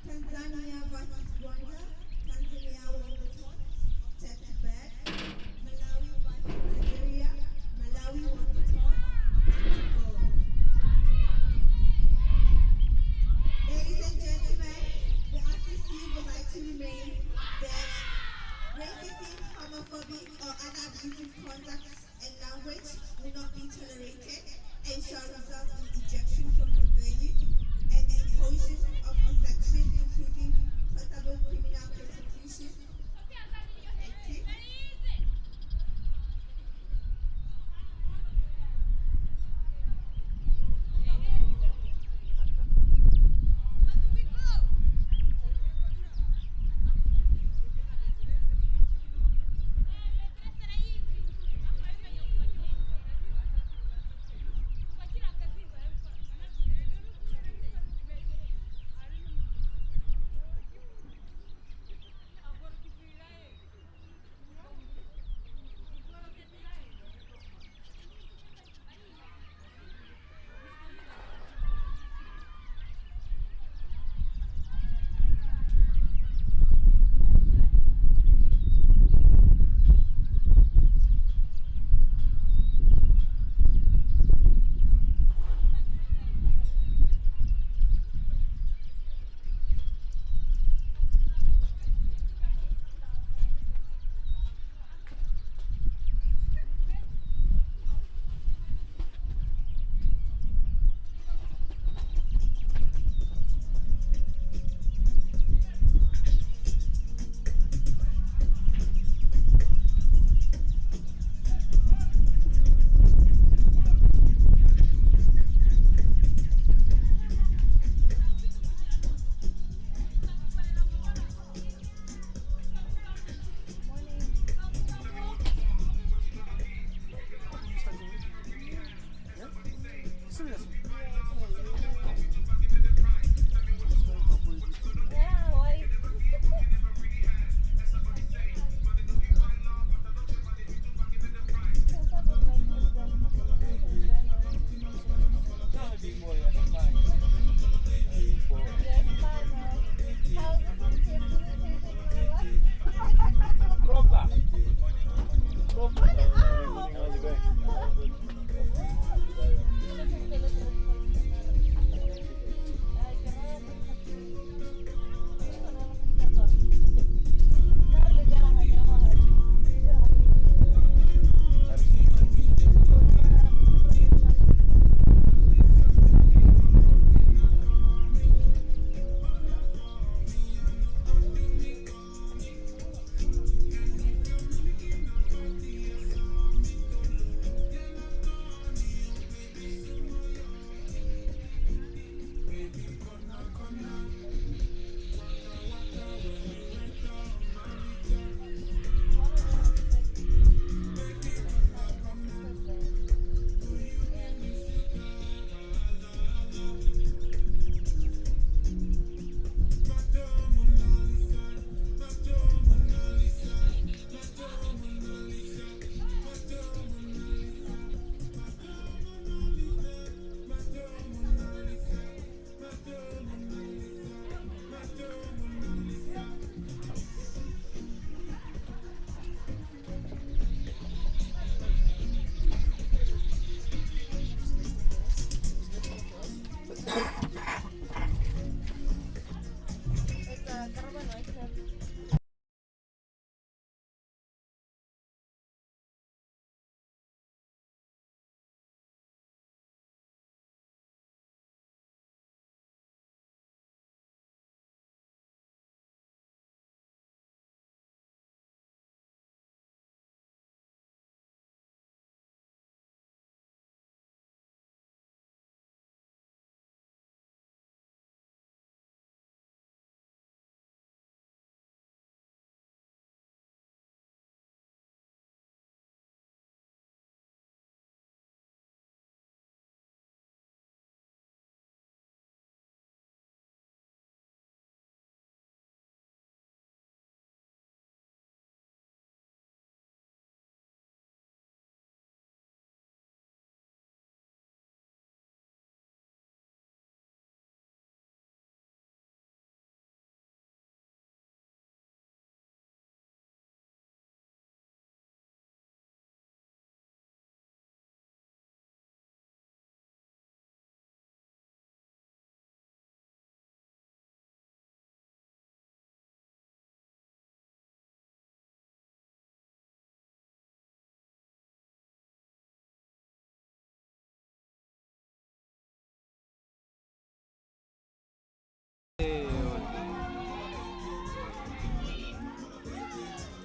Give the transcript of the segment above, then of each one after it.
Tanzania versus Rwanda. Tanzania won the toss, set to bat. Malawi versus Nigeria. Malawi won the toss, opted to bowl. Ladies and gentlemen, the RCC would like to remain that racism, homophobic, or other abusive conduct and language will not be tolerated and shall result in ejection from the venue and the imposition of a section including possible criminal prosecution. Thank you.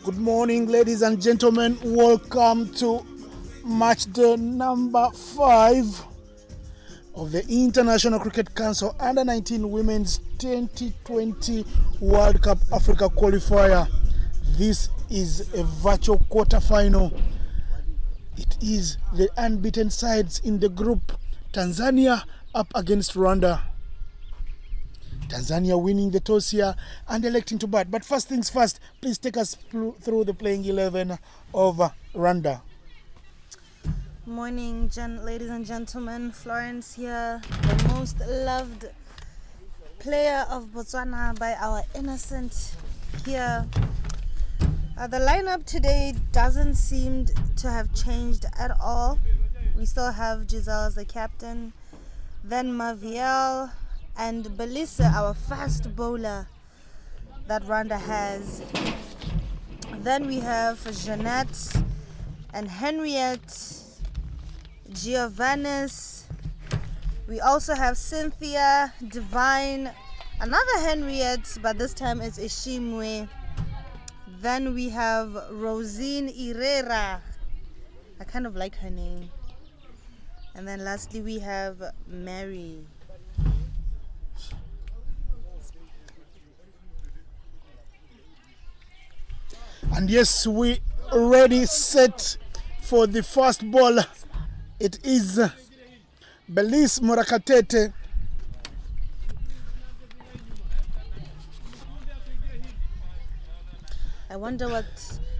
Good morning, ladies and gentlemen. Welcome to match day number 5 of the International Cricket Council Under-19 Women's 2020 World Cup Africa Qualifier. This is a virtual quarter-final. It is the unbeaten sides in the group, Tanzania up against Rwanda. Tanzania winning the toss here and electing to bat. But first things first, please take us through the playing 11 of Rwanda. Morning, ladies and gentlemen. Florence here, the most loved player of Botswana by our innocent here. The lineup today doesn't seem to have changed at all. We still have Giselle as the captain, then Maviel and Belisa, our fast bowler that Rwanda has. Then we have Jeanette and Henriette, Giovannis. We also have Cynthia, Divine, another Henriette, but this time it's Ishimwe. Then we have Rosine Irera. I kind of like her name. And then lastly we have Mary. And yes, we already set for the first ball. It is Belis Morakatete. I wonder what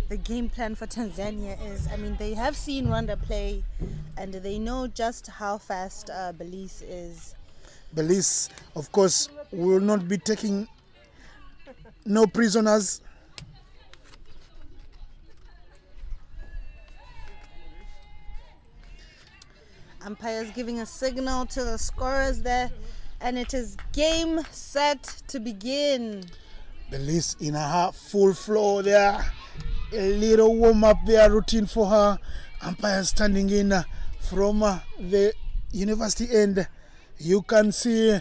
the game plan for Tanzania is. I mean, they have seen Rwanda play and they know just how fast Belis is. Belis, of course, will not be taking no prisoners. Umpires giving a signal to the scorers there, and it is game set to begin. Belis in her full flow there. A little warm-up there, routine for her. Umpires standing in from the university end. You can see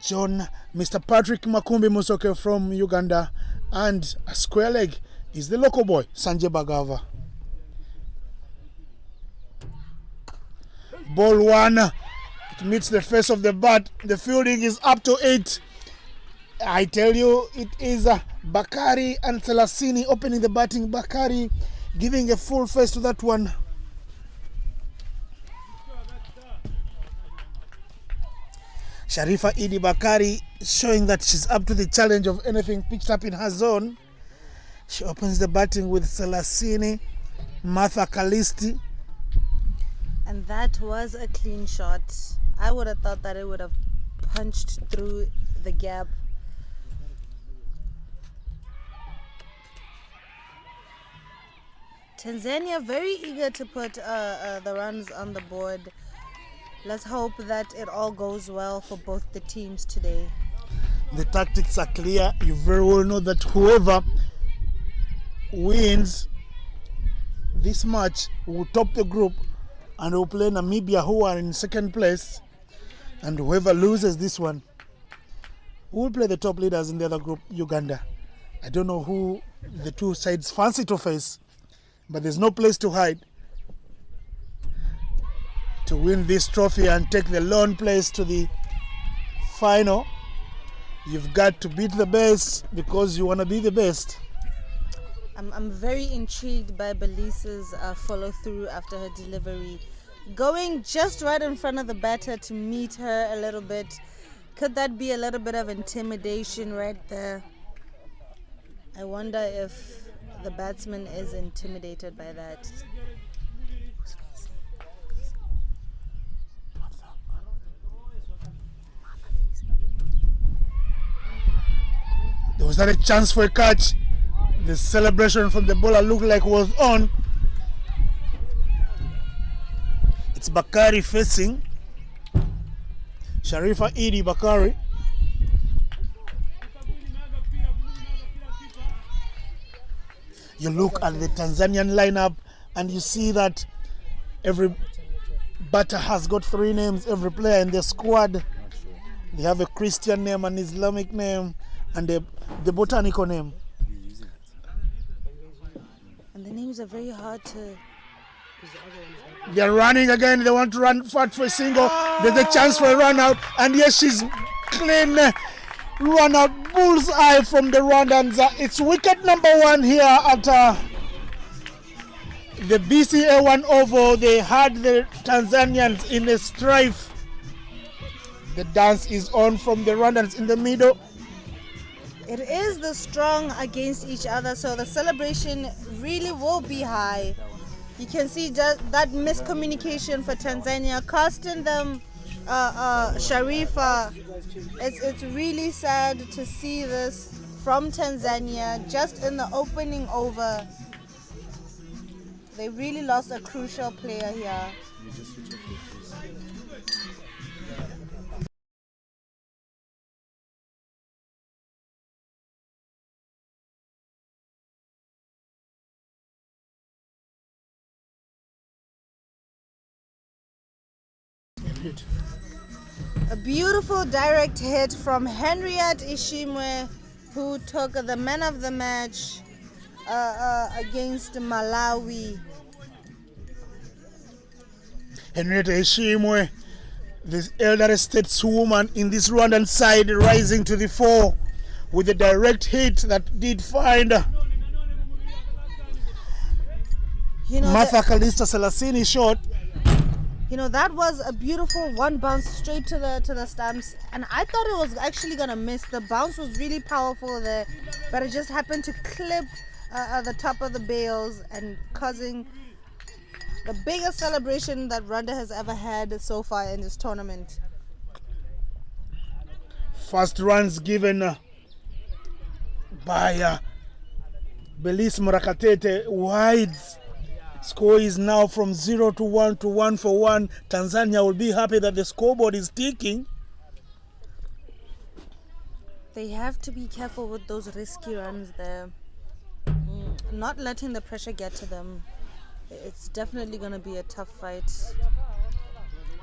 Mr. Patrick Makumbi Musoke from Uganda, and a square leg is the local boy, Sanjay Bagava. Ball 1, it meets the face of the bat. The fielding is up to 8. I tell you, it is Bakari and Selasini opening the batting. Bakari giving a full face to that one. Sharifa Idi Bakari showing that she's up to the challenge of anything pitched up in her zone. She opens the batting with Selasini, Martha Kalisti. And that was a clean shot. I would have thought that it would have punched through the gap. Tanzania very eager to put the runs on the board. Let's hope that it all goes well for both the teams today. The tactics are clear. You very well know that whoever wins this match will top the group and will play Namibia, who are in second place. And whoever loses this one will play the top leaders in the other group, Uganda. I don't know who the two sides fancy to face, but there's no place to hide. To win this trophy and take the lone place to the final, you've got to beat the best because you want to be the best. I'm very intrigued by Belis's follow through after her delivery. Going just right in front of the batter to meet her a little bit. Could that be a little bit of intimidation right there? I wonder if the batsman is intimidated by that. Was that a chance for a catch? The celebration from the bowler looked like was on. It's Bakari facing Sharifa Idi Bakari. You look at the Tanzanian lineup and you see that every batter has got 3 names. Every player in the squad, they have a Christian name, an Islamic name, and the botanical name. And the names are very hard to... They're running again. They want to run fat for a single. There's a chance for a run out. And yes, she's clean. Run out bullseye from the Rwandans. It's wicket number 1 here at the BCA1 Oval. They had the Tanzanians in a strife. The dance is on from the Rwandans in the middle. It is the strong against each other, so the celebration really will be high. You can see just that miscommunication for Tanzania costing them Sharifa. It's really sad to see this from Tanzania just in the opening over. They really lost a crucial player here. A beautiful direct hit from Henriette Ishimwe, who took the man of the match against Malawi. Henriette Ishimwe, this elderly stateswoman in this Rwandan side, rising to the fore with a direct hit that did find Martha Kalista Selasini short. You know, that was a beautiful one bounce straight to the stumps, and I thought it was actually gonna miss. The bounce was really powerful there, but it just happened to clip the top of the bales and causing the biggest celebration that Rwanda has ever had so far in this tournament. First runs given by Belis Murakatete wide. Score is now from 0 to 1 to 1 for 1. Tanzania will be happy that the scoreboard is ticking. They have to be careful with those risky runs there. Not letting the pressure get to them. It's definitely going to be a tough fight.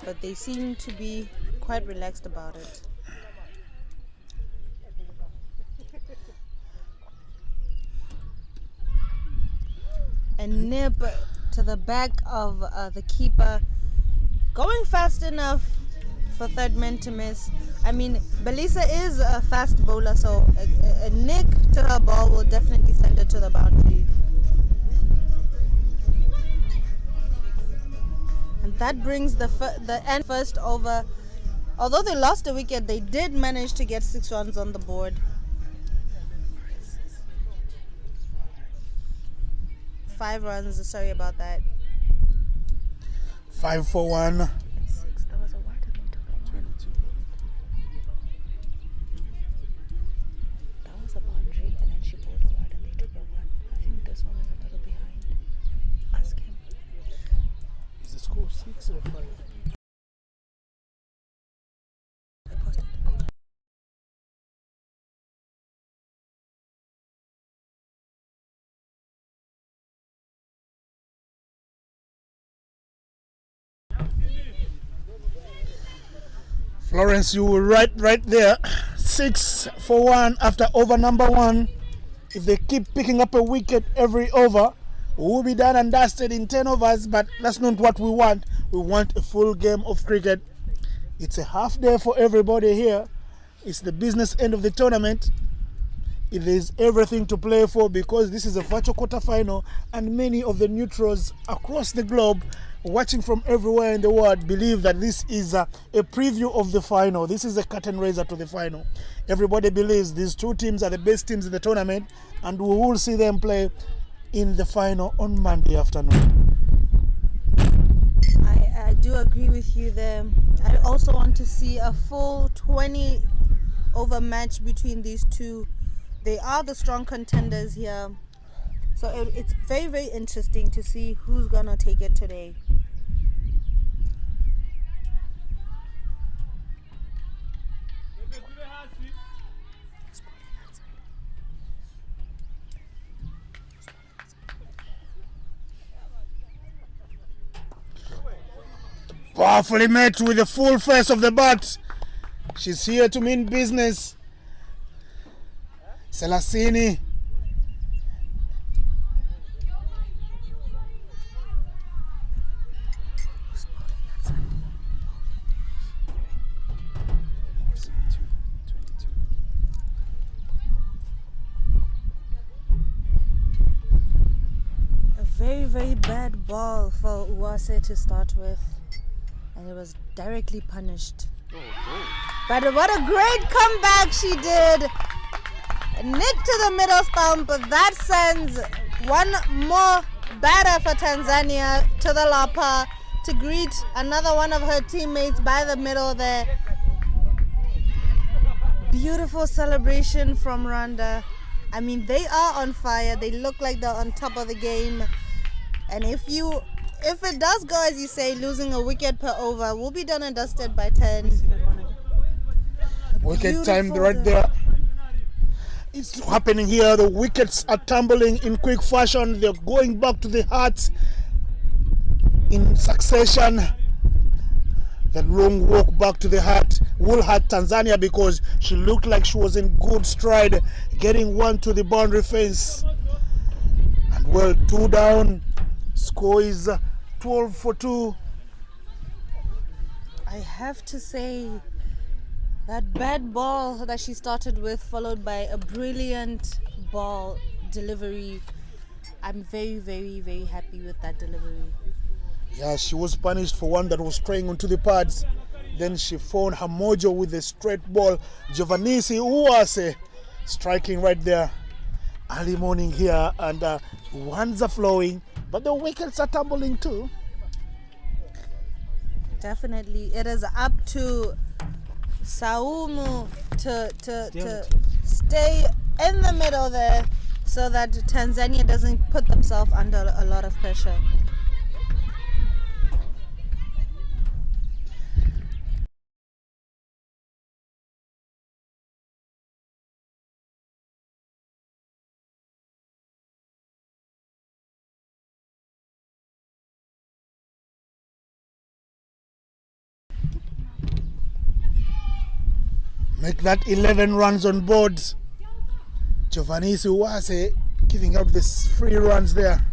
But they seem to be quite relaxed about it. A nip to the back of the keeper, going fast enough for third man to miss. I mean, Belisa is a fast bowler, so a nick to her ball will definitely send it to the boundary. And that brings the end first over. Although they lost a wicket, they did manage to get 6 runs on the board. 5 runs, sorry about that. 5 for 1. 6, that was a wide and they took a 22. That was a boundary and then she bowled a wide and they took a 1. I think this one is a little behind. Ask him. Is the score 6 or 5? I posted. Florence, you were right there. 6 for 1 after over number 1. If they keep picking up a wicket every over, we'll be done and dusted in 10 overs, but that's not what we want. We want a full game of cricket. It's a half day for everybody here. It's the business end of the tournament. It is everything to play for because this is a virtual quarterfinal, and many of the neutrals across the globe watching from everywhere in the world believe that this is a preview of the final. This is a curtain raiser to the final. Everybody believes these two teams are the best teams in the tournament, and we will see them play in the final on Monday afternoon. I do agree with you there. I also want to see a full 20 over match between these two. They are the strong contenders here. So it's very, very interesting to see who's going to take it today. Powerfully met with the full face of the bat. She's here to mean business. Selasini very bad ball for Uwase to start with, and it was directly punished. But what a great comeback she did! Nick to the middle stump. That sends one more batter for Tanzania to the lapa to greet another one of her teammates by the middle there. Beautiful celebration from Rwanda. I mean, they are on fire. They look like they're on top of the game. And if it does go as you say, losing a wicket per over, we'll be done and dusted by 10. Wicket time right there. It's happening here. The wickets are tumbling in quick fashion. They're going back to the hearts in succession. That long walk back to the heart will hurt Tanzania because she looked like she was in good stride, getting one to the boundary fence. And well, 2 down. Score is 12 for 2. I have to say, that bad ball that she started with, followed by a brilliant ball delivery. I'm very, very, very happy with that delivery. Yeah, she was punished for one that was straying onto the pads. Then she found her mojo with a straight ball. Giovannissi Uwase striking right there. Early morning here, and ones are flowing, but the wickets are tumbling too. Definitely. It is up to Saumu to stay in the middle there so that Tanzania doesn't put themselves under a lot of pressure. Make that 11 runs on board. Giovannissi Uwase giving up this free runs there.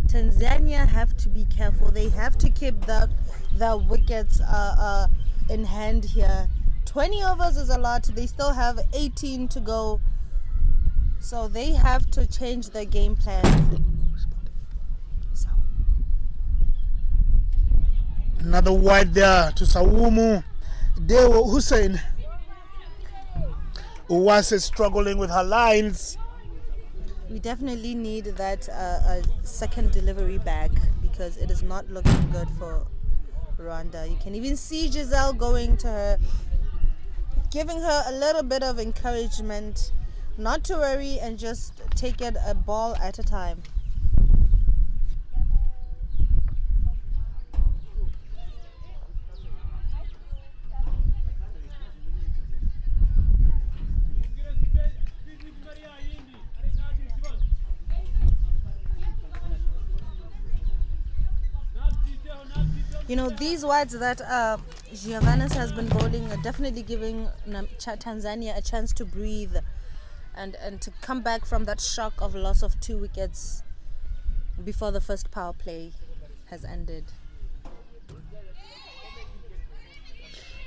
Tanzania have to be careful. They have to keep the wickets in hand here. 20 overs is a lot. They still have 18 to go. So they have to change their game plan. Another wide there to Sawumu. Dewo Hussein. Uwase struggling with her lines. We definitely need that second delivery back because it is not looking good for Rwanda. You can even see Giselle going to her, giving her a little bit of encouragement not to worry and just take it a ball at a time. You know, these wides that Giovannis has been bowling are definitely giving Tanzania a chance to breathe and to come back from that shock of loss of 2 wickets before the first power play has ended.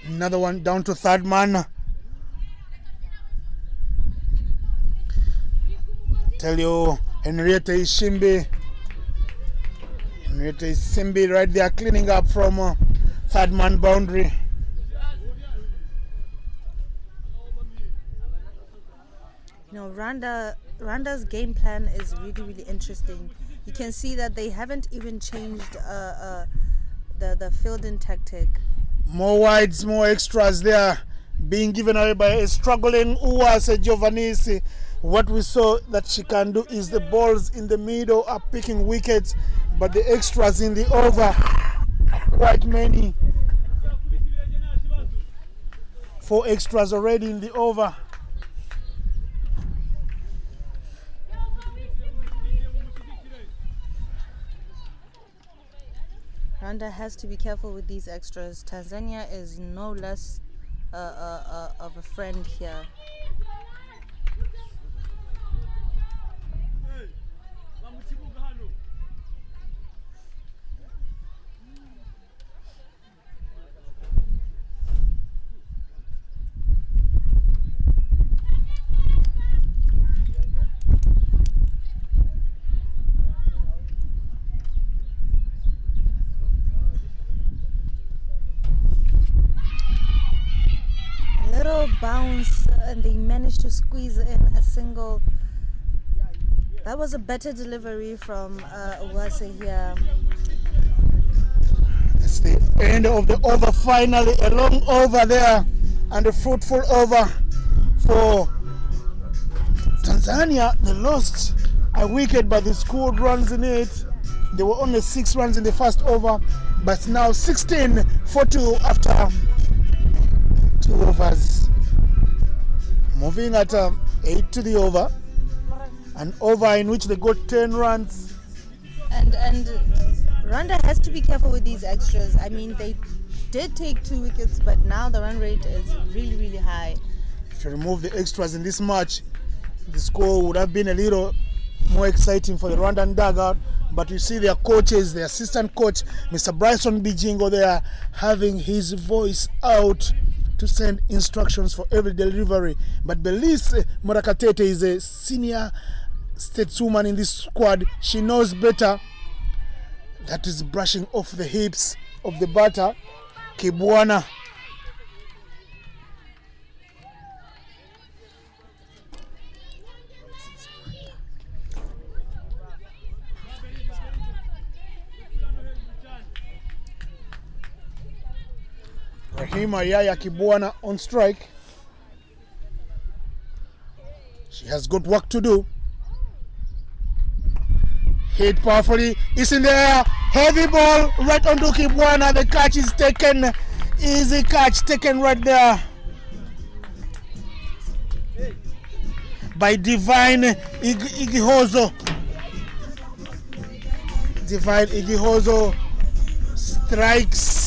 Another one down to third man. Tell you, Henrietta Ishimbi right there cleaning up from third man boundary. You know, Rwanda's game plan is really, really interesting. You can see that they haven't even changed the fielding tactic. More wides, more extras there being given away by a struggling Uwase Giovannissi. What we saw that she can do is the balls in the middle are picking wickets, but the extras in the over are quite many. 4 extras already in the over. Rwanda has to be careful with these extras. Tanzania is no less of a friend here. and they managed to squeeze in a single. That was a better delivery from Uwase here. It's the end of the over finally, a long over there and a fruitful over for Tanzania. They lost a wicket but they scored runs in it. There were only 6 runs in the first over, but now 16 for 2 after 2 overs. Moving at 8 to the over. An over in which they got 10 runs. And Rwanda has to be careful with these extras. I mean, they did take 2 wickets, but now the run rate is really, really high. If you remove the extras in this match, the score would have been a little more exciting for the Rwandan dugout. But you see their coaches, the assistant coach, Mr. Bryson Bijingo, there having his voice out to send instructions for every delivery. But Belize Morakatete is a senior stateswoman in this squad. She knows better. That is brushing off the hips of the batter, Kibwana. Rahima Yaya Kibwana on strike. She has got work to do. Hit powerfully. It's in the air. Heavy ball right onto Kibwana. The catch is taken. Easy catch taken right there by Divine Igihozo. Divine Igihozo strikes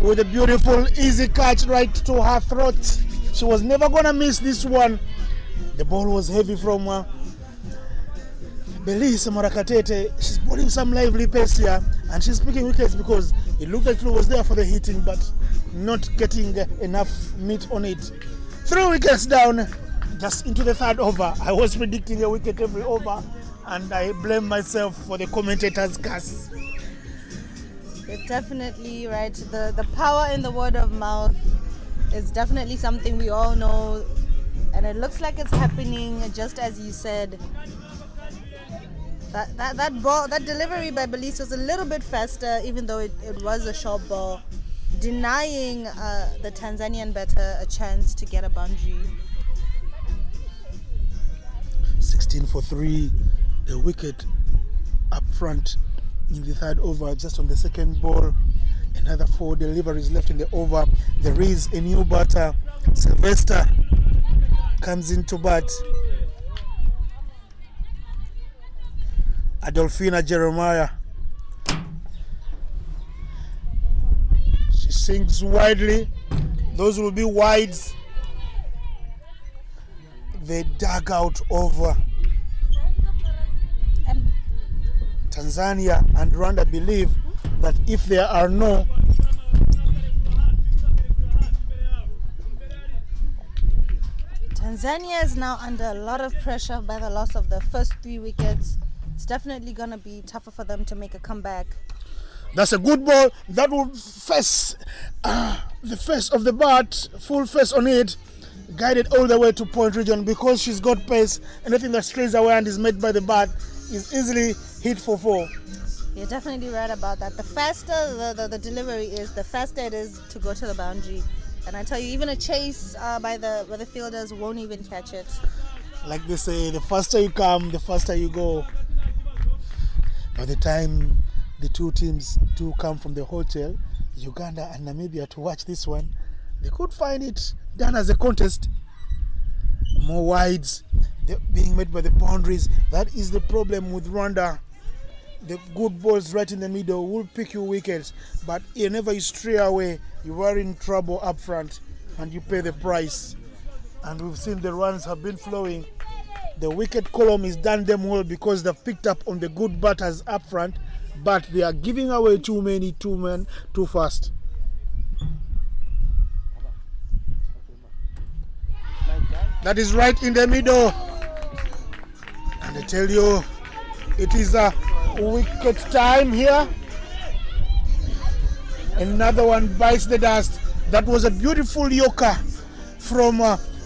with a beautiful easy catch right to her throat. She was never gonna miss this one. The ball was heavy from Belize Morakatete. She's bowling some lively pace here and she's picking wickets because it looked like it was there for the hitting but not getting enough meat on it. 3 wickets down just into the 3rd over. I was predicting a wicket every over and I blame myself for the commentator's curse. You're definitely right. The power in the word of mouth is definitely something we all know, and it looks like it's happening just as you said. That delivery by Belize was a little bit faster, even though it was a short ball, denying the Tanzanian batter a chance to get a boundary. 16 for 3, a wicket up front in the 3rd over. Just on the 2nd ball, another 4 deliveries left in the over. There is a new batter. Sylvester comes into bat. Adolfina Jeremiah. She sings widely. Those will be wides. The dugout over. Tanzania and Rwanda believe that if there are no Tanzania is now under a lot of pressure by the loss of the first 3 wickets. It's definitely going to be tougher for them to make a comeback. That's a good ball. That will face the face of the bat, full face on it, guided all the way to point region. Because she's got pace, anything that strays away and is made by the bat is easily hit for 4. You're definitely right about that. The faster the delivery is, the faster it is to go to the boundary. And I tell you, even a chase by the fielders won't even catch it. Like they say, the faster you come, the faster you go. By the time the 2 teams do come from the hotel, Uganda and Namibia, to watch this one, they could find it done as a contest. More wides being made by the boundaries. That is the problem with Rwanda. The good balls right in the middle will pick you wickets, but whenever you stray away, you are in trouble up front and you pay the price. And we've seen the runs have been flowing. The wicket column is done them well because they've picked up on the good batters up front, but they are giving away too many, 2 men too fast. That is right in the middle. And I tell you, it is a wicket time here. Another one bites the dust. That was a beautiful yorker from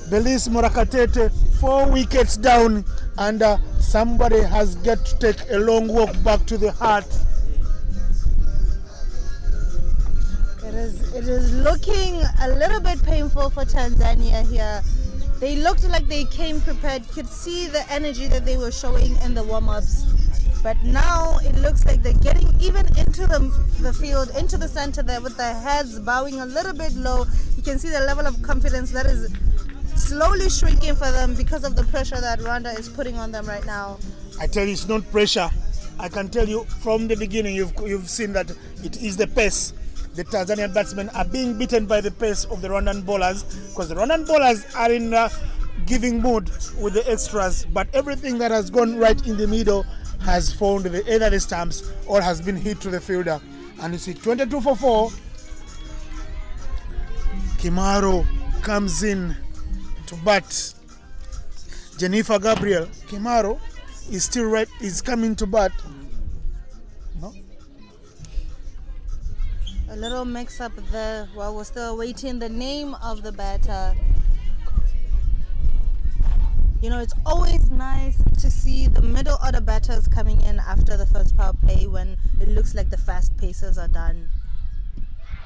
Belize Morakatete, 4 wickets down, and somebody has got to take a long walk back to the heart. It is looking a little bit painful for Tanzania here. They looked like they came prepared. You could see the energy that they were showing in the warm-ups. But now it looks like they're getting even into the field, into the center there with their heads bowing a little bit low. You can see the level of confidence that is slowly shrinking for them because of the pressure that Rwanda is putting on them right now. I tell you, it's not pressure. I can tell you from the beginning, you've seen that it is the pace. The Tanzanian batsmen are being beaten by the pace of the Rwandan bowlers, because the Rwandan bowlers are in giving mood with the extras, but everything that has gone right in the middle has found either the stumps or has been hit to the fielder. And you see 22 for 4. Kimaro comes in to bat. Jennifer Gabriel. Kimaro is still right, is coming to bat. No? A little mix up there while we're still waiting the name of the batter. You know, it's always nice to see the middle order batters coming in after the first power play when it looks like the fast pacers are done.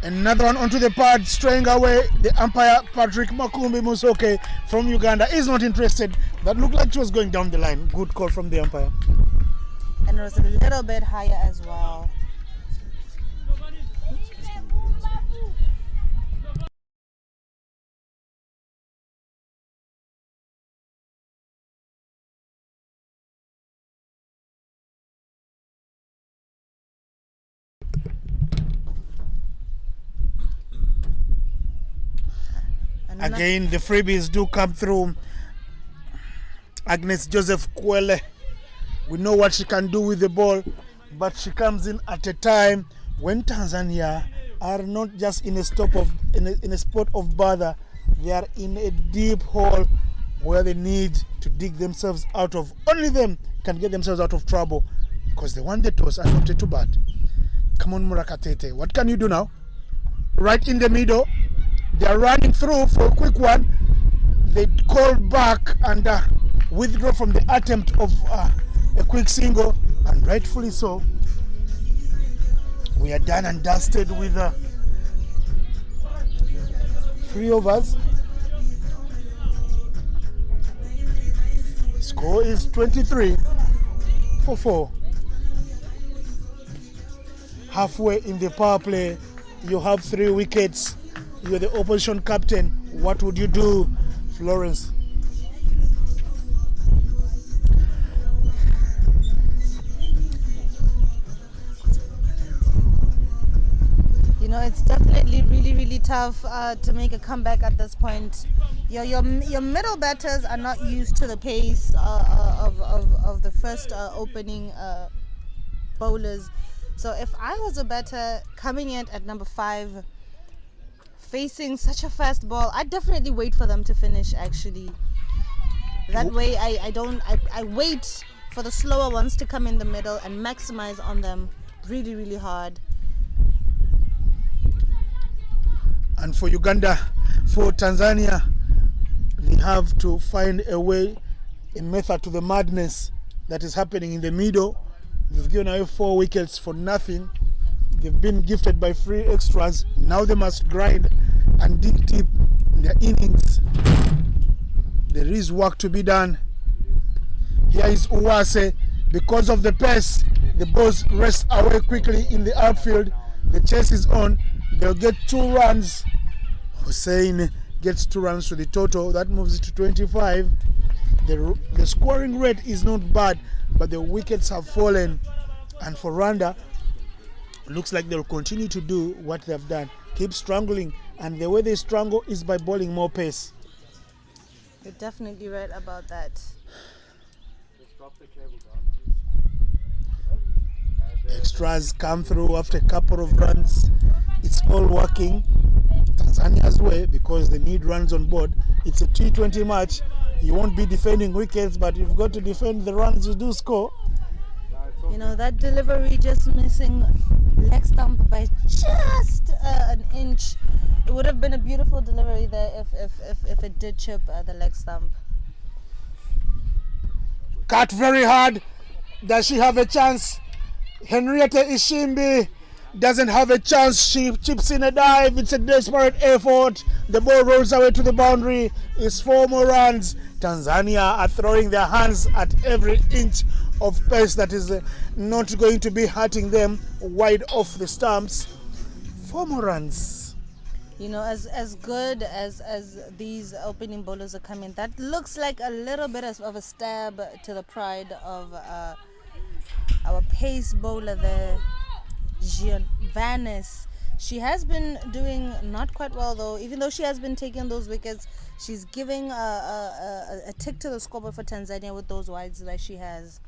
Another one onto the pad, straying away. The umpire, Patrick Makumbi Musoke from Uganda, is not interested. That looked like she was going down the line. Good call from the umpire. And it was a little bit higher as well. Again, the freebies do come through. Agnes Joseph Kwele, we know what she can do with the ball, but she comes in at a time when Tanzania are not just in a spot of bother. They are in a deep hole where they need to dig themselves out of. Only them can get themselves out of trouble, because they won the toss and opted to bat. Come on, Murakatete, what can you do now? Right in the middle. They are running through for a quick one. They call back and withdraw from the attempt of a quick single, and rightfully so. We are done and dusted with 3 overs. Score is 23 for 4. Halfway in the power play, you have 3 wickets. You're the opposition captain. What would you do, Florence? You know, it's definitely really tough to make a comeback at this point. Your middle batters are not used to the pace of the first opening bowlers. So if I was a batter coming in at number 5, facing such a fast ball, I'd definitely wait for them to finish, actually. That way I wait for the slower ones to come in the middle and maximize on them really hard. And for Uganda, for Tanzania, they have to find a way, a method to the madness that is happening in the middle. They've given away 4 wickets for nothing. They've been gifted by free extras. Now they must grind and dig deep in their innings. There is work to be done. Here is Uwase. Because of the pace, the balls rest away quickly in the outfield. The chase is on. They'll get 2 runs. Hussein gets 2 runs to the total. That moves it to 25. The scoring rate is not bad, but the wickets have fallen. And for Rwanda, looks like they'll continue to do what they've done. Keep strangling, and the way they strangle is by bowling more pace. You're definitely right about that. Extras come through after a couple of runs. It's all working Tanzania's way because they need runs on board. It's a T20 match. You won't be defending wickets, but you've got to defend the runs you do score. You know, that delivery just missing leg stump by just an inch It would have been a beautiful delivery there if it did chip the leg stump. Cut very hard. Does she have a chance? Henrietta Ishimbi doesn't have a chance. She chips in a dive. It's a desperate effort. The ball rolls away to the boundary. It's 4 more runs. Tanzania are throwing their hands at every inch of pace that is not going to be hurting them wide off the stumps. 4 more runs. You know, as good as these opening bowlers are coming, that looks like a little bit of a stab to the pride of our pace bowler there, Jean Vanis. She has been doing not quite well though. Even though she has been taking those wickets, she's giving a tick to the scoreboard for Tanzania with those wides that she has.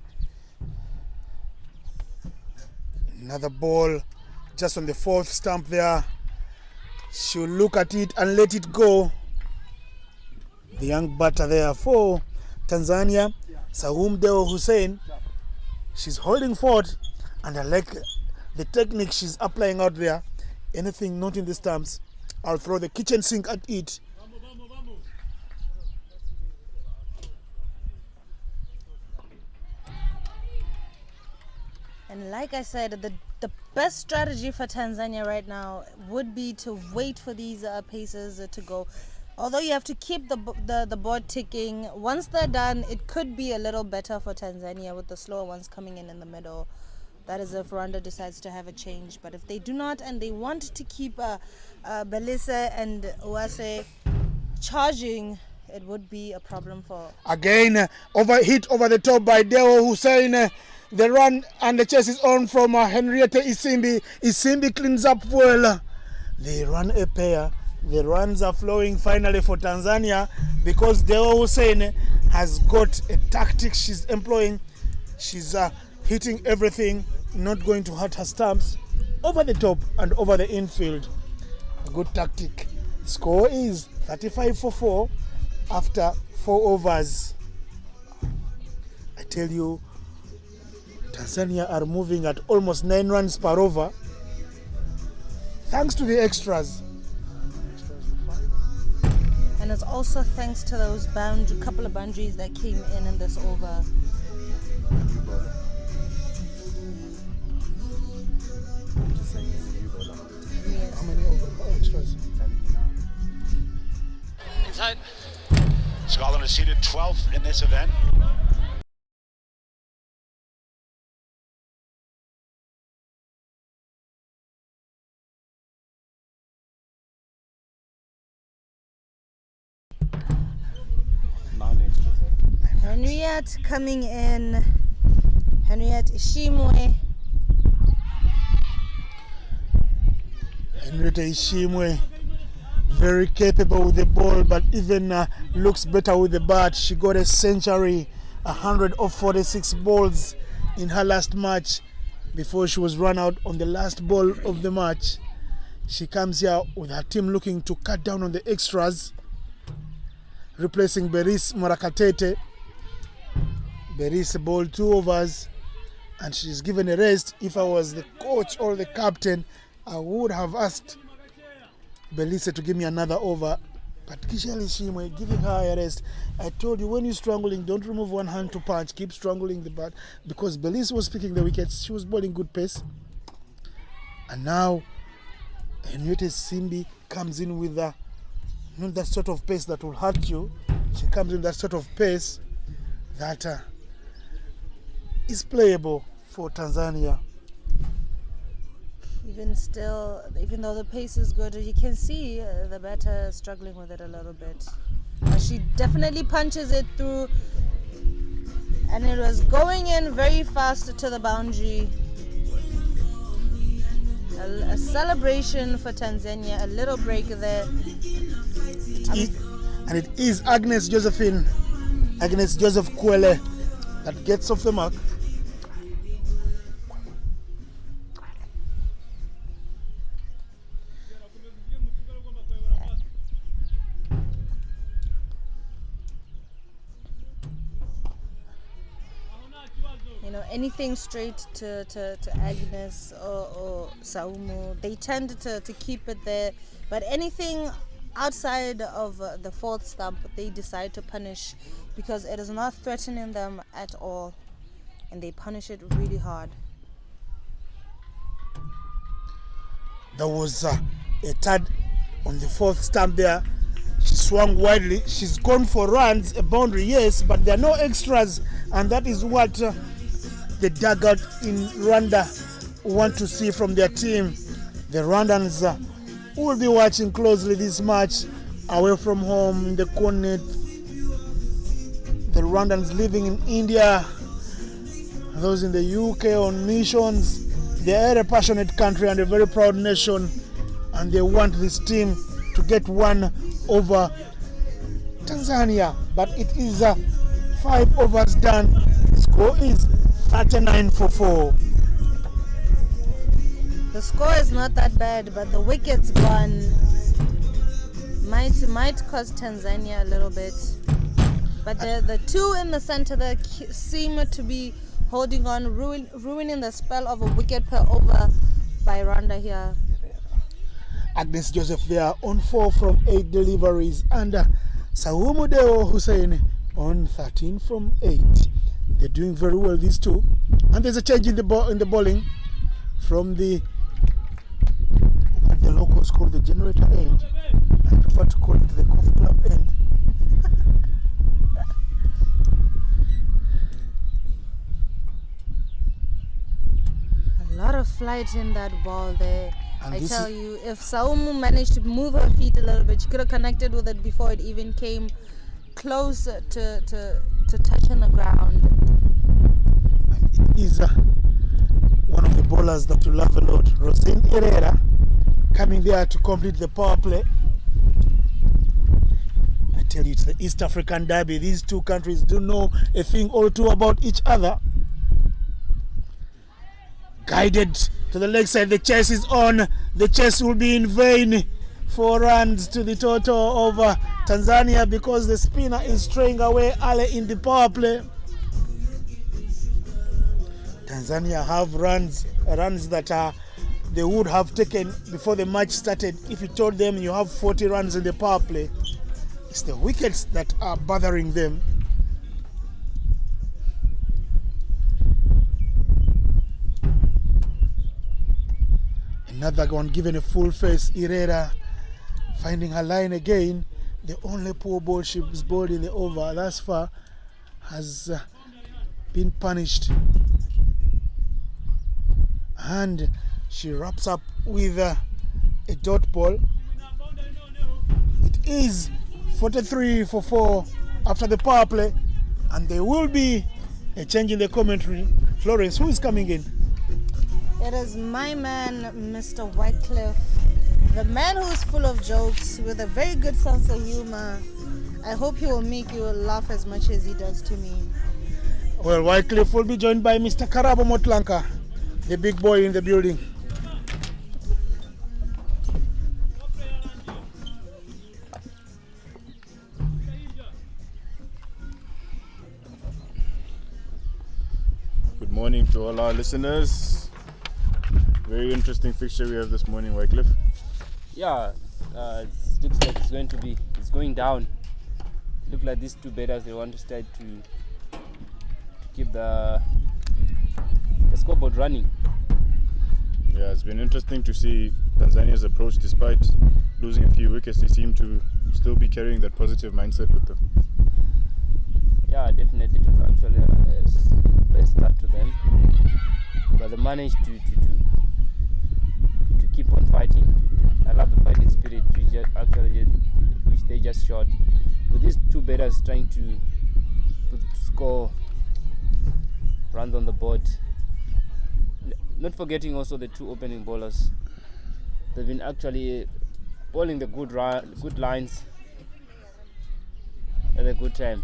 Another ball just on the 4th stump there. She'll look at it and let it go. The young batter there for Tanzania, Sahum Deo Hussein. She's holding forth, and I like the technique she's applying out there. Anything not in the stumps, I'll throw the kitchen sink at it. And like I said, the best strategy for Tanzania right now would be to wait for these paces to go. Although you have to keep the board ticking. Once they're done, it could be a little better for Tanzania with the slower ones coming in the middle. That is if Rwanda decides to have a change. But if they do not and they want to keep Belise and Uwase charging, it would be a problem for... Again, hit over the top by Deo Hussein. The run and the chase is on from Henrietta Isimbi. Isimbi cleans up well. They run a pair. The runs are flowing finally for Tanzania because Deo Hussein has got a tactic she's employing. She's hitting everything, not going to hurt her stumps, over the top and over the infield. A good tactic. Score is 35 for 4 after 4 overs. I tell you, Tanzania are moving at almost 9 runs per over thanks to the extras. And it's also thanks to those couple of boundaries that came in this over. How many extras? Inside. Scotland is seated 12th in this event. Henriette coming in. Henriette Ishimwe. Henrietta Ishimwe, very capable with the ball, but even looks better with the bat. She got a century, 100 of 46 balls in her last match before she was run out on the last ball of the match. She comes here with her team looking to cut down on the extras, replacing Beris Morakatete. Beris bowled 2 overs and she's given a rest. If I was the coach or the captain, I would have asked Belise to give me another over, but Kishali Shimwe giving her a rest. I told you, when you're strangling, don't remove one hand to punch, keep strangling the bat, because Belise was picking the wickets. She was bowling good pace. And now Henrietta Simbi comes in with not that sort of pace that will hurt you. She comes in that sort of pace that is playable for Tanzania. Even though the pace is good, you can see the batter struggling with it a little bit. But she definitely punches it through, and it was going in very fast to the boundary. A celebration for Tanzania, a little break there. And it is Agnes Joseph Kwele that gets off the mark. anything straight to Agnes or Saumu, they tend to keep it there. But anything outside of the fourth stump, they decide to punish because it is not threatening them at all. And they punish it really hard. There was a third on the fourth stump there. She swung widely. She's gone for runs, a boundary, yes, but there are no extras, and that is what the dugout in Rwanda want to see from their team. The Rwandans will be watching closely this match away from home in the continent. The Rwandans living in India, those in the UK on missions. They are a passionate country and a very proud nation, and they want this team to get one over Tanzania, but it is 5 overs done. The score is 39-4. The score is not that bad, but the wickets gone might cost Tanzania a little bit. But the two in the center that seem to be holding on, ruining the spell of a wicket per over by Rwanda here. Agnes Joseph there on 4 from 8 deliveries, and Saumu Deo Hussein on 13 from 8. They're doing very well, these two. And there's a change in the bowling from the locals call the generator end. I prefer to call it the coffee club end. A lot of flight in that ball there. And I tell you, if Saumu managed to move her feet a little bit, she could have connected with it before it even came close to touching the ground. And it is one of the bowlers that you love a lot, Rosine Herrera, coming there to complete the power play. I tell you, it's the East African derby. These two countries do know a thing or two about each other. Guided to the leg side, the chase is on. The chase will be in vain. 4 runs to the total of Tanzania because the spinner is straying away early in the power play. Tanzania have runs that they would have taken before the match started if you told them you have 40 runs in the power play. It's the wickets that are bothering them. Another one given a full face. Herrera finding her line again. The only poor ball she's bowled in the over thus far has been punished. And she wraps up with a dot ball. It is 43-4 after the power play, and there will be a change in the commentary. Florence, who is coming in? It is my man, Mr. Wycliffe, the man who is full of jokes with a very good sense of humor. I hope he will make you laugh as much as he does to me. Well, Wycliffe will be joined by Mr. Karabo Motlanka, the big boy in the building. Good morning to all our listeners. Very interesting fixture we have this morning, Wycliffe. Yeah, it looks like it's going down. Look like these two batters, they want to start to keep the scoreboard running. Yeah, it's been interesting to see Tanzania's approach. Despite losing a few wickets, they seem to still be carrying that positive mindset with them. Yeah, definitely it was actually a best start to them. But they managed to keep on fighting. I love the fighting spirit which they just showed. With these two batters trying to score runs on the board. Not forgetting also the two opening bowlers. They've been actually bowling the good lines at a good time.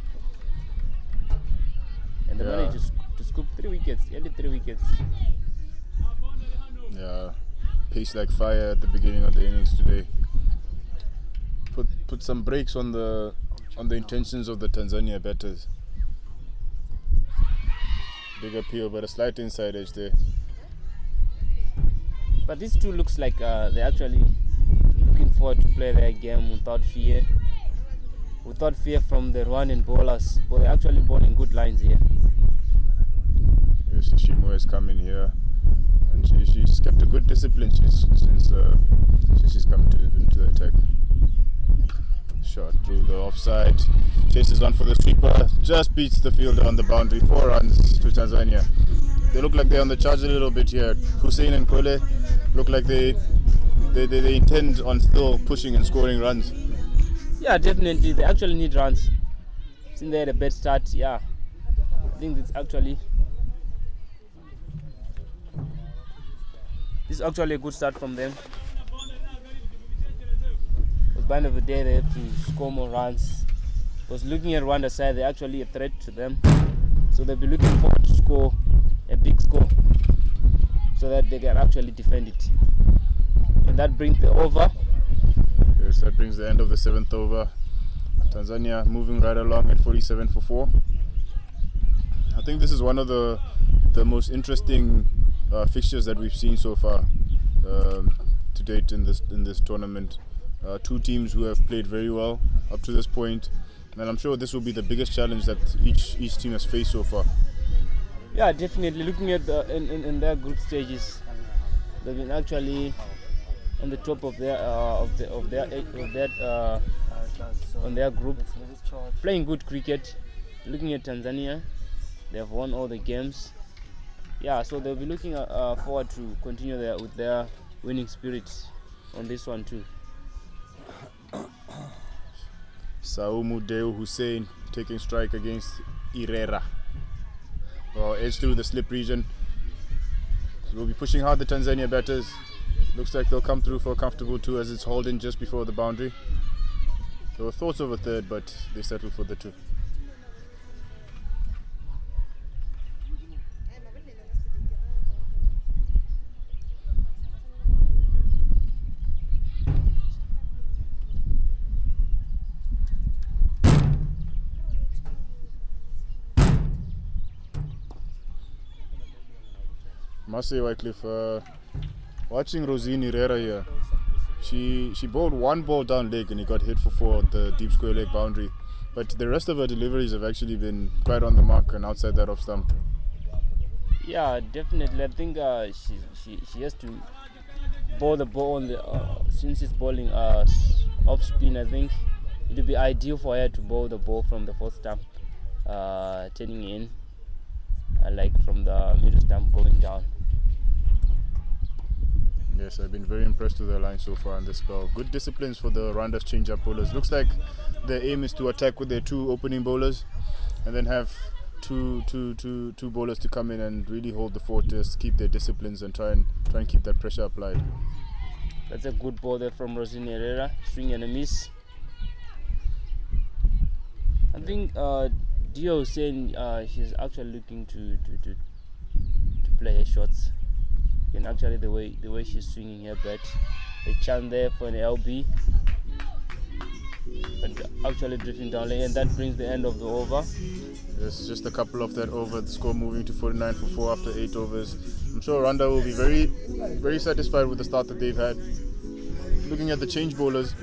And they managed to scoop 3 wickets, early 3 wickets. Yeah, pace like fire at the beginning of the innings today. Put some brakes on the intentions of the Tanzania batters. Big appeal, but a slight inside edge there. But these two looks like they're actually looking forward to play their game without fear. Without fear from the Rwandan bowlers. But they're actually bowling good lines here. Yes, Shimo has come in here, and she's kept a good discipline since she's come into the attack. Shot through the offside, chases on for the sweeper, just beats the fielder on the boundary. 4 runs to Tanzania. They look like they're on the charge a little bit here. Hussein and Kole look like they intend on still pushing and scoring runs. Yeah, definitely. They actually need runs. Since they had a bad start, yeah. I think this is actually a good start from them. But by the end of the day, they have to score more runs. Because looking at Rwanda's side, they're actually a threat to them. So they'll be looking forward to score a big score so that they can actually defend it. And that brings the over. Yes, that brings the end of the 7th over. Tanzania moving right along at 47 for 4. I think this is one of the most interesting fixtures that we've seen so far to date in this tournament. 2 teams who have played very well up to this point, and I'm sure this will be the biggest challenge that each team has faced so far. Yeah, definitely. Looking at in their group stages, they've been actually on the top of their group, playing good cricket. Looking at Tanzania, they have won all the games. Yeah, so they'll be looking forward to continue with their winning spirit on this one too. Saumu Deo Hussein taking strike against Irera. Edge through the slip region. So we'll be pushing hard the Tanzania batters. Looks like they'll come through for a comfortable 2 as it's holding just before the boundary. There were thoughts of a third, but they settled for the 2. Must say, Wycliffe, watching Rosine Herrera here, she bowled 1 ball down leg and he got hit for 4 at the deep square leg boundary. But the rest of her deliveries have actually been quite on the mark and outside that off stump. Yeah, definitely. I think she has to bowl the ball on the since she's bowling off spin. I think it would be ideal for her to bowl the ball from the 4th stump, turning in, like from the middle stump going down. Yes, I've been very impressed with their line so far in this spell. Good disciplines for the Rwanda's change-up bowlers. Looks like their aim is to attack with their 2 opening bowlers and then have two bowlers to come in and really hold the fort, just keep their disciplines and try and keep that pressure applied. That's a good ball there from Rosine Herrera, swing and a miss. I think Dio was saying she's actually looking to play her shots. And actually the way she's swinging her bat, a chance there for an LB, but actually drifting down lane, and that brings the end of the over. Yes, just a couple of that over, the score moving to 49 for 4 after 8 overs. I'm sure Rwanda will be very, very satisfied with the start that they've had. Looking at the change bowlers,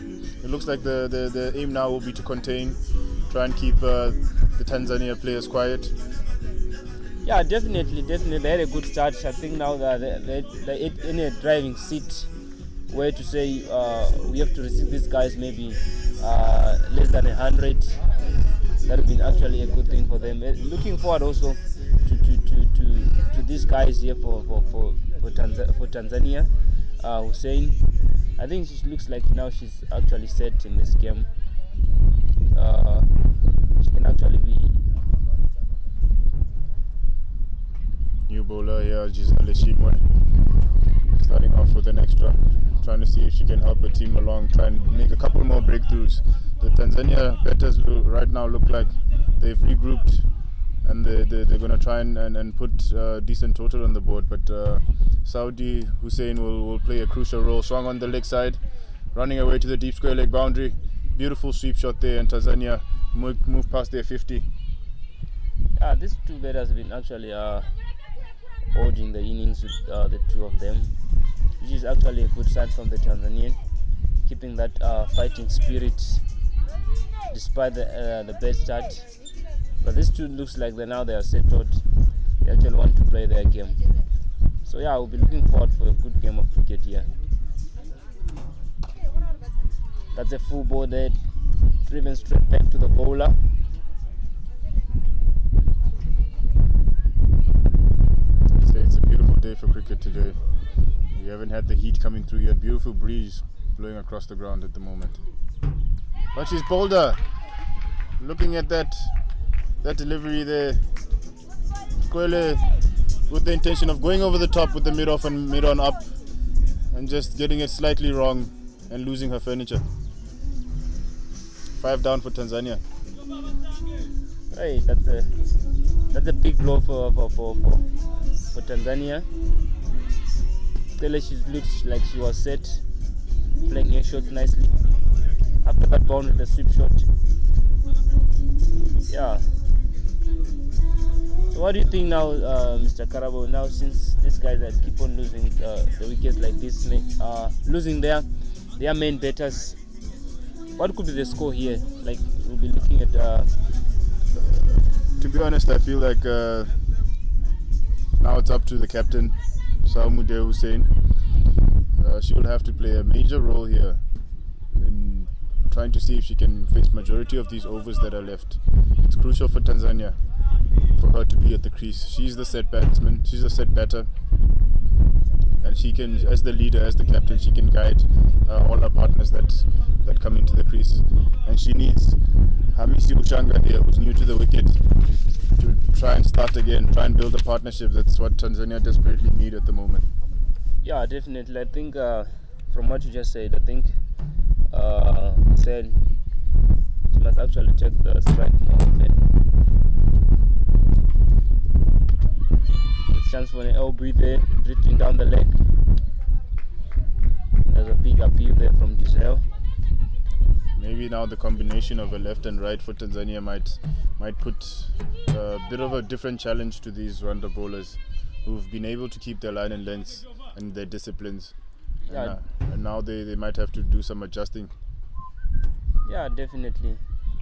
it looks like the aim now will be to contain, try and keep the Tanzania players quiet. Yeah, definitely. They had a good start. I think now that they're in a driving seat where to say we have to receive these guys maybe less than 100. That would be actually a good thing for them. Looking forward also to these guys here for Tanzania. Hussein, I think she looks like now she's actually set in this game. She can actually be. New bowler here, Giselle Shimwe, starting off with an extra, trying to see if she can help her team along, try and make a couple more breakthroughs. The Tanzania batters right now look like they've regrouped and they're going to try and put a decent total on the board, but Saudi Hussein will play a crucial role. Swung on the leg side, running away to the deep square leg boundary. Beautiful sweep shot there, and Tanzania move past their 50. These two batters have been actually holding the innings with the two of them, which is actually a good sign from the Tanzanian, keeping that fighting spirit despite the bad start. But these two looks like they are settled. They actually want to play their game. So yeah, we'll be looking forward for a good game of cricket here. That's a full ball there, driven straight back to the bowler. It's a beautiful day for cricket today. We haven't had the heat coming through yet. Beautiful breeze blowing across the ground at the moment. But she's bolder. Looking at that delivery there, Kwele with the intention of going over the top with the mid-off and mid-on up, and just getting it slightly wrong and losing her furniture. 5 down for Tanzania. Hey, that's a big blow for Tanzania. Kwele, she looks like she was set, playing her shots nicely. After that bound with the sweep shot. Yeah. So what do you think now, Mr. Karabo? Now, since these guys that keep on losing the wickets like this, losing their main batters, what could be the score here? Like, we'll be looking at. To be honest, I feel like now it's up to the captain, Saumude Hussein. She will have to play a major role here in trying to see if she can face majority of these overs that are left. It's crucial for Tanzania for her to be at the crease. She's the set batsman, she's a set batter, and she can, as the leader, as the captain, she can guide all her partners that come into the crease. And she needs Hamisi Ushanga here, who's new to the wicket, to try and start again, try and build a partnership. That's what Tanzania desperately need at the moment. Yeah, definitely. I think from what you just said, I think said she must actually check the strike more often. It's chance for an LB there, drifting down the leg. There's a big appeal there from Giselle. Maybe now the combination of a left and right for Tanzania might put a bit of a different challenge to these Rwanda bowlers, who've been able to keep their line and lengths and their disciplines. Yeah. And now they might have to do some adjusting. Yeah, definitely.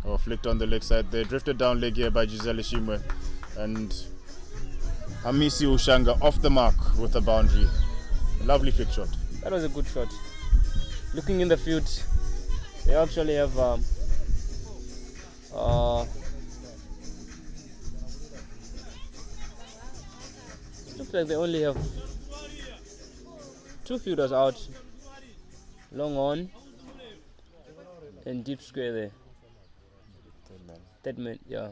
Or flicked on the leg side. They drifted down leg here by Giselle Shimwe, and Hamisi Ushanga off the mark with a boundary. Lovely flick shot. That was a good shot. Looking in the field, they actually have looks like they only have 2 fielders out. Long on and deep square there. Third man, yeah.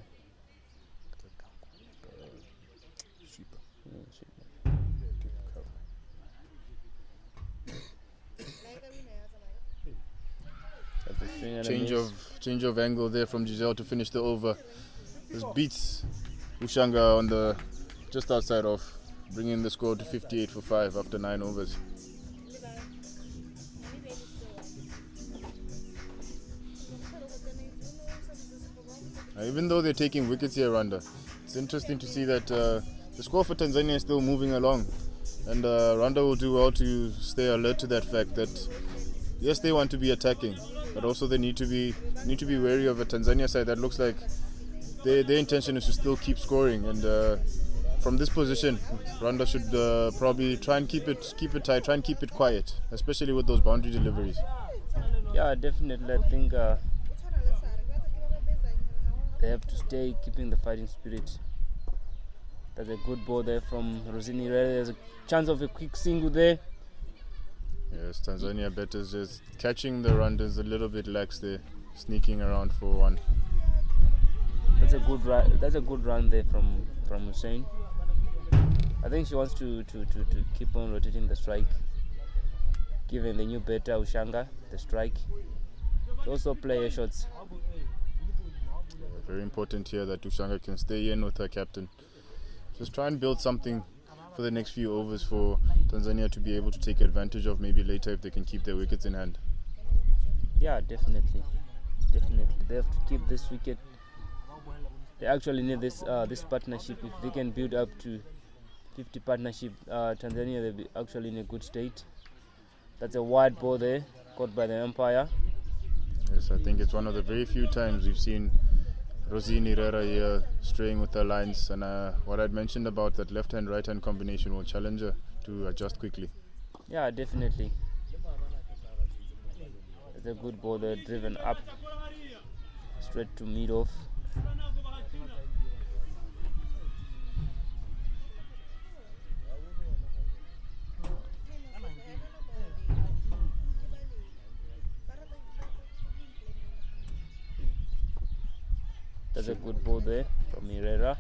Change of angle there from Giselle to finish the over. This beats Ushanga on the just outside off, bringing the score to 58 for 5 after 9 overs. Even though they're taking wickets here, Rwanda, it's interesting to see that the score for Tanzania is still moving along, and Rwanda will do well to stay alert to that fact that yes, they want to be attacking, but also they need to be wary of a Tanzania side that looks like their intention is to still keep scoring. And from this position, Rwanda should probably try and keep it tight, try and keep it quiet, especially with those boundary deliveries. Yeah, definitely. I think they have to stay keeping the fighting spirit. That's a good ball there from Rosini. There's a chance of a quick single there. Yes, Tanzania batters just catching the Rwandans a little bit lax there, sneaking around for one. That's a good run. That's a good run there from Hussein. I think she wants to keep on rotating the strike, giving the new batter Ushanga the strike. To also play her shots. Very important here that Ushanga can stay in with her captain. Just try and build something for the next few overs for Tanzania to be able to take advantage of maybe later if they can keep their wickets in hand. Yeah, definitely. They have to keep this wicket they actually need this partnership. If they can build up to 50 partnership, Tanzania they'll be actually in a good state. That's a wide ball there, caught by the umpire. Yes, I think it's one of the very few times we've seen Rosini Herrera here straying with her lines, and what I'd mentioned about that left-hand right-hand combination will challenge her to adjust quickly. Yeah, definitely. It's a good ball there, driven up straight to mid-off. That's a good ball there from Herrera.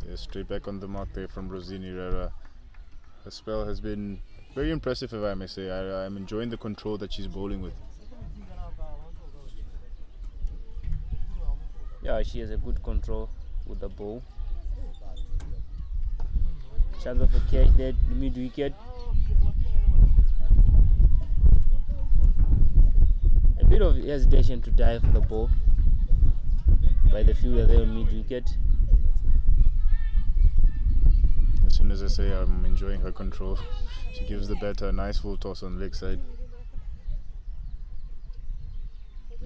Yes, straight back on the mark there from Rosini Herrera. Her spell has been very impressive, if I may say. I'm enjoying the control that she's bowling with. Yeah, she has a good control with the ball. Chance of a catch there, mid wicket. A bit of hesitation to dive for the ball by the fielder there on mid wicket. As soon as I say I'm enjoying her control, she gives the batter a nice full toss on leg side.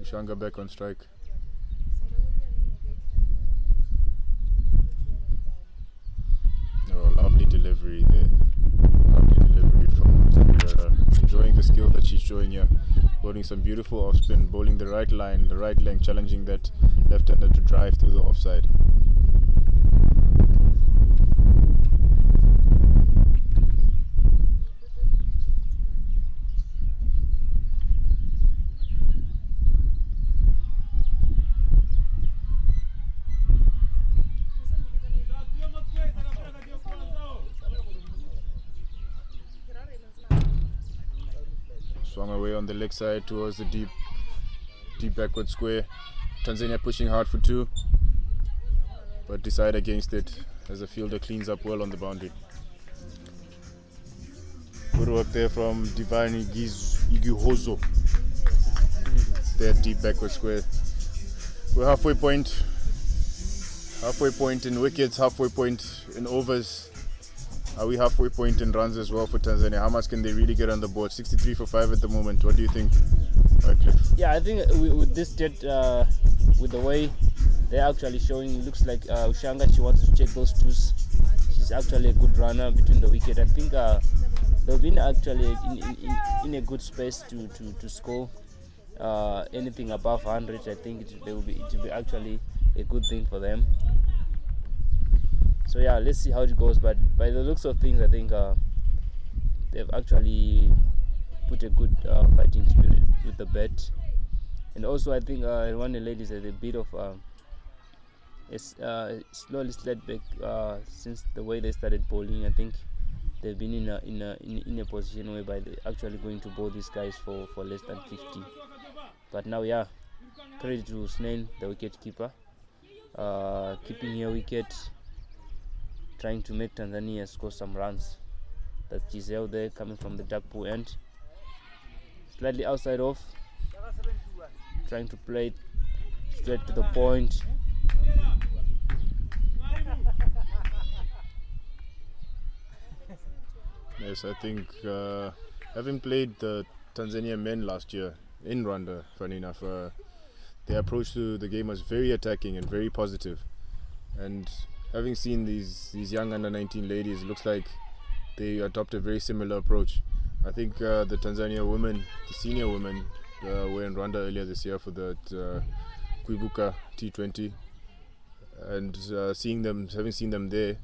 Ushanga back on strike. Oh, lovely delivery there. Lovely delivery from Herrera. Enjoying the skill that she's showing here. Bowling some beautiful off spin, bowling the right line, the right length, challenging that left-hander to drive through the offside. Swung away on the leg side towards the deep backward square. Tanzania pushing hard for two, but decide against it as the fielder cleans up well on the boundary. Good work there from Divine Iguhozo. There, deep backward square. We're halfway point in wickets, halfway point in overs. Are we halfway point in runs as well for Tanzania? How much can they really get on the board? 63 for 5 at the moment. What do you think, Cliff? Yeah, I think with this jet, with the way they're actually showing, it looks like Ushanga, she wants to check those twos. She's actually a good runner between the wicket. I think they've been actually in a good space to score anything above 100. I think it will be actually a good thing for them. So yeah, let's see how it goes. But by the looks of things, I think they've actually put a good fighting spirit with the bat. And also, I think Rwanda ladies had a bit of slowly slid back since the way they started bowling. I think they've been in a position whereby they're actually going to bowl these guys for less than 50. But now, yeah, credit to Snail, the wicket keeper, keeping her wicket, trying to make Tanzania score some runs. That's Giselle there coming from the dark pool end, slightly outside off, trying to play it straight to the point. Yes, I think having played the Tanzania men last year in Rwanda, funny enough, their approach to the game was very attacking and very positive. And having seen these young under-19 ladies, it looks like they adopt a very similar approach. I think the Tanzania women, the senior women, were in Rwanda earlier this year for the Kwibuka T20, and having seen them there,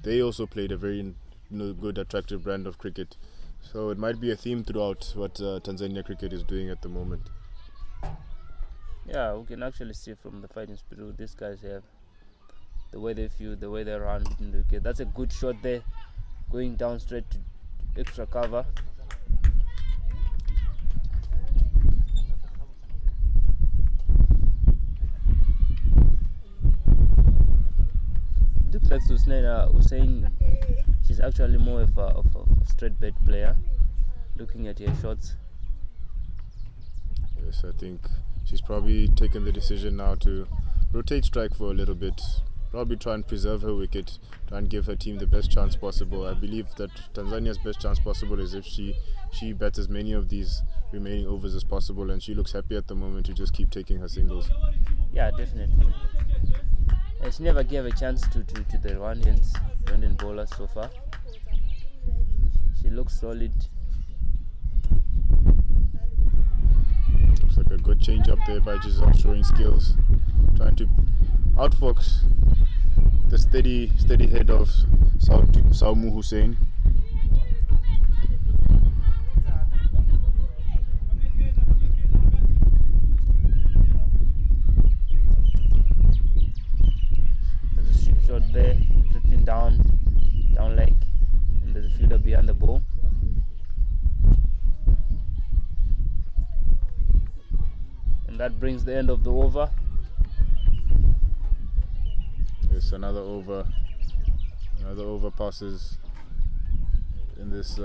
they also played a very good, attractive brand of cricket. So it might be a theme throughout what Tanzania cricket is doing at the moment. Yeah, we can actually see from the fighting spirit these guys have. The way they feel, the way they run between the wicket. That's a good shot there, going down straight to extra cover. It looks like Susnaina was saying she's actually more of a straight bat player, looking at her shots. Yes, I think she's probably taken the decision now to rotate strike for a little bit. Probably try and preserve her wicket, try and give her team the best chance possible. I believe that Tanzania's best chance possible is if she bats as many of these remaining overs as possible, and she looks happy at the moment to just keep taking her singles. Yeah, definitely. She never gave a chance to the Rwandan bowlers so far. She looks solid. Looks like a good change up there by Giselle, showing skills, trying to outfox the steady head of Saumu Hussein. There's a strip shot there, drifting down leg, and there's a fielder behind the ball. And that brings the end of the over. Yes, another over passes in this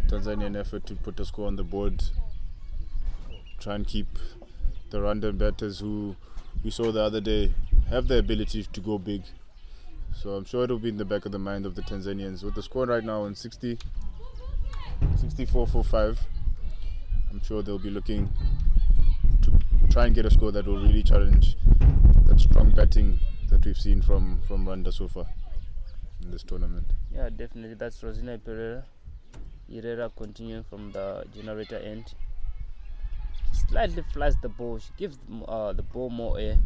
Tanzanian effort to put a score on the board. Try and keep the Rwandan batters, who we saw the other day have the ability to go big. So I'm sure it'll be in the back of the mind of the Tanzanians. With the score right now on 64 for 5, I'm sure they'll be looking to try and get a score that will really challenge that strong batting that we've seen from Rwanda so far in this tournament. Yeah, definitely. That's Rosina Herrera continuing from the generator end. She slightly flies the ball. She gives the ball more air,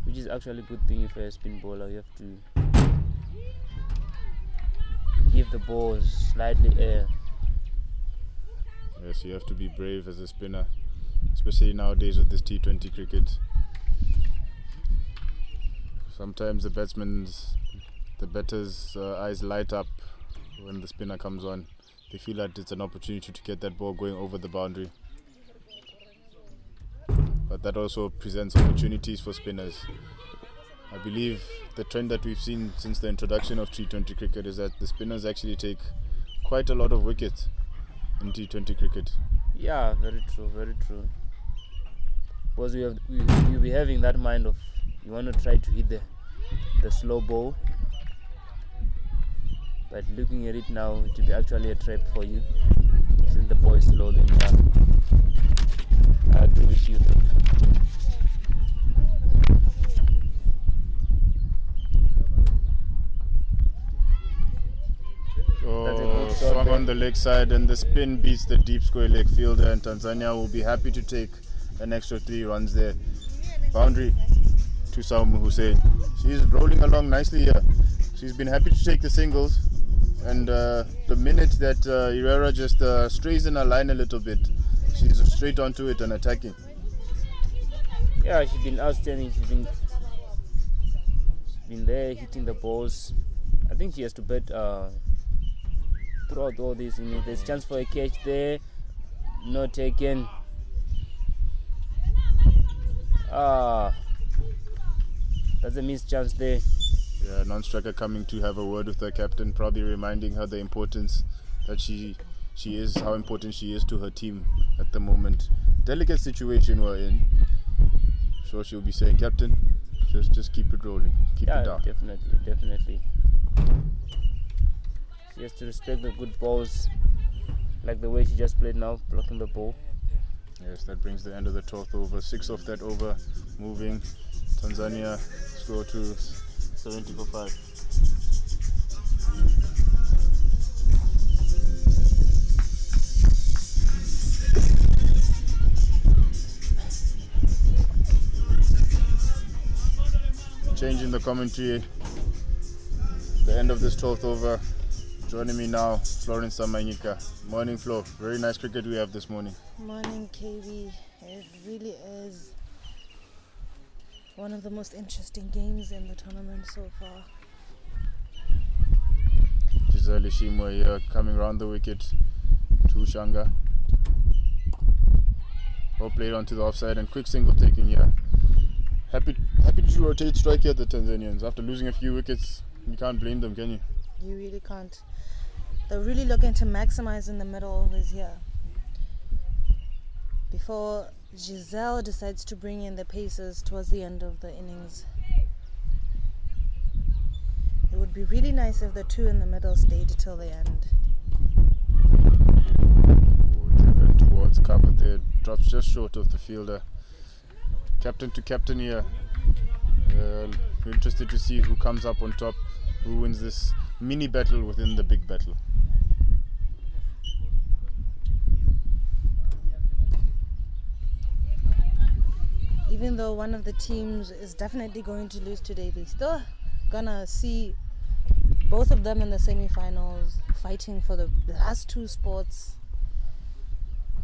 which is actually a good thing if you're a spin bowler. You have to give the ball slightly air. Yes, you have to be brave as a spinner, especially nowadays with this T20 cricket. Sometimes the batters' eyes light up when the spinner comes on. They feel that it's an opportunity to get that ball going over the boundary. But that also presents opportunities for spinners. I believe the trend that we've seen since the introduction of T20 cricket is that the spinners actually take quite a lot of wickets in T20 cricket. Yeah, very true, very true. Because you'll be having that mind of you want to try to hit the slow ball, but looking at it now, it will be actually a trap for you. Since the ball is slow, then yeah, I agree with you. Swung on the leg side, and the spin beats the deep square leg fielder, and Tanzania will be happy to take an extra 3 runs there. Boundary to Saumu Hussein. She's rolling along nicely here. She's been happy to take the singles, and the minute that Herrera just strays in her line a little bit, she's straight onto it and attacking. Yeah, she's been outstanding. She's been there hitting the balls. I think she has to bet throughout all this. There's chance for a catch there, not taken. That's a missed chance there. Yeah, non-striker coming to have a word with her captain, probably reminding her the importance that she is, how important she is to her team at the moment. Delicate situation we're in. So she'll be saying, Captain, just keep it rolling, keep it down. Definitely. She has to respect the good balls, like the way she just played now, blocking the ball. Yes, that brings the end of the 12th over. 6 of that over moving. Tanzania score to 70 for 5. Changing the commentary. The end of this 12th over. Joining me now, Florence Samanyika. Morning, Flo. Very nice cricket we have this morning. Morning, KB. It really is one of the most interesting games in the tournament so far. Giselle Shimwe here, coming round the wicket to Shanga. Ball played onto the offside and quick single taken here. Happy to rotate strike here, the Tanzanians. After losing a few wickets, you can't blame them, can you? You really can't. They're really looking to maximize in the middle overs here. Before Giselle decides to bring in the paces towards the end of the innings. It would be really nice if the two in the middle stayed till the end. Driven towards cover there, drops just short of the fielder. Captain to captain here. We're interested to see who comes up on top, who wins this mini battle within the big battle. Even though one of the teams is definitely going to lose today, they still gonna see both of them in the semi-finals fighting for the last two spots,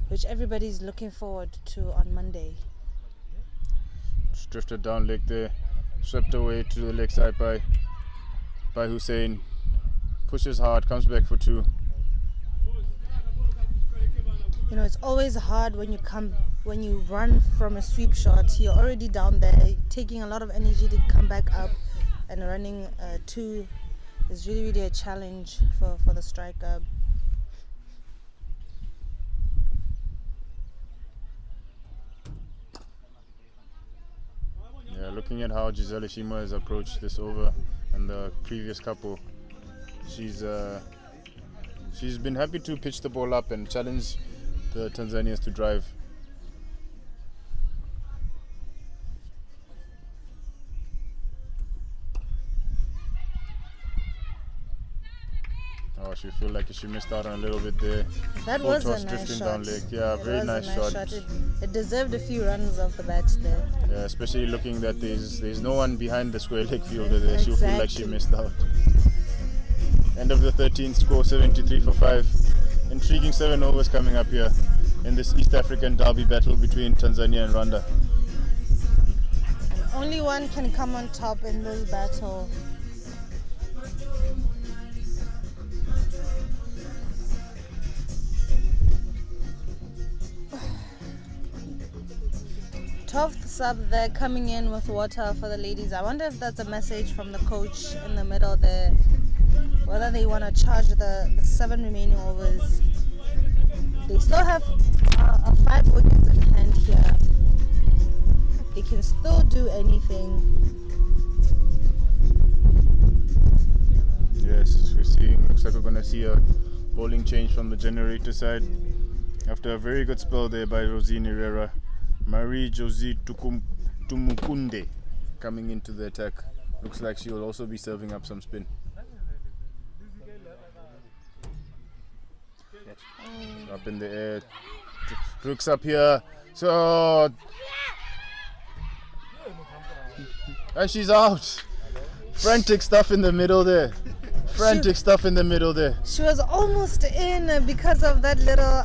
which everybody's looking forward to on Monday. Just drifted down leg there, swept away to the leg side by Hussein. Pushes hard, comes back for two. You know, it's always hard when you run from a sweep shot. You're already down there, taking a lot of energy to come back up, and running two is really a challenge for the striker. Yeah, looking at how Giselle Shima has approached this over and the previous couple, she's been happy to pitch the ball up and challenge the Tanzanians to drive. Oh, she feel like she missed out on a little bit there. That Full was toss a nice drifting shot. down leg. Yeah, It very was nice a shot. It deserved a few runs off the bat there. Yeah, especially looking that there's no one behind the square leg fielder there. She'll feel like she Exactly. missed out. End of the 13th, score 73 for 5. Intriguing 7 overs coming up here in this East African derby battle between Tanzania and Rwanda. And only one can come on top in this battle. Twelfth sub there, coming in with water for the ladies. I wonder if that's a message from the coach in the middle there, whether they want to charge the 7 remaining overs. They still have 5 wickets in hand here. They can still do anything. Yes, looks like we're going to see a bowling change from the generator side after a very good spell there by Rosine Herrera. Marie-Josie Tumukunde coming into the attack. Looks like she will also be serving up some spin. Up in the air. Brooks up here. So. And she's out. Frantic stuff in the middle there. She was almost in because of that little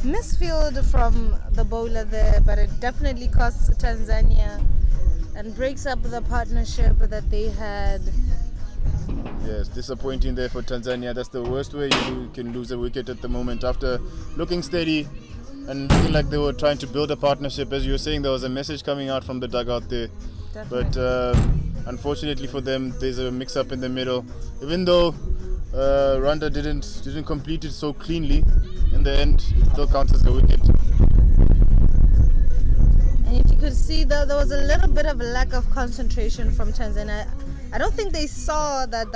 misfield from the bowler there, but it definitely costs Tanzania and breaks up the partnership that they had. Yes, disappointing there for Tanzania. That's the worst way you can lose a wicket at the moment. After looking steady and looking like they were trying to build a partnership, as you were saying, there was a message coming out from the dugout there. Definitely. But unfortunately for them, there's a mix-up in the middle. Even though Rwanda didn't complete it so cleanly, in the end, it still counts as a wicket. And if you could see, there was a little bit of a lack of concentration from Tanzania. I don't think they saw that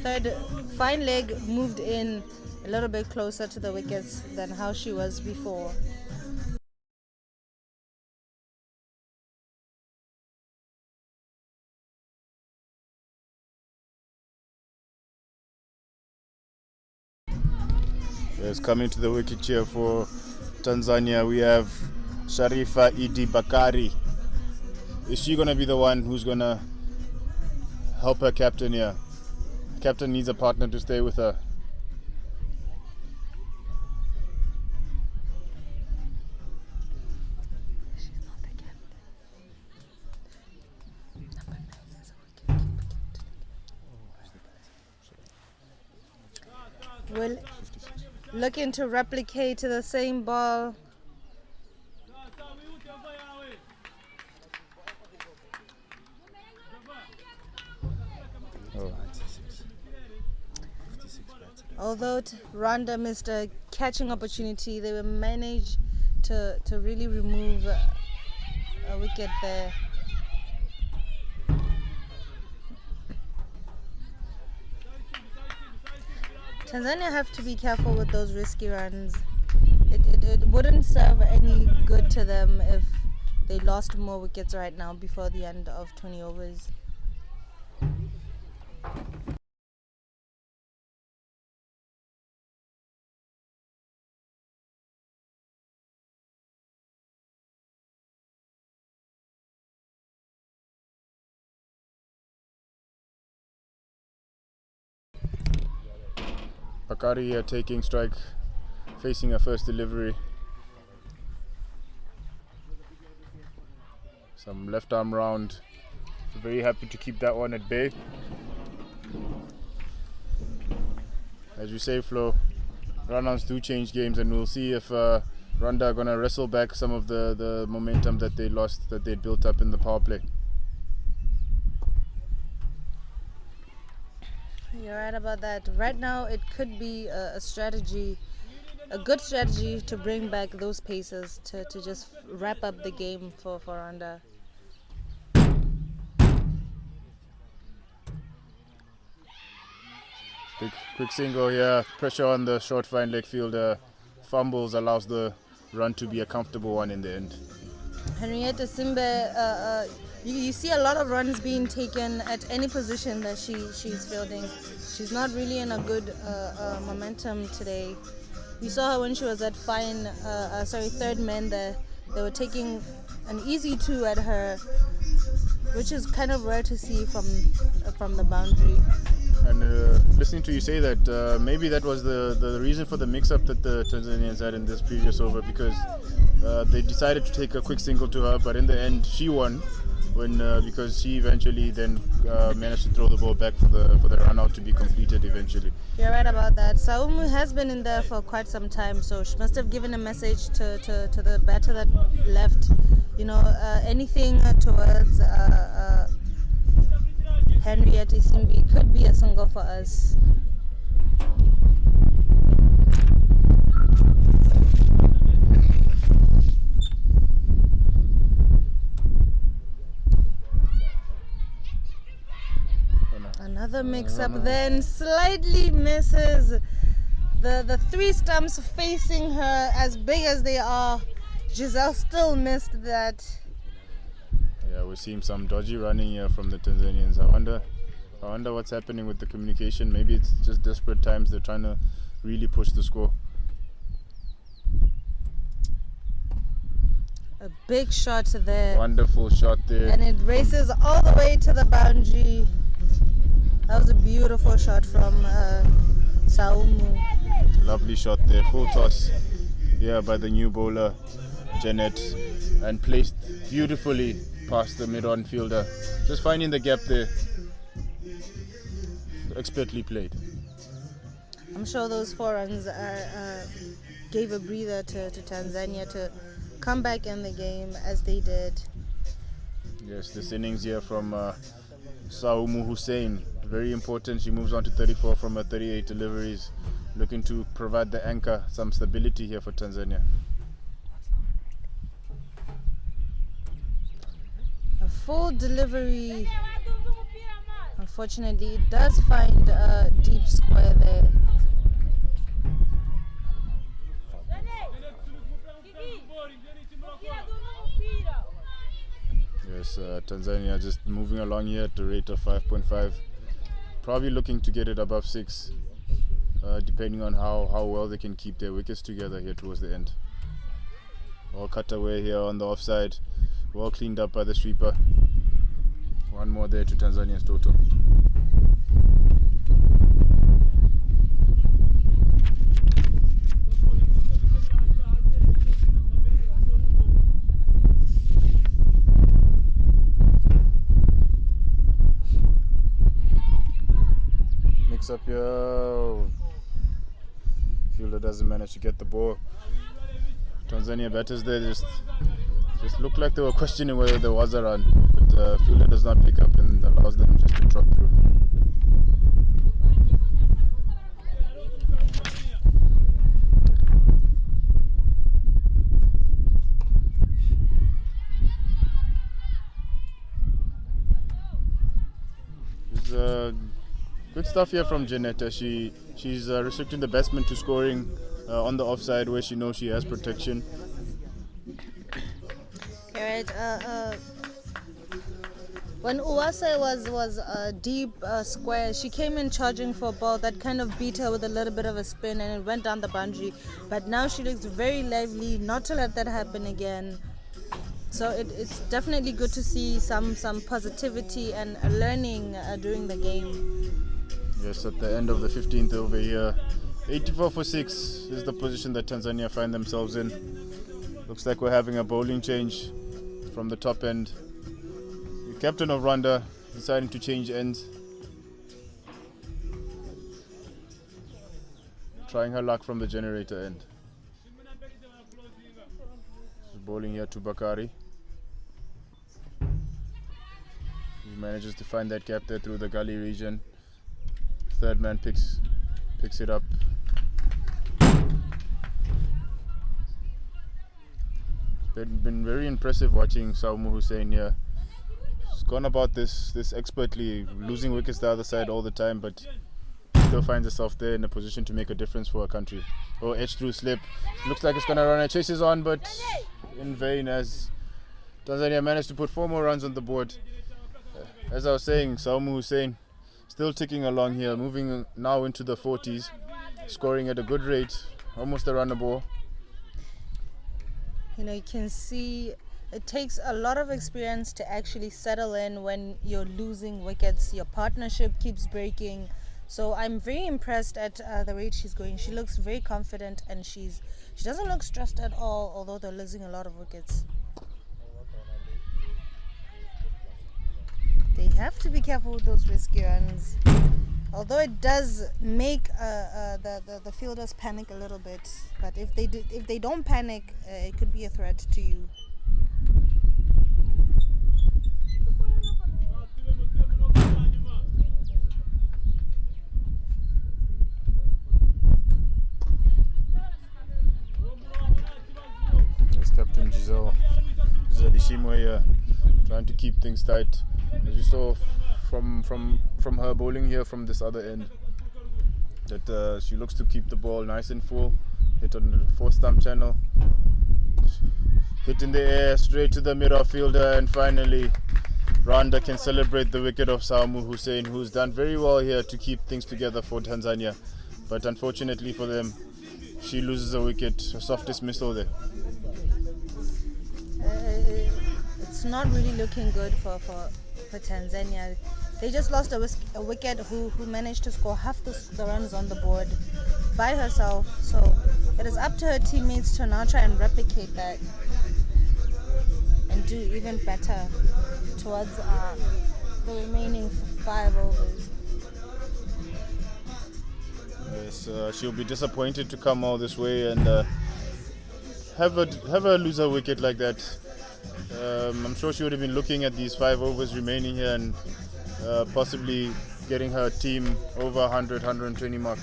third fine leg moved in a little bit closer to the wickets than how she was before. Yes, coming to the wicket here for Tanzania, we have Sharifa Idi Bakari. Is she going to be the one who's going to help her captain here? Captain needs a partner to stay with her. Will looking to replicate the same ball. Although Rwanda missed a catching opportunity, they will manage to really remove a wicket there. Tanzania have to be careful with those risky runs. It wouldn't serve any good to them if they lost more wickets right now before the end of 20 overs. Bakari here taking strike, facing a first delivery. Some left arm round. Very happy to keep that one at bay. As you say, Flo, run-outs do change games, and we'll see if Rwanda are going to wrestle back some of the momentum that they lost, that they built up in the power play. You're right about that. Right now, it could be a strategy, a good strategy to bring back those paces to just wrap up the game for Rwanda. Big quick single here, pressure on the short fine leg fielder, fumbles, allows the run to be a comfortable one in the end. Henrietta Simbe, you see a lot of runs being taken at any position that she's fielding. She's not really in a good momentum today. We saw her when she was at third man there. They were taking an easy 2 at her, which is kind of rare to see from the boundary. And listening to you say that, maybe that was the reason for the mix-up that the Tanzanians had in this previous over, because they decided to take a quick single to her, but in the end she won because she eventually then managed to throw the ball back for the run-out to be completed eventually. You're right about that. Saumu has been in there for quite some time, so she must have given a message to the batter that left. Anything towards Henrietta Simbi could be a single for us. Another mix-up then slightly misses. The 3 stumps facing her, as big as they are, Giselle still missed that. Yeah, we're seeing some dodgy running here from the Tanzanians. I wonder what's happening with the communication. Maybe it's just desperate times. They're trying to really push the score. A big shot there. Wonderful shot there. And it races all the way to the boundary. That was a beautiful shot from Saumu. Lovely shot there. Full toss here by the new bowler, Janet, and placed beautifully past the mid-on fielder. Just finding the gap there. Expertly played. I'm sure those 4 runs gave a breather to Tanzania to come back in the game as they did. Yes, this innings here from Saumu Hussein, very important. She moves on to 34 from her 38 deliveries, looking to provide the anchor some stability here for Tanzania. A full delivery, unfortunately, it does find a deep square there. Yes, Tanzania just moving along here at a rate of 5.5. Probably looking to get it above 6, depending on how well they can keep their wickets together here towards the end. All cut away here on the offside. Well cleaned up by the sweeper. One more there to Tanzania's total. Mix up here. Fielder doesn't manage to get the ball. Tanzania batters there just looked like they were questioning whether there was a run, but fielder does not pick up and allows them just to trot through. Good stuff here from Janetta. She's restricting the batsman to scoring on the offside where she knows she has protection. Alright, when Uwase was a deep square, she came in charging for a ball that kind of beat her with a little bit of a spin and it went down the boundary. But now she looks very lively, not to let that happen again. So it's definitely good to see some positivity and learning during the game. Yes, at the end of the 15th over here, 84 for 6 is the position that Tanzania find themselves in. Looks like we're having a bowling change from the top end. The captain of Rwanda deciding to change ends. Trying her luck from the generator end. She's bowling here to Bakari. He manages to find that gap there through the gully region. Third man picks it up. It's been very impressive watching Saumu Hussein here. He's gone about this expertly, losing wickets the other side all the time, but still finds herself there in a position to make a difference for her country. Oh, edge through slip. Looks like it's gonna run. It chases on, but in vain as Tanzania managed to put 4 more runs on the board. As I was saying, Saumu Hussein still ticking along here, moving now into the 40s, scoring at a good rate, almost a run a ball. You know, you can see it takes a lot of experience to actually settle in when you're losing wickets. Your partnership keeps breaking. So I'm very impressed at the rate she's going. She looks very confident and she doesn't look stressed at all, although they're losing a lot of wickets. They have to be careful with those risky runs. Although it does make the fielders panic a little bit, but if they don't panic, it could be a threat to you. Yes, Captain Giselle Ishimwe here, trying to keep things tight. As you saw from her bowling here from this other end, that she looks to keep the ball nice and full. Hit on the 4th stump channel, hit in the air straight to the middle fielder, and finally Rwanda can celebrate the wicket of Saumu Hussein, who's done very well here to keep things together for Tanzania. But unfortunately for them, she loses a wicket, a soft dismissal there. It's not really looking good for Tanzania. They just lost a wicket who managed to score half the runs on the board by herself. So it is up to her teammates to now try and replicate that and do even better towards the remaining 5 overs. Yes, she'll be disappointed to come all this way and have a loser wicket like that. I'm sure she would have been looking at these 5 overs remaining here and possibly getting her team over 100, 120 mark.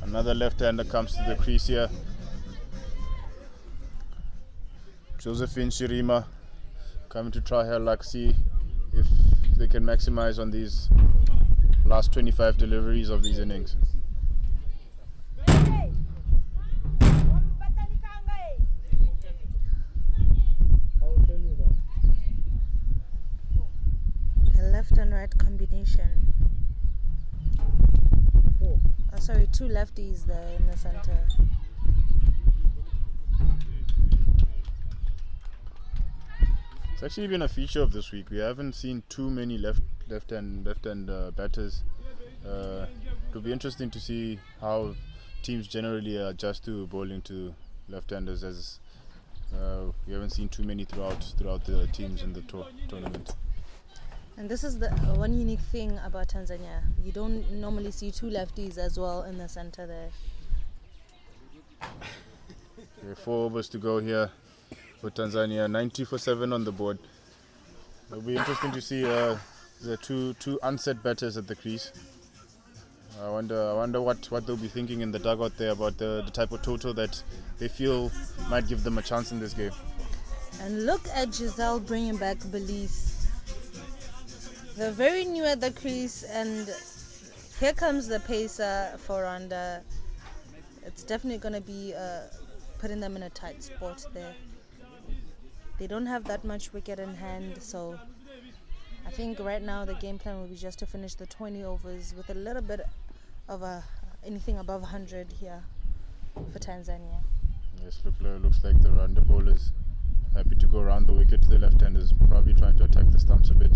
Another left-hander comes to the crease here. Josephine Shirima coming to try her luck, see if they can maximize on these last 25 deliveries of these innings. A left and right combination. Oh, sorry, 2 lefties there in the center. It's actually been a feature of this week. We haven't seen too many left-hand batters. It'll be interesting to see how teams generally adjust to bowling to left-handers, as we haven't seen too many throughout the teams in the tournament. And this is the one unique thing about Tanzania. You don't normally see 2 lefties as well in the center there. Okay, 4 overs to go here for Tanzania. 90 for 7 on the board. It'll be interesting to see the two unset batters at the crease. I wonder what they'll be thinking in the dugout there about the type of total that they feel might give them a chance in this game. And look at Giselle bringing back Belize. They're very new at the crease, and here comes the pacer for Rwanda. It's definitely going to be putting them in a tight spot there. They don't have that much wicket in hand, so I think right now the game plan will be just to finish the 20 overs with a little bit of anything above 100 here for Tanzania. Yes, looks like the Rwanda bowlers happy to go around the wicket. The left-handers probably trying to attack the stumps a bit.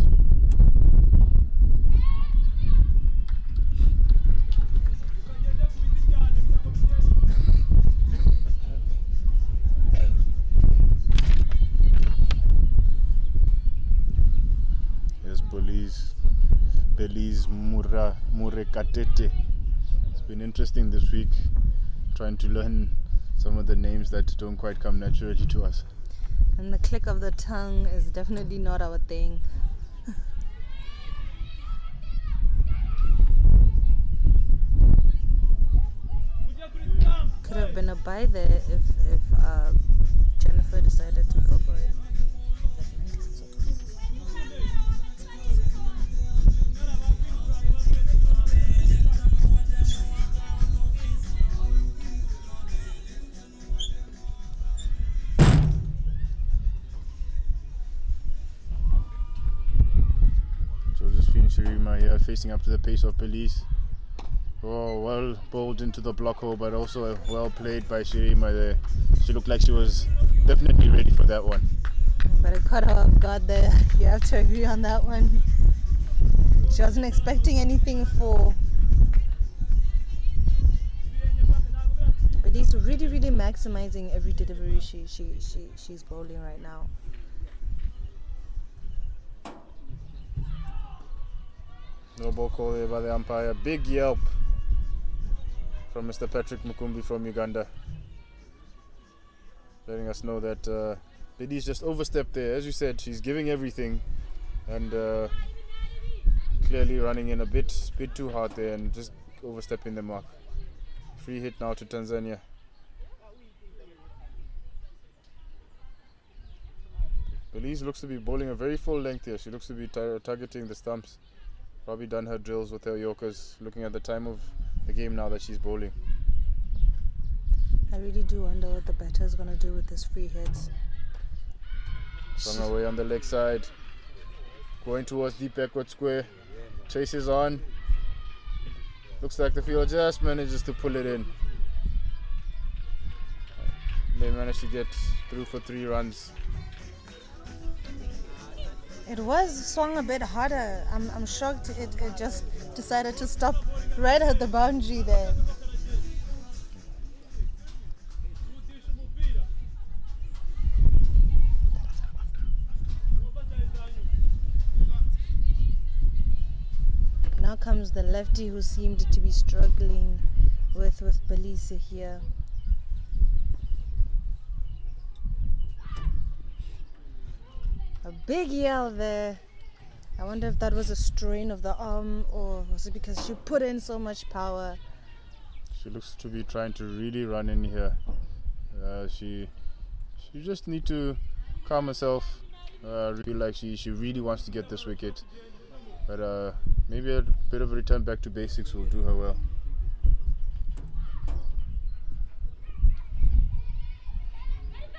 Yes, Belize Murekatete. It's been interesting this week trying to learn some of the names that don't quite come naturally to us. And the click of the tongue is definitely not our thing. Could have been a buy there if Jennifer decided to go for it. Shirima here facing up to the pace of Belize. Oh, well bowled into the block hole, but also well played by Shirima there. She looked like she was definitely ready for that one. But it caught her off guard there. You have to agree on that one. She wasn't expecting anything for. But he's really maximizing every delivery she's bowling right now. No ball call there by the umpire. Big yelp from Mr. Patrick Mukumbi from Uganda, letting us know that Biddy's just overstepped there. As you said, she's giving everything and clearly running in a bit too hard there and just overstepping the mark. Free hit now to Tanzania. Belize looks to be bowling a very full length here. She looks to be targeting the stumps. Probably done her drills with her Yorkers, looking at the time of the game now that she's bowling. I really do wonder what the batter is going to do with this free hits. Swung away on the leg side, going towards deep backward square, chases on. Looks like the field just manages to pull it in. They managed to get through for 3 runs. It was swung a bit harder. I'm shocked it just decided to stop right at the boundary there. Now comes the lefty who seemed to be struggling with Belize here. A big yell there. I wonder if that was a strain of the arm or was it because she put in so much power. She looks to be trying to really run in here. She just need to calm herself. Feel like she really wants to get this wicket. But maybe a bit of a return back to basics will do her well.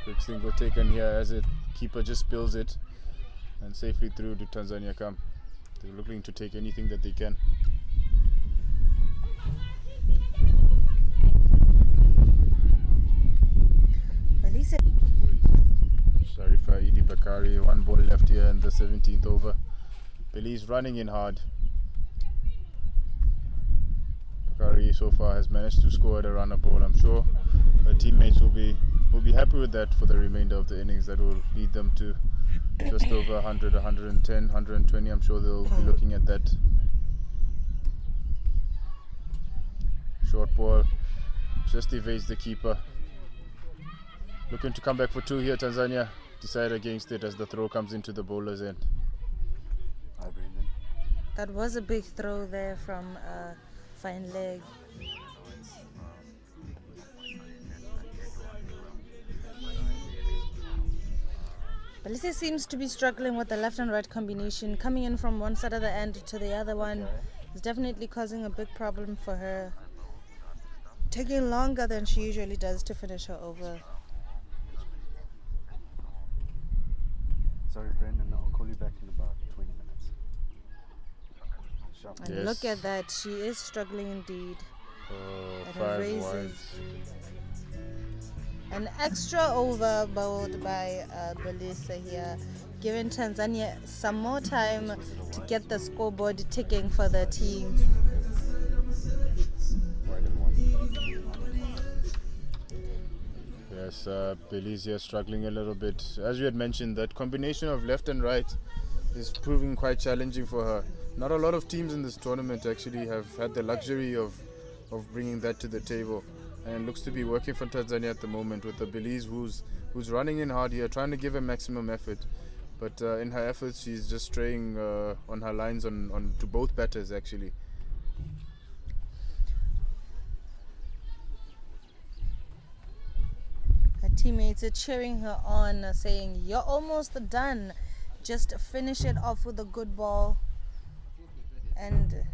Quick single taken here as the keeper just spills it and safely through to Tanzania come. They're looking to take anything that they can. Sharifa Idi Bakari, 1 ball left here in the 17th over. Belize running in hard. Bakari so far has managed to score at a runner ball. I'm sure her teammates will be happy with that for the remainder of the innings. That will lead them to just over 100, 110, 120. I'm sure they'll be looking at that. Short ball just evades the keeper. Looking to come back for 2 here. Tanzania decide against it as the throw comes into the bowler's end. That was a big throw there from Fine leg. Belise seems to be struggling with the left and right combination. Coming in from one side of the end to the other one is definitely causing a big problem for her. Taking longer than she usually does to finish her over. Sorry, Brandon, I'll call you back in about 20 minutes. Sharp. And Yes. look at that, she is struggling indeed. And her 5 raises. wides. An extra over bowled by Belisa here, giving Tanzania some more time to get the scoreboard ticking for their team. Wide and one. Yes, Belize struggling a little bit. As you had mentioned, that combination of left and right is proving quite challenging for her. Not a lot of teams in this tournament actually have had the luxury of bringing that to the table. And looks to be working for Tanzania at the moment with the Belize who's running in hard here, trying to give her maximum effort. But in her efforts, she's just straying on her lines on to both batters actually. Her teammates are cheering her on, saying, "You're almost done. Just finish it off with a good ball. And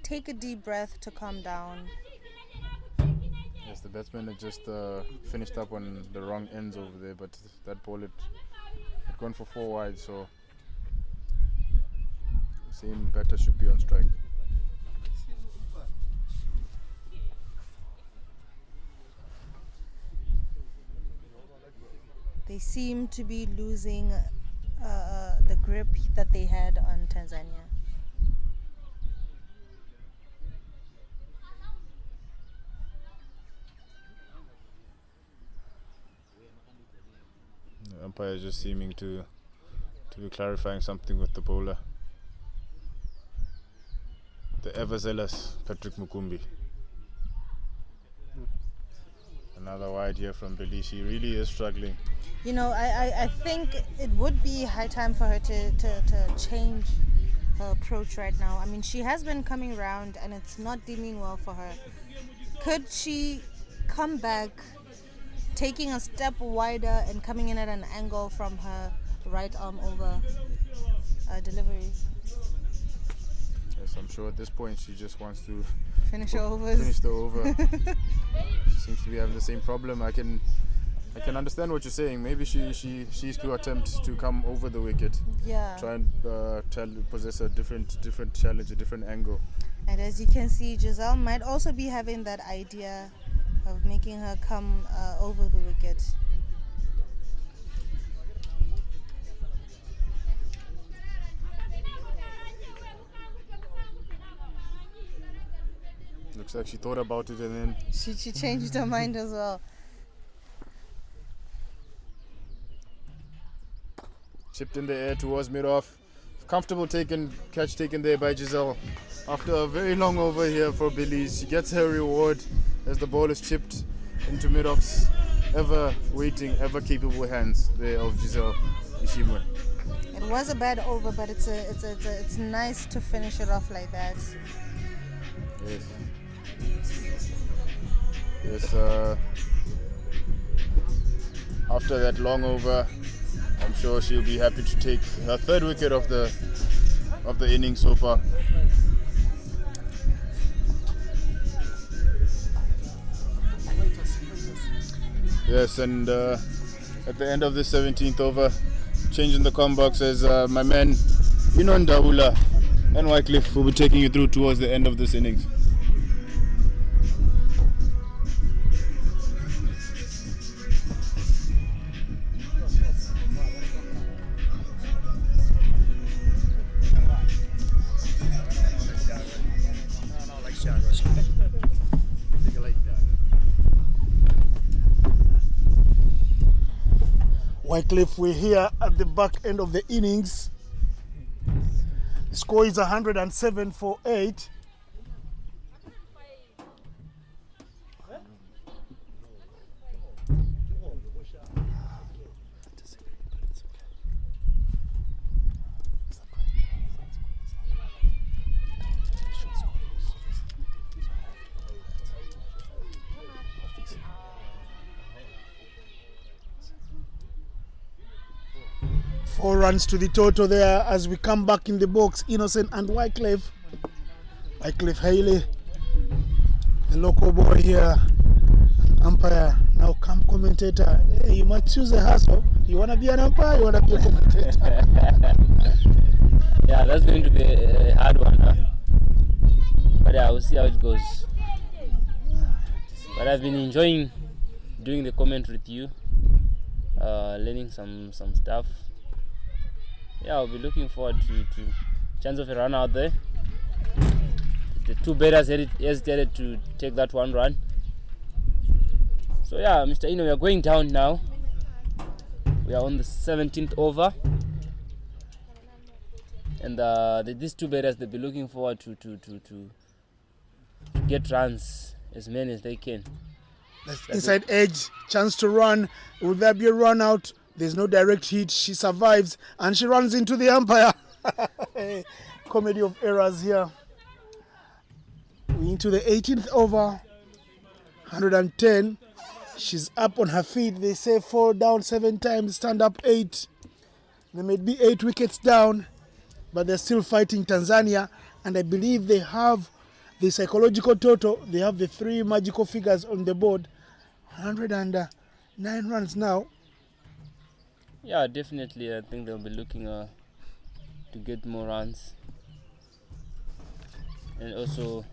take a deep breath to calm down." Yes, the batsman had just finished up on the wrong ends over there, but that ball had gone for 4 wide, so the same batter should be on strike. They seem to be losing the grip that they had on Tanzania. The umpire is just seeming to be clarifying something with the bowler. The ever-zealous Patrick Mukumbi. Another wide here from Belize. She really is struggling. You know, I think it would be high time for her to change her approach right now. I mean, she has been coming around and it's not deeming well for her. Could she come back, taking a step wider and coming in at an angle from her right arm over delivery? Yes, I'm sure at this point she just wants to Finish her overs. finish the over. She seems to be having the same problem. I can understand what you're saying. Maybe she's to attempt to come over the wicket. Yeah. Try and possess a different challenge, a different angle. And as you can see, Giselle might also be having that idea of making her come over the wicket. Looks like she thought about it and then She changed her mind as well. chipped in the air towards mid-off. Comfortable catch taken there by Giselle. After a very long over here for Belize, she gets her reward as the ball is chipped into mid-off's ever-waiting, ever-capable hands there of Giselle Ishimwe. It was a bad over, but it's nice to finish it off like that. Yes. Yes. After that long over, I'm sure she'll be happy to take her 3rd wicket of the inning so far. Yes, and at the end of the 17th over, changing the com box as my man Inon Daula and Wycliffe will be taking you through towards the end of this innings. Wycliffe, we're here at the back end of the innings. The score is 107 for 8. 4 runs to the total there as we come back in the box. Innocent and Wycliffe Haley, the local boy here, umpire. Now come commentator. Hey, you might choose a hustle. You want to be an umpire, you want to be a commentator? Yeah, that's going to be a hard one, huh? But yeah, we'll see how it goes. But I've been enjoying doing the comment with you, learning some stuff. Yeah, I'll be looking forward to chance of a run out there. The 2 batters hesitated to take that 1 run. So yeah, Mr. Ino, we are going down now. We are on the 17th over. And these 2 batters, they'll be looking forward to get runs, as many as they can. That's inside edge, chance to run. Will there be a run out? There's no direct hit. She survives and she runs into the umpire. Comedy of errors here. We're into the 18th over. 110. She's up on her feet. They say fall down 7 times, stand up 8. There may be 8 wickets down, but they're still fighting Tanzania. And I believe they have the psychological total. They have the 3 magical figures on the board. 109 runs now. Yeah, definitely. I think they'll be looking to get more runs. And also,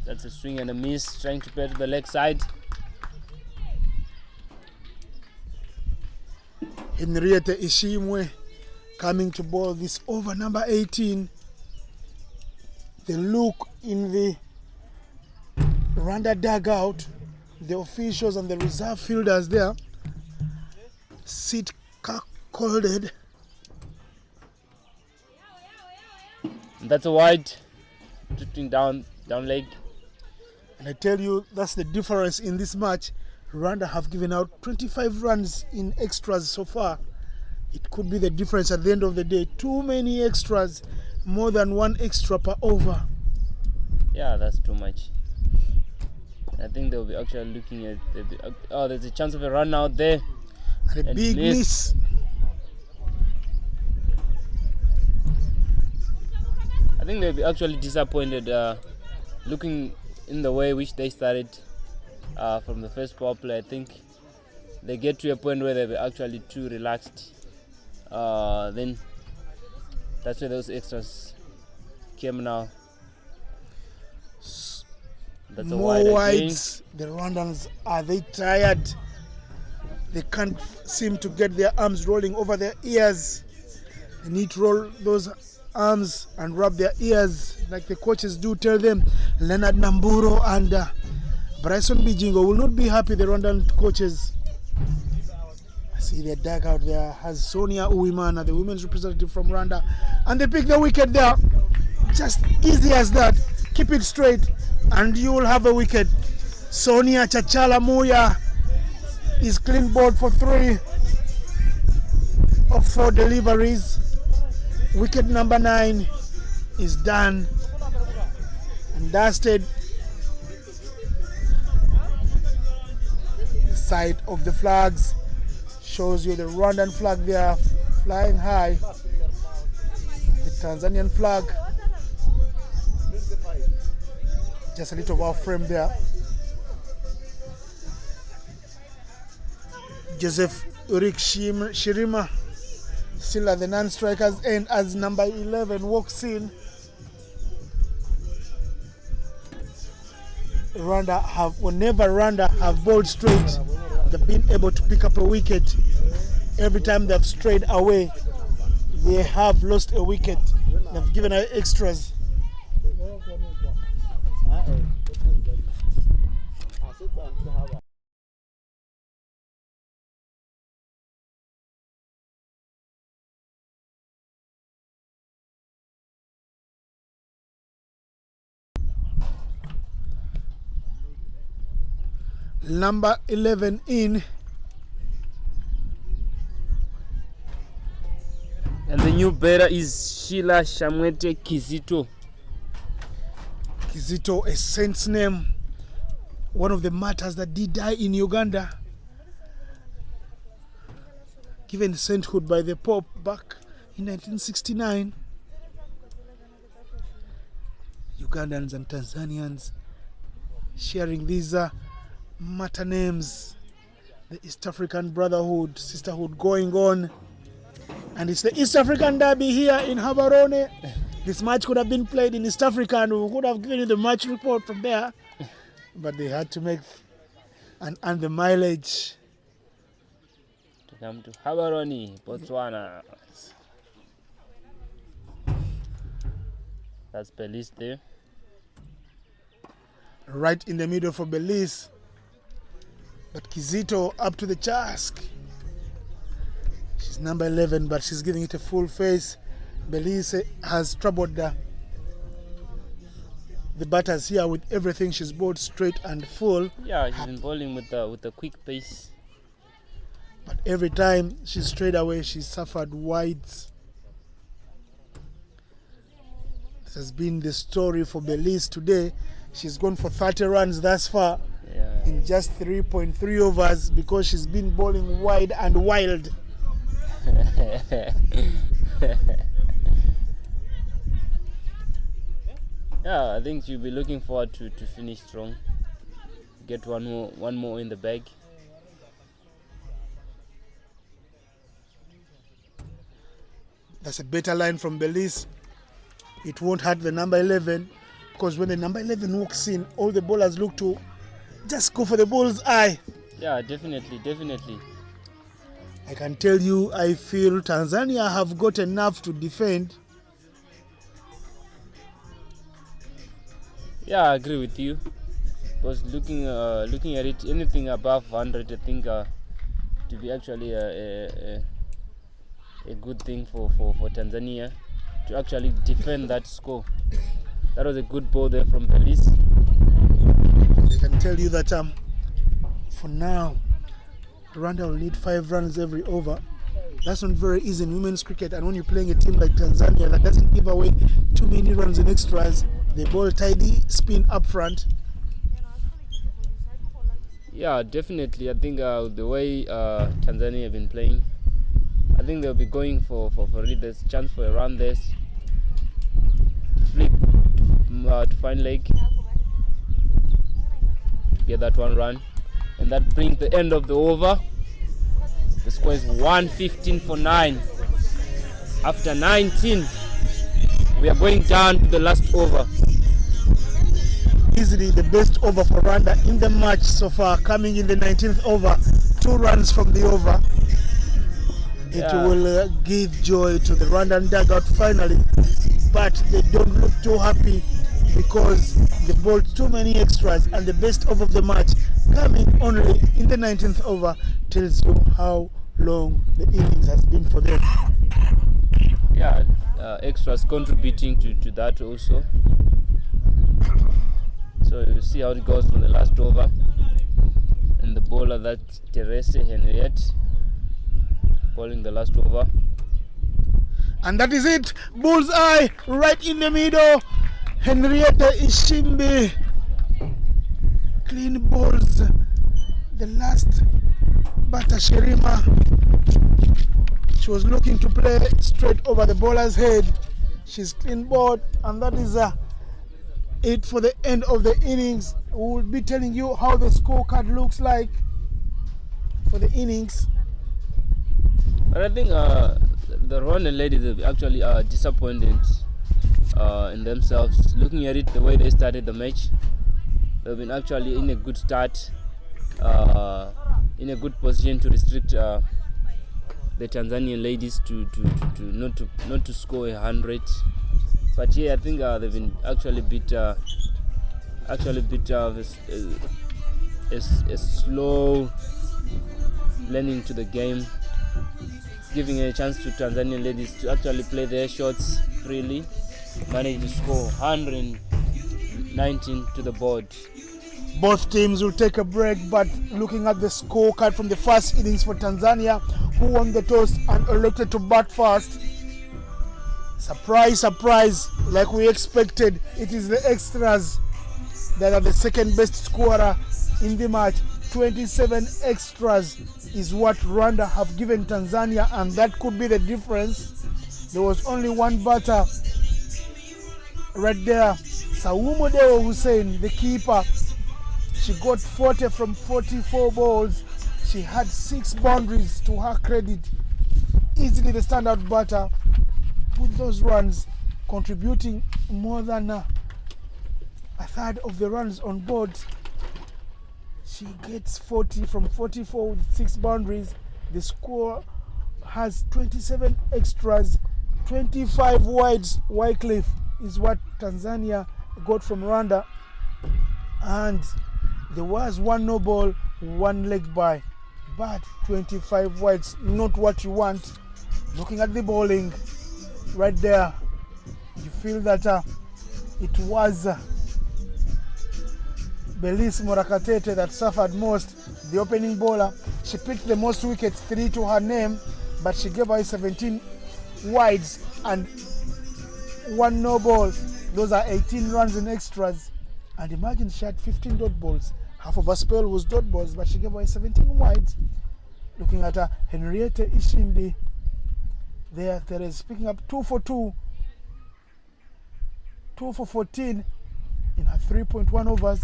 that's a swing and a miss, trying to play to the leg side. Henriette Ishimwe coming to bowl this over, number 18. The look in the Rwanda dugout, the officials and the reserve fielders there sit cocked. That's a wide, drifting down leg. And I tell you, that's the difference in this match. Rwanda have given out 25 runs in extras so far. It could be the difference at the end of the day. Too many extras, more than 1 extra per over. Yeah, that's too much. I think they'll be actually looking at there's a chance of a run out there. And a big miss. I think they'll be actually disappointed looking in the way which they started from the first power play. I think they get to a point where they'll be actually too relaxed. Then that's where those extras came now. That's more wides. The Rwandans, are they tired? They can't seem to get their arms rolling over their ears. They need to roll those arms and rub their ears like the coaches do tell them. Leonard Namburo and Bryson Bijingo will not be happy, the Rwandan coaches. I see their dugout there has Sonia Uwimana, the women's representative from Rwanda. And they pick the wicket there. Just easy as that. Keep it straight and you will have a wicket. Sonia Chachala Muya is clean bowled for 3 of 4 deliveries. Wicket number 9 is done and dusted. The side of the flags shows you the Rwandan flag there flying high. The Tanzanian flag just a little off frame there. Joseph Urik Shirima still at the non-strikers end as number 11 walks in. Whenever Rwanda have bowled straight, they've been able to pick up a wicket. Every time they've strayed away, they have lost a wicket. They've given out extras. Number 11 in. And the new batter is Sheila Shamwete Kizito. Kizito, a saint's name. One of the martyrs that did die in Uganda. given sainthood by the Pope back in 1969. Ugandans and Tanzanians sharing these matter names, the East African brotherhood, sisterhood going on. And it's the East African derby here in Gaborone. This match could have been played in East Africa and we could have given you the match report from there. But they had to make and earn the mileage to come to Gaborone, Botswana. That's Belize there. Right in the middle for Belize. But Kizito up to the task. She's number 11, but she's giving it a full face. Belize has troubled the batters here with everything. She's bowled straight and full. Yeah, she's been bowling with a quick pace. But every time she strayed away, she suffered wides. This has been the story for Belize today. She's gone for 30 runs thus far in just 3.3 overs because she's been bowling wide and wild. Yeah, I think she'll be looking forward to finish strong. Get one more in the bag. That's a better line from Belize. It won't hurt the number 11 because when the number 11 walks in, all the bowlers look to just go for the bull's eye. Yeah, definitely. I can tell you, I feel Tanzania have got enough to defend. Yeah, I agree with you. Because looking at it, anything above 100, I think to be actually a good thing for Tanzania to actually defend that score. That was a good ball there from Belize. I can tell you that for now, Rwanda will need 5 runs every over. That's not very easy in women's cricket, and when you're playing a team like Tanzania that doesn't give away too many runs in extras, they bowl tidy, spin up front. Yeah, definitely. I think the way Tanzania have been playing, I think they'll be going for really this chance for a run there. Flip to fine leg to get that 1 run, and that brings the end of the over. The score is 115 for 9. After 19, we are going down to the last over. Easily the best over for Rwanda in the match so far, coming in the 19th over, 2 runs from the over. It will give joy to the Rwandan dugout finally, but they don't look too happy because they bowled too many extras, and the best over of the match coming only in the 19th over tells you how long the innings has been for them. Yeah, extras contributing to that also. So you see how it goes for the last over. And the bowler, that Therese Henriette, bowling the last over. And that is it. Bullseye right in the middle. Henrietta Ishimbi clean balls the last batter, Sherima. She was looking to play straight over the bowler's head. She's clean balled, and that is it for the end of the innings. We will be telling you how the scorecard looks like for the innings. But I think the Rwandan ladies are actually disappointed in themselves. Looking at it, the way they started the match, they've been actually in a good start, in a good position to restrict the Tanzanian ladies to not to score 100. But yeah, I think they've been actually bit a slow learning to the game, giving a chance to Tanzanian ladies to actually play their shots freely, manage to score 119 to the board. Both teams will take a break, but looking at the scorecard from the first innings for Tanzania, who won the toss and elected to bat first. Surprise, surprise, like we expected, it is the extras that are the second best scorer in the match. 27 extras is what Rwanda have given Tanzania, and that could be the difference. There was only one batter right there. Saumu Deo Hussein, the keeper, she got 40 from 44 balls. She had 6 boundaries to her credit. Easily the standout batter with those runs, contributing more than a third of the runs on board. She gets 40 from 44 with 6 boundaries. The score has 27 extras, 25 wides. Wycliffe is what Tanzania got from Rwanda. And there was 1 no ball, 1 leg by. But 25 wides, not what you want. Looking at the bowling right there, you feel that it was Belize Morakatete that suffered most. The opening bowler, she picked the most wickets, 3 to her name, but she gave away 17 wides and 1 no ball. Those are 18 runs in extras. And imagine she had 15 dot balls. Half of her spell was dot balls, but she gave away 17 wides. Looking at her, Henriette Ishimbi there, Therese picking up 2 for 2, 2 for 14 in her 3.1 overs.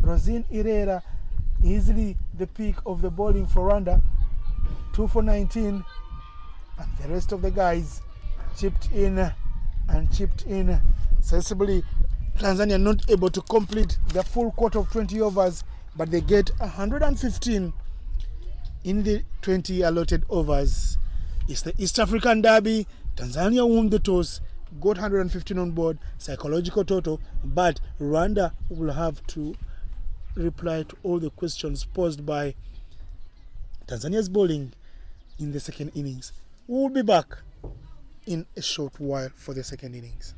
Rosine Irera, easily the peak of the bowling for Rwanda, 2 for 19, and the rest of the guys chipped in sensibly. Tanzania not able to complete the full quarter of 20 overs, but they get 115 in the 20 allotted overs. It's the East African Derby. Tanzania won the toss, got 115 on board, psychological total, but Rwanda will have to reply to all the questions posed by Tanzania's bowling in the second innings. We will be back in a short while for the second innings.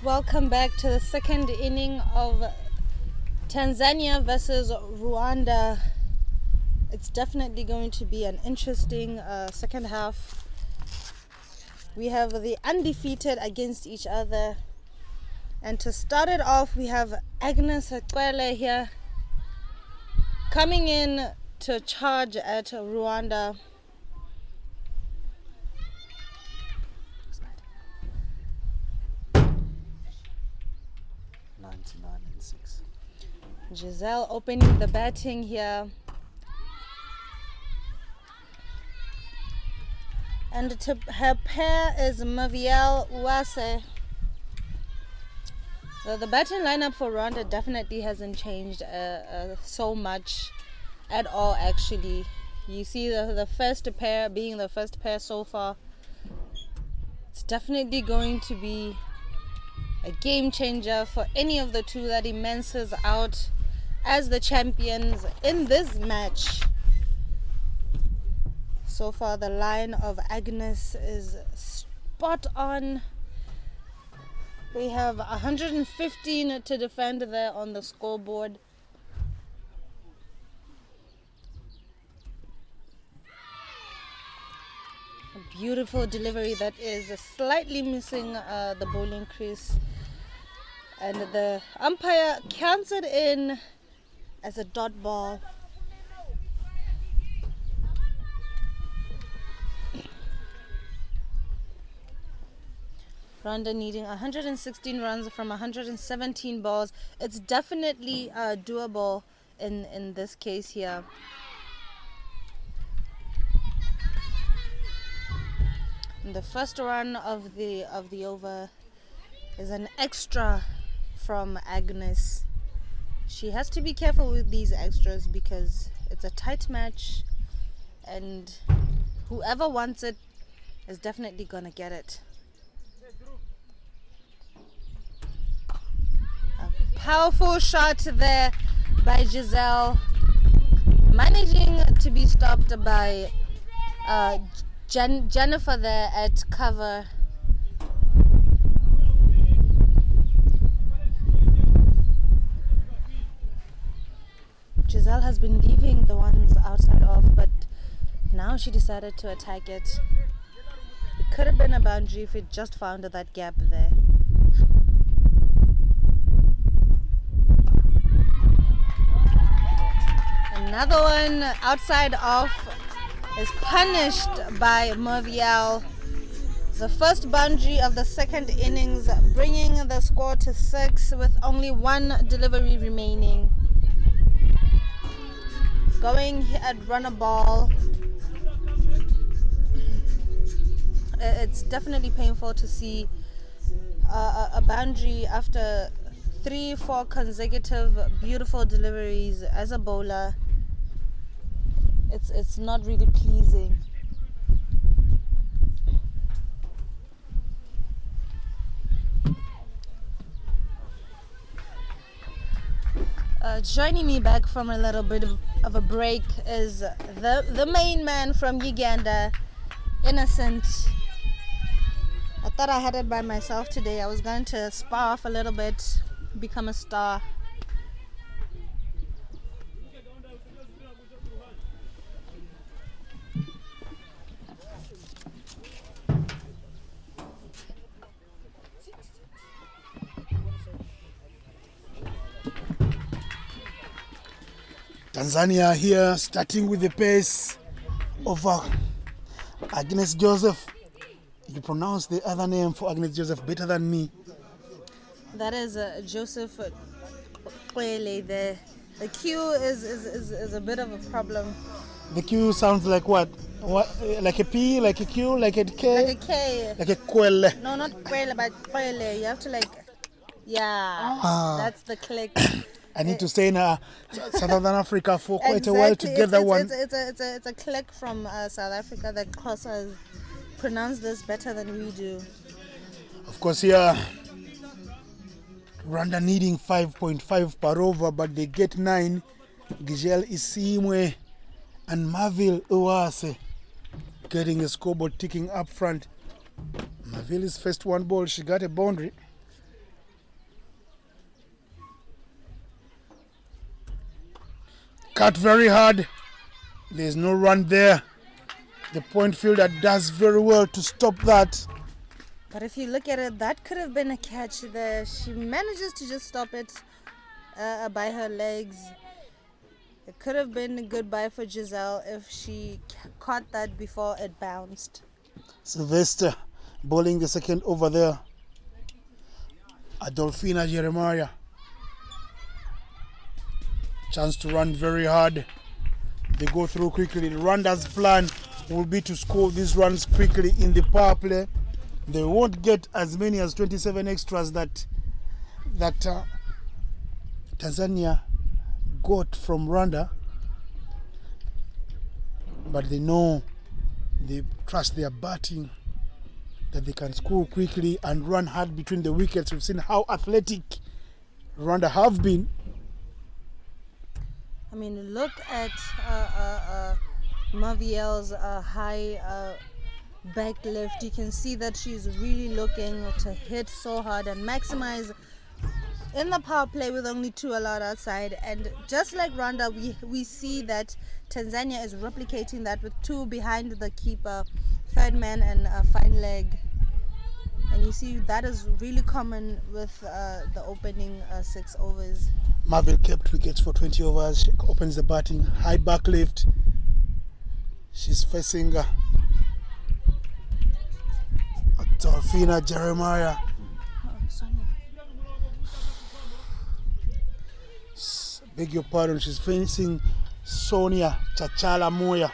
Welcome back to the second inning of Tanzania versus Rwanda. It's definitely going to be an interesting second half. We have the undefeated against each other. And to start it off, we have Agnes Kwele here coming in to charge at Rwanda. 99-6. Giselle opening the batting here. And her pair is Maviel Uwase. The batting lineup for Rwanda definitely hasn't changed so much at all, actually. You see the first pair being the first pair so far. It's definitely going to be a game changer for any of the two that immenses out as the champions in this match. So far the line of Agnes is spot on. They have 115 to defend there on the scoreboard. A beautiful delivery that is slightly missing the bowling crease. And the umpire counts it in as a dot ball. Rwanda needing 116 runs from 117 balls. It's definitely doable in this case here. And the first run of the over is an extra from Agnes. She has to be careful with these extras because it's a tight match and whoever wants it is definitely gonna get it. Powerful shot there by Giselle, managing to be stopped by Jennifer there at cover. Giselle has been leaving the ones outside off, but now she decided to attack it. It could have been a boundary if it just found that gap there. Another one outside off is punished by Maviel. The first boundary of the second innings, bringing the score to 6 with only one delivery remaining. Going at runner ball. It's definitely painful to see a boundary after 3-4 consecutive beautiful deliveries as a bowler. It's not really pleasing. Joining me back from a little bit of a break is the main man from Uganda, Innocent. I thought I had it by myself today. I was going to spar off a little bit, become a star. Tanzania here, starting with the pace of Agnes Joseph. You pronounce the other name for Agnes Joseph better than me. That is Joseph Kwele. The Q is a bit of a problem. The Q sounds like what? What? Like a P, like a Q, like a K? Like a K. Like a Kwele. No, not Kwele, but Kwele. You have to that's the click. I need to stay in Southern Africa for quite a while to get that one. It's a click from South Africa that Xhosa pronounce this better than we do. Of course, here, Rwanda needing 5.5 per over, but they get 9. Gigel Isimwe and Mavil Uwase getting a scoreboard ticking up front. Mavil's first one ball, she got a boundary. cut very hard. There's no run there. The point fielder does very well to stop that. But if you look at it, that could have been a catch there. She manages to just stop it by her legs. It could have been a goodbye for Giselle if she caught that before it bounced. Sylvester bowling the second over there. Adolfina Jeremiah. Chance to run very hard. They go through quickly. Rwanda's plan will be to score these runs quickly in the power play. They won't get as many as 27 extras that Tanzania got from Rwanda, but they know, they trust their batting, that they can score quickly and run hard between the wickets. We've seen how athletic Rwanda have been. I mean, look at Maviel's high back lift. You can see that she's really looking to hit so hard and maximize in the power play with only 2 allowed outside. And just like Rwanda, we see that Tanzania is replicating that with 2 behind the keeper, third man and a fine leg. And you see that is really common with the opening 6 overs. Marvel kept wickets for 20 overs. She opens the batting, high back lift. She's facing Adolfina Jeremiah. Beg your pardon, she's facing Sonia Chachala Moya.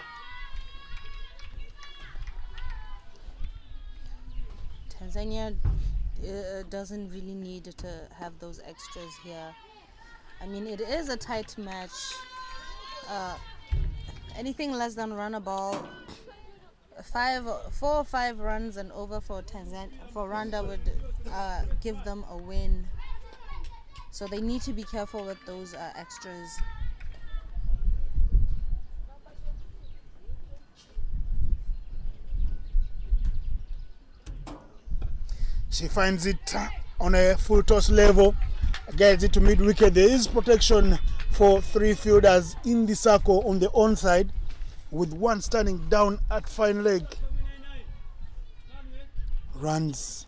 Tanzania doesn't really need to have those extras here. I mean, it is a tight match. Anything less than run a ball, 4 or 5 runs and over for Rwanda would give them a win. So they need to be careful with those extras. She finds it on a full toss level, gets it to mid wicket. There is protection for 3 fielders in the circle on the onside, with 1 standing down at fine leg. Runs.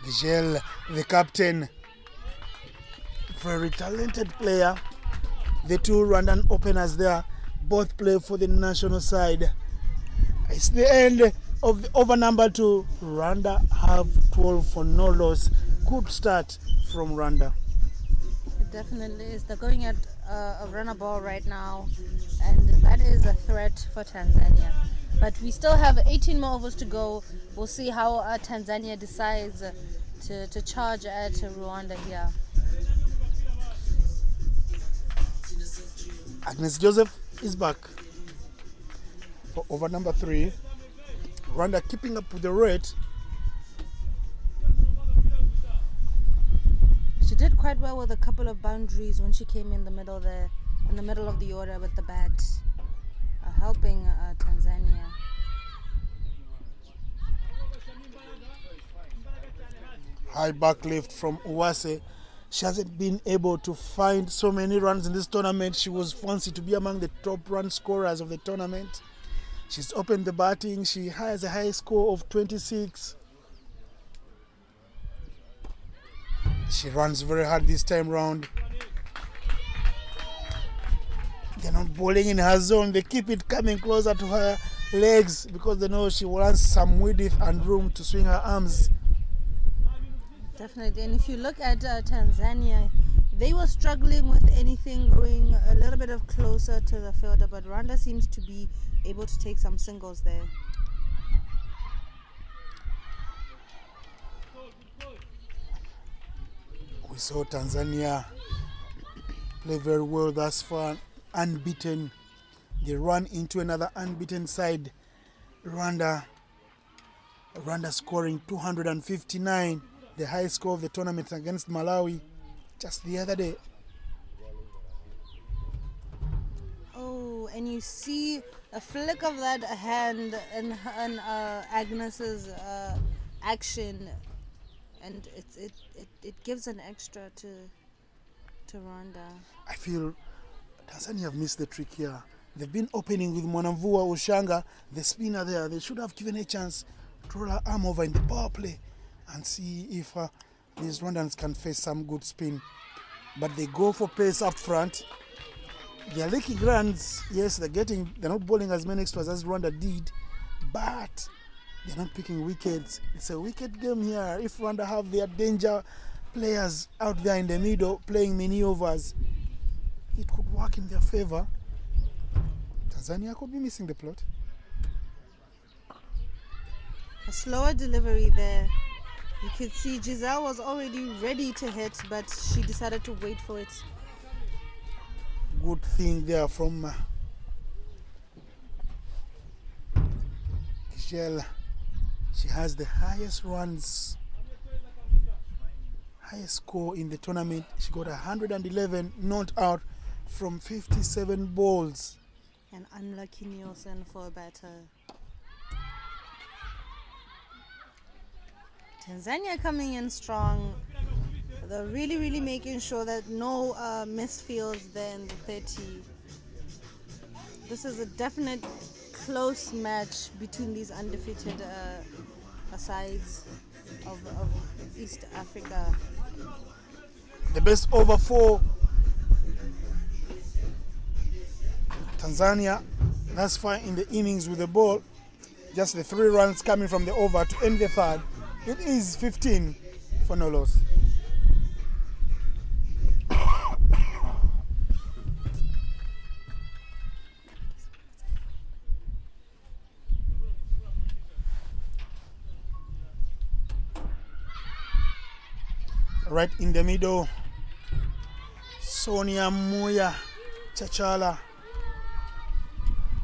Vigel, the captain, very talented player. The 2 Rwandan openers there both play for the national side. It's the end of the over number 2. Rwanda have 12 for no loss. Good start from Rwanda. It definitely is. They're going at a runner ball right now, and that is a threat for Tanzania. But we still have 18 more overs to go. We'll see how Tanzania decides to charge at Rwanda here. Agnes Joseph is back for over number 3. Rwanda keeping up with the rate. She did quite well with a couple of boundaries when she came in the middle there, in the middle of the order with the bat, helping Tanzania. High back lift from Uwase. She hasn't been able to find so many runs in this tournament. She was fancy to be among the top run scorers of the tournament. She's opened the batting. She has a high score of 26. She runs very hard this time round. They're not bowling in her zone. They keep it coming closer to her legs because they know she wants some width and room to swing her arms. Definitely. And if you look at Tanzania, they were struggling with anything going a little bit of closer to the fielder, but Rwanda seems to be able to take some singles there. We saw Tanzania play very well thus far, unbeaten. They run into another unbeaten side. Rwanda scoring 259, the highest score of the tournament against Malawi just the other day. Oh, and you see a flick of that hand in Agnes's action, and it gives an extra to Rwanda. I feel Tanzania have missed the trick here. They've been opening with Mwanamvua Ushanga, the spinner there. They should have given a chance to roll her arm over in the power play and see if these Rwandans can face some good spin. But they go for pace up front. They're licking runs. Yes, they're not bowling as many extras as Rwanda did, but they're not picking wickets. It's a wicket game here. If Rwanda have their danger players out there in the middle playing mini overs, it could work in their favor. Tanzania could be missing the plot. A slower delivery there. You could see Giselle was already ready to hit, but she decided to wait for it. Good thing there from Giselle. She has the highest score in the tournament. She got 111 not out from 57 balls. And unlucky Nielsen for a batter. Tanzania coming in strong. They're really making sure that no misfields there in the 30. This is a definite close match between these undefeated sides of East Africa. The best over for Tanzania thus far in the innings with the ball. Just the 3 runs coming from the over to end the third. It is 15 for no loss. Right in the middle, Sonia Moya Chachala.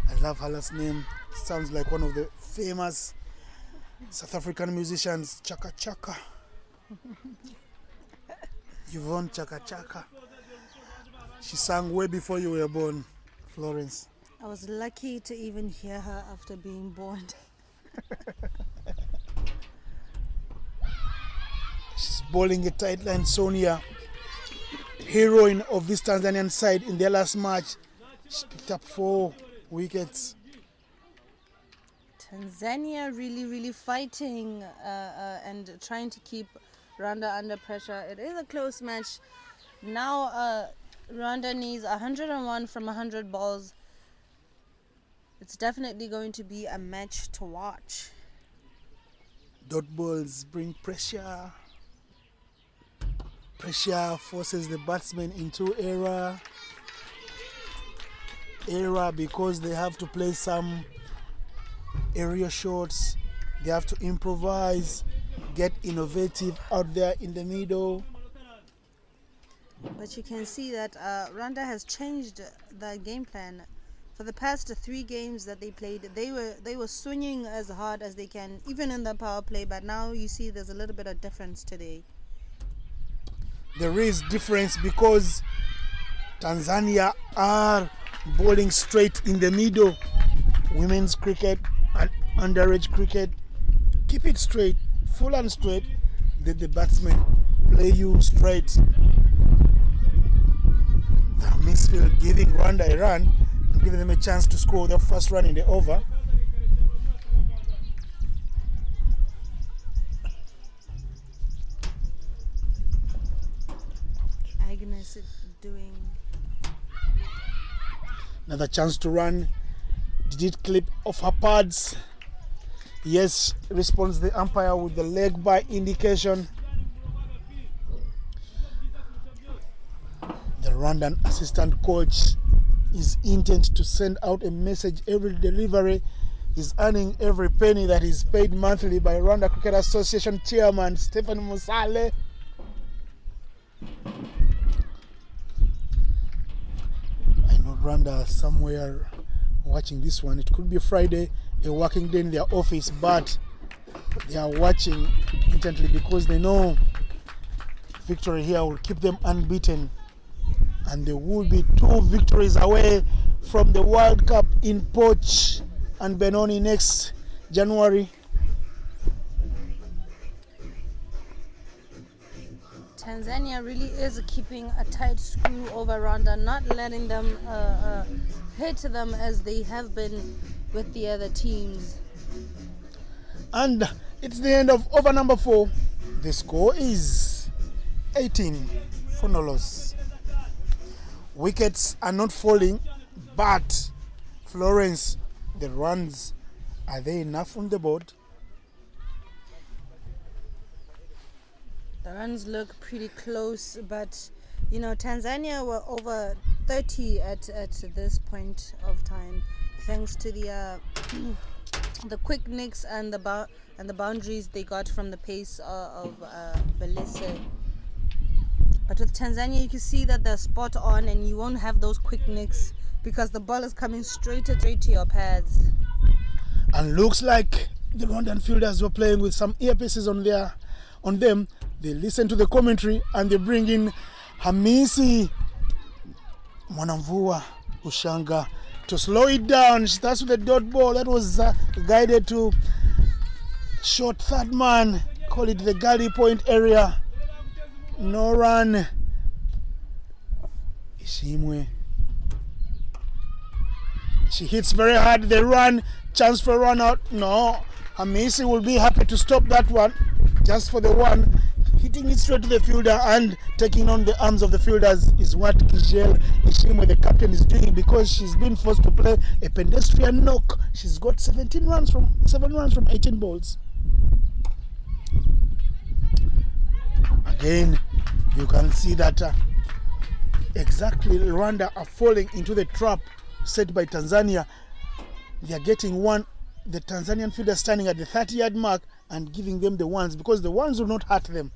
I love her last name. Sounds like one of the famous South African musicians, Chaka Chaka. Yvonne Chaka Chaka. She sang way before you were born, Florence. I was lucky to even hear her after being born. She's bowling a tight line. Sonia, heroine of this Tanzanian side in their last match. She picked up 4 wickets. Tanzania really fighting and trying to keep Rwanda under pressure. It is a close match. Now Rwanda needs 101 from 100 balls. It's definitely going to be a match to watch. Dot balls bring pressure. Pressure forces the batsmen into error. Error because they have to play some area shots. They have to improvise, get innovative out there in the middle. But you can see that Rwanda has changed the game plan. For the past 3 games that they played, they were swinging as hard as they can, even in the power play. But now you see there's a little bit of difference today. There is difference because Tanzania are bowling straight in the middle. Women's cricket and underage cricket, keep it straight, full and straight. Let the batsmen play you straight. The misfield giving Rwanda a run and giving them a chance to score their first run in the over. Agnes doing Another chance to run. Did it clip off her pads? Yes, responds the umpire with the leg by indication. The Rwandan assistant coach is intent to send out a message. Every delivery is earning every penny that is paid monthly by Rwanda Cricket Association chairman Stephen Musale. I know Rwanda somewhere watching this one. It could be Friday, a working day in their office, but they are watching intently because they know victory here will keep them unbeaten, and they will be 2 victories away from the World Cup in Poch and Benoni next January. Tanzania really is keeping a tight screw over Rwanda, not letting them hit them as they have been with the other teams. And it's the end of over number 4. The score is 18 for no loss. Wickets are not falling, but Florence, the runs, are they enough on the board? The runs look pretty close, but you know, Tanzania were over 30 at this point of time, thanks to the the quick nicks and the boundaries they got from the pace of Belise. But with Tanzania, you can see that they're spot on, and you won't have those quick nicks because the ball is coming straight to your pads. And looks like the Rwandan fielders were playing with some earpieces on them. They listen to the commentary and they bring in Hamisi Mwanamvua Ushanga to slow it down. She starts with a dot ball that was guided to short third man, call it the galley point area. No run. Ishimwe. She hits very hard. The run, chance for a run out. No, Hamisi will be happy to stop that one, just for the one. Hitting it straight to the fielder and taking on the arms of the fielders is what Kijel Ishimwe, the captain, is doing, because she's been forced to play a pedestrian knock. She's got 7 runs from 18 balls. Again, you can see that exactly Rwanda are falling into the trap set by Tanzania. They are getting one, the Tanzanian fielder standing at the 30-yard mark and giving them the ones, because the ones will not hurt them.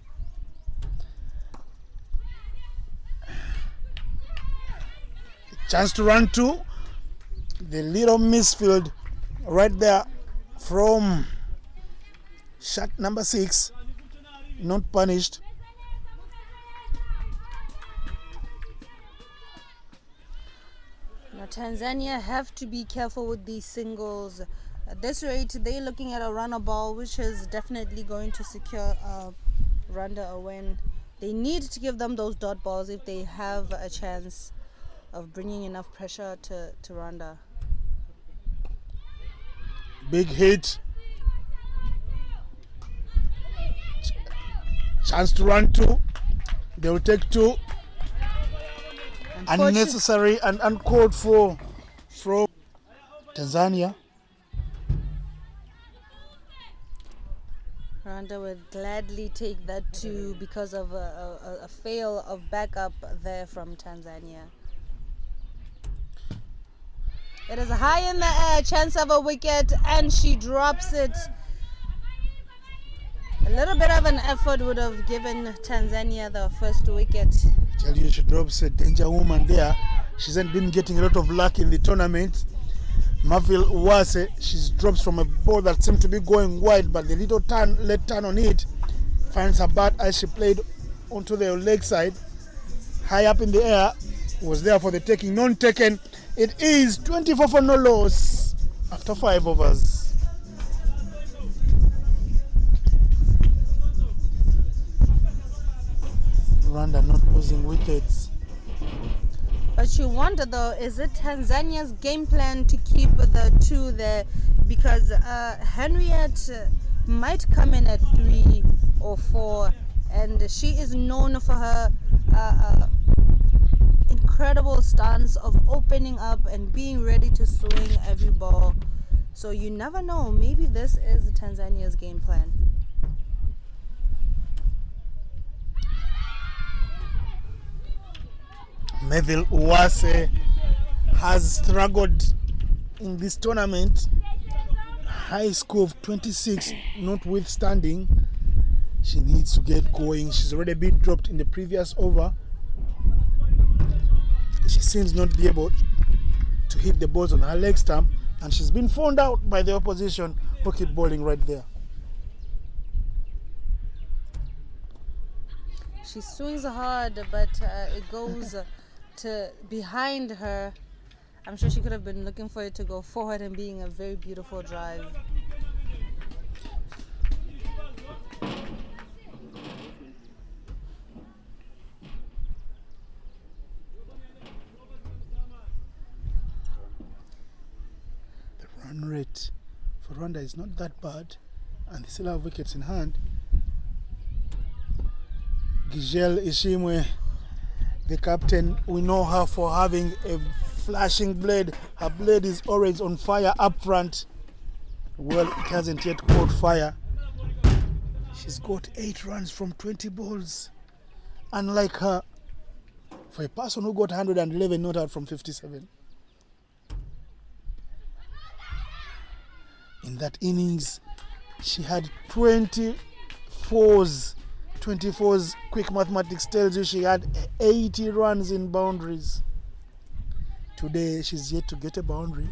Chance to run to the little misfield right there from shot number 6, not punished. Now Tanzania have to be careful with these singles. At this rate, they're looking at a runner ball, which is definitely going to secure Rwanda a win. They need to give them those dot balls if they have a chance of bringing enough pressure to Rwanda. Big hit. Chance to run 2. They will take 2. Unnecessary and uncalled for from Tanzania. Rwanda would gladly take that 2 because of a fail of backup there from Tanzania. It is high in the air, chance of a wicket, and she drops it. A little bit of an effort would have given Tanzania the first wicket. I tell you, she drops a danger woman there. She hasn't been getting a lot of luck in the tournament. Mavil Uwase, she drops from a ball that seemed to be going wide, but the little left turn on it finds her bat as she played onto the leg side. High up in the air, was there for the taking, non-taken. It is 24 for no loss after 5 overs. Rwanda not losing wickets. But you wonder though, is it Tanzania's game plan to keep the 2 there? Because Henriette might come in at 3 or 4, and she is known for her incredible stance of opening up and being ready to swing every ball. So you never know, maybe this is Tanzania's game plan. Mavil Uwase has struggled in this tournament. High score of 26 notwithstanding, she needs to get going. She's already been dropped in the previous over. She seems not be able to hit the balls on her leg stump, and she's been found out by the opposition who keep bowling right there. She swings hard, but it goes to behind her, I'm sure she could have been looking for it to go forward and being a very beautiful drive. The run rate for Rwanda is not that bad, and they still have wickets in hand. Gigel Ishimwe, the captain, we know her for having a flashing blade. Her blade is always on fire up front. Well, it hasn't yet caught fire. She's got 8 runs from 20 balls. Unlike her, for a person who got 111 not out from 57. In that innings, she had 24s. Quick mathematics tells you she had 80 runs in boundaries. Today, she's yet to get a boundary.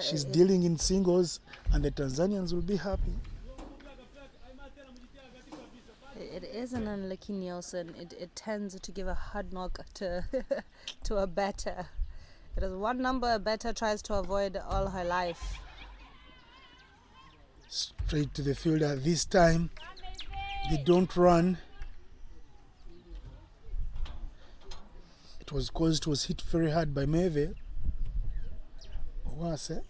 She's dealing in singles, and the Tanzanians will be happy. It is an unlucky Nielsen. It tends to give a hard knock to to a batter. It is one number a batter tries to avoid all her life. Straight to the fielder. This time, they don't run. It was because it was hit very hard by Meve. Owase.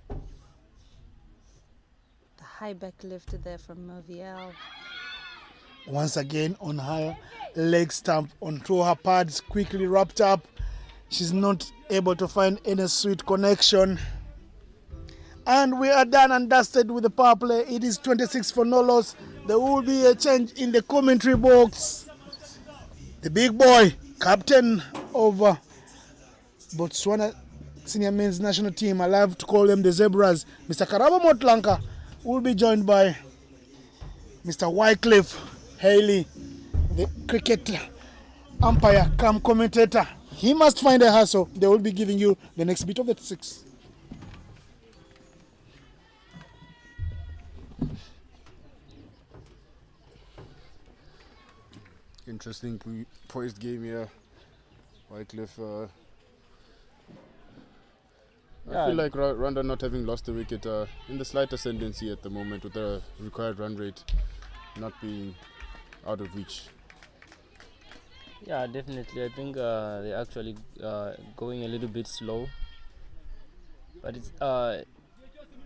The high back lift there from Moviel. Once again on her leg stump, onto her pads, quickly wrapped up. She's not able to find any sweet connection. And we are done and dusted with the power play. It is 26 for no loss. There will be a change in the commentary box. The big boy, captain of Botswana senior men's national team, I love to call them the Zebras, Mr. Karabo Motlanka, will be joined by Mr. Wycliffe Haley, the cricket umpire come commentator. He must find a hustle. They will be giving you the next bit of the 6. Interesting poised game here. Wycliffe. I feel like Rwanda not having lost a wicket in the slight ascendancy at the moment, with the required run rate not being out of reach. Yeah, definitely. I think they're actually going a little bit slow. But it's on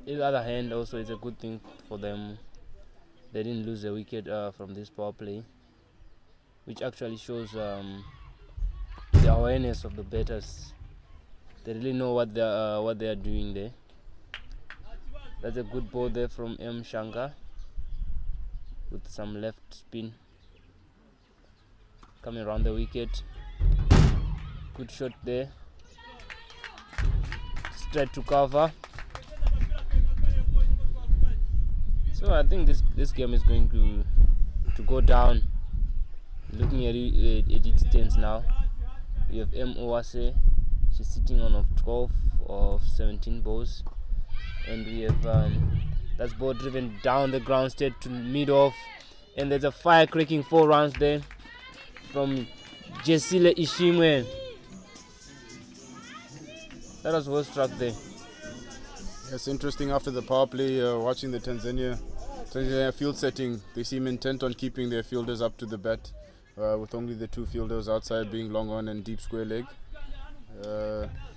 the other hand, also it's a good thing for them. They didn't lose a wicket from this power play, which actually shows the awareness of the batters. They really know what they are doing there. That's a good ball there from M. Shankar with some left spin coming around the wicket. Good shot there. Straight to cover. So I think this game is going to go down. Looking at its stance now, we have M. Owase. She's sitting on 12 of 17 balls, and we have that's ball driven down the ground straight to mid-off, and there's a fire-cracking 4 runs there from Jesile Ishimwe. That was well struck there. It's interesting after the power play, watching the Tanzania field setting. They seem intent on keeping their fielders up to the bat, with only the 2 fielders outside being long on and deep square leg.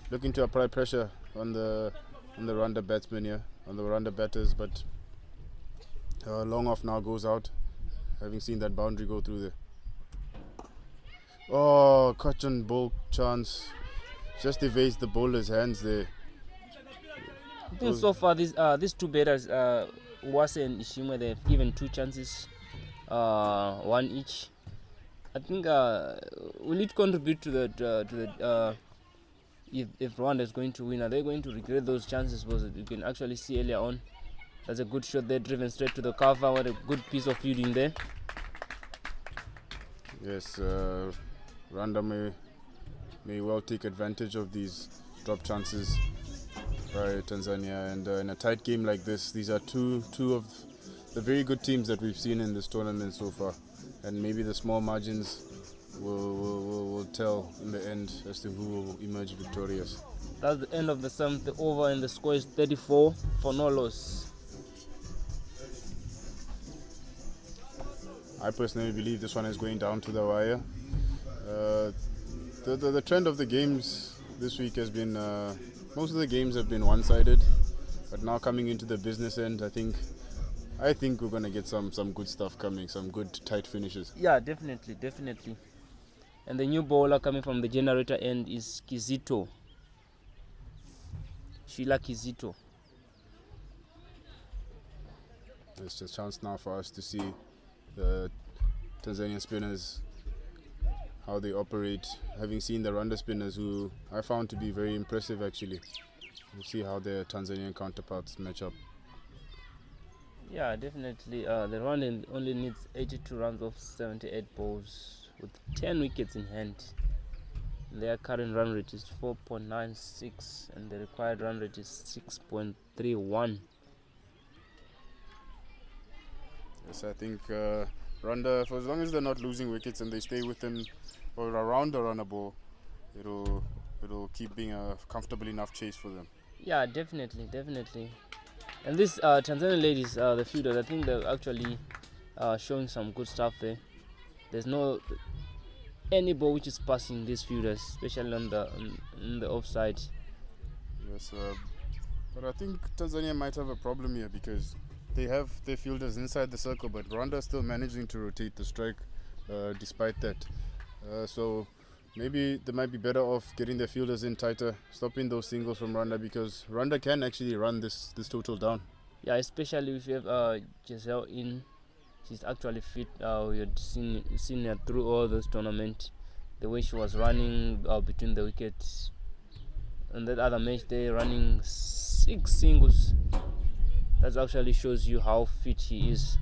Looking to apply pressure on the Rwanda batsmen here, on the Rwanda batters, but long off now goes out, having seen that boundary go through there. Oh, catch and ball chance, just evades the bowler's hands there. I think so far these 2 batters, Uwase and Ishimwe, they've given 2 chances, 1 each. I think will it contribute to the if Rwanda is going to win? Are they going to regret those chances? Because you can actually see earlier on, that's a good shot there, driven straight to the cover. What a good piece of fielding there. Yes, Rwanda may well take advantage of these drop chances by Tanzania, and in a tight game like this, these are two of the very good teams that we've seen in this tournament so far. and maybe the small margins will tell in the end as to who will emerge victorious. That's the end of the 7th. The over and the score is 34 for no loss. I personally believe this one is going down to the wire. The trend of the games this week has been most of the games have been one-sided, but now coming into the business end, I think we're going to get some good stuff coming, some good tight finishes. Yeah, definitely. And the new bowler coming from the generator end is Kizito. Sheila Kizito. It's a chance now for us to see the Tanzanian spinners, how they operate, having seen the Rwanda spinners, who I found to be very impressive actually. We'll see how their Tanzanian counterparts match up. Yeah, definitely. The Rwanda only needs 82 runs off 78 balls with 10 wickets in hand. Their current run rate is 4.96 and the required run rate is 6.31. Yes, I think Rwanda, for as long as they're not losing wickets and they stay within or around the runner ball, it'll keep being a comfortable enough chase for them. Yeah, definitely. And this Tanzanian ladies, the fielders, I think they're actually showing some good stuff there. There's no any ball which is passing these fielders, especially on the offside. Yes, but I think Tanzania might have a problem here because they have their fielders inside the circle, but Rwanda is still managing to rotate the strike despite that. So maybe they might be better off getting their fielders in tighter, stopping those singles from Rwanda, because Rwanda can actually run this total down. Yeah, especially if you have Giselle in. She's actually fit. We had seen her through all those tournaments. The way she was running between the wickets. And that other match, they're running 6 singles. That actually shows you how fit she is.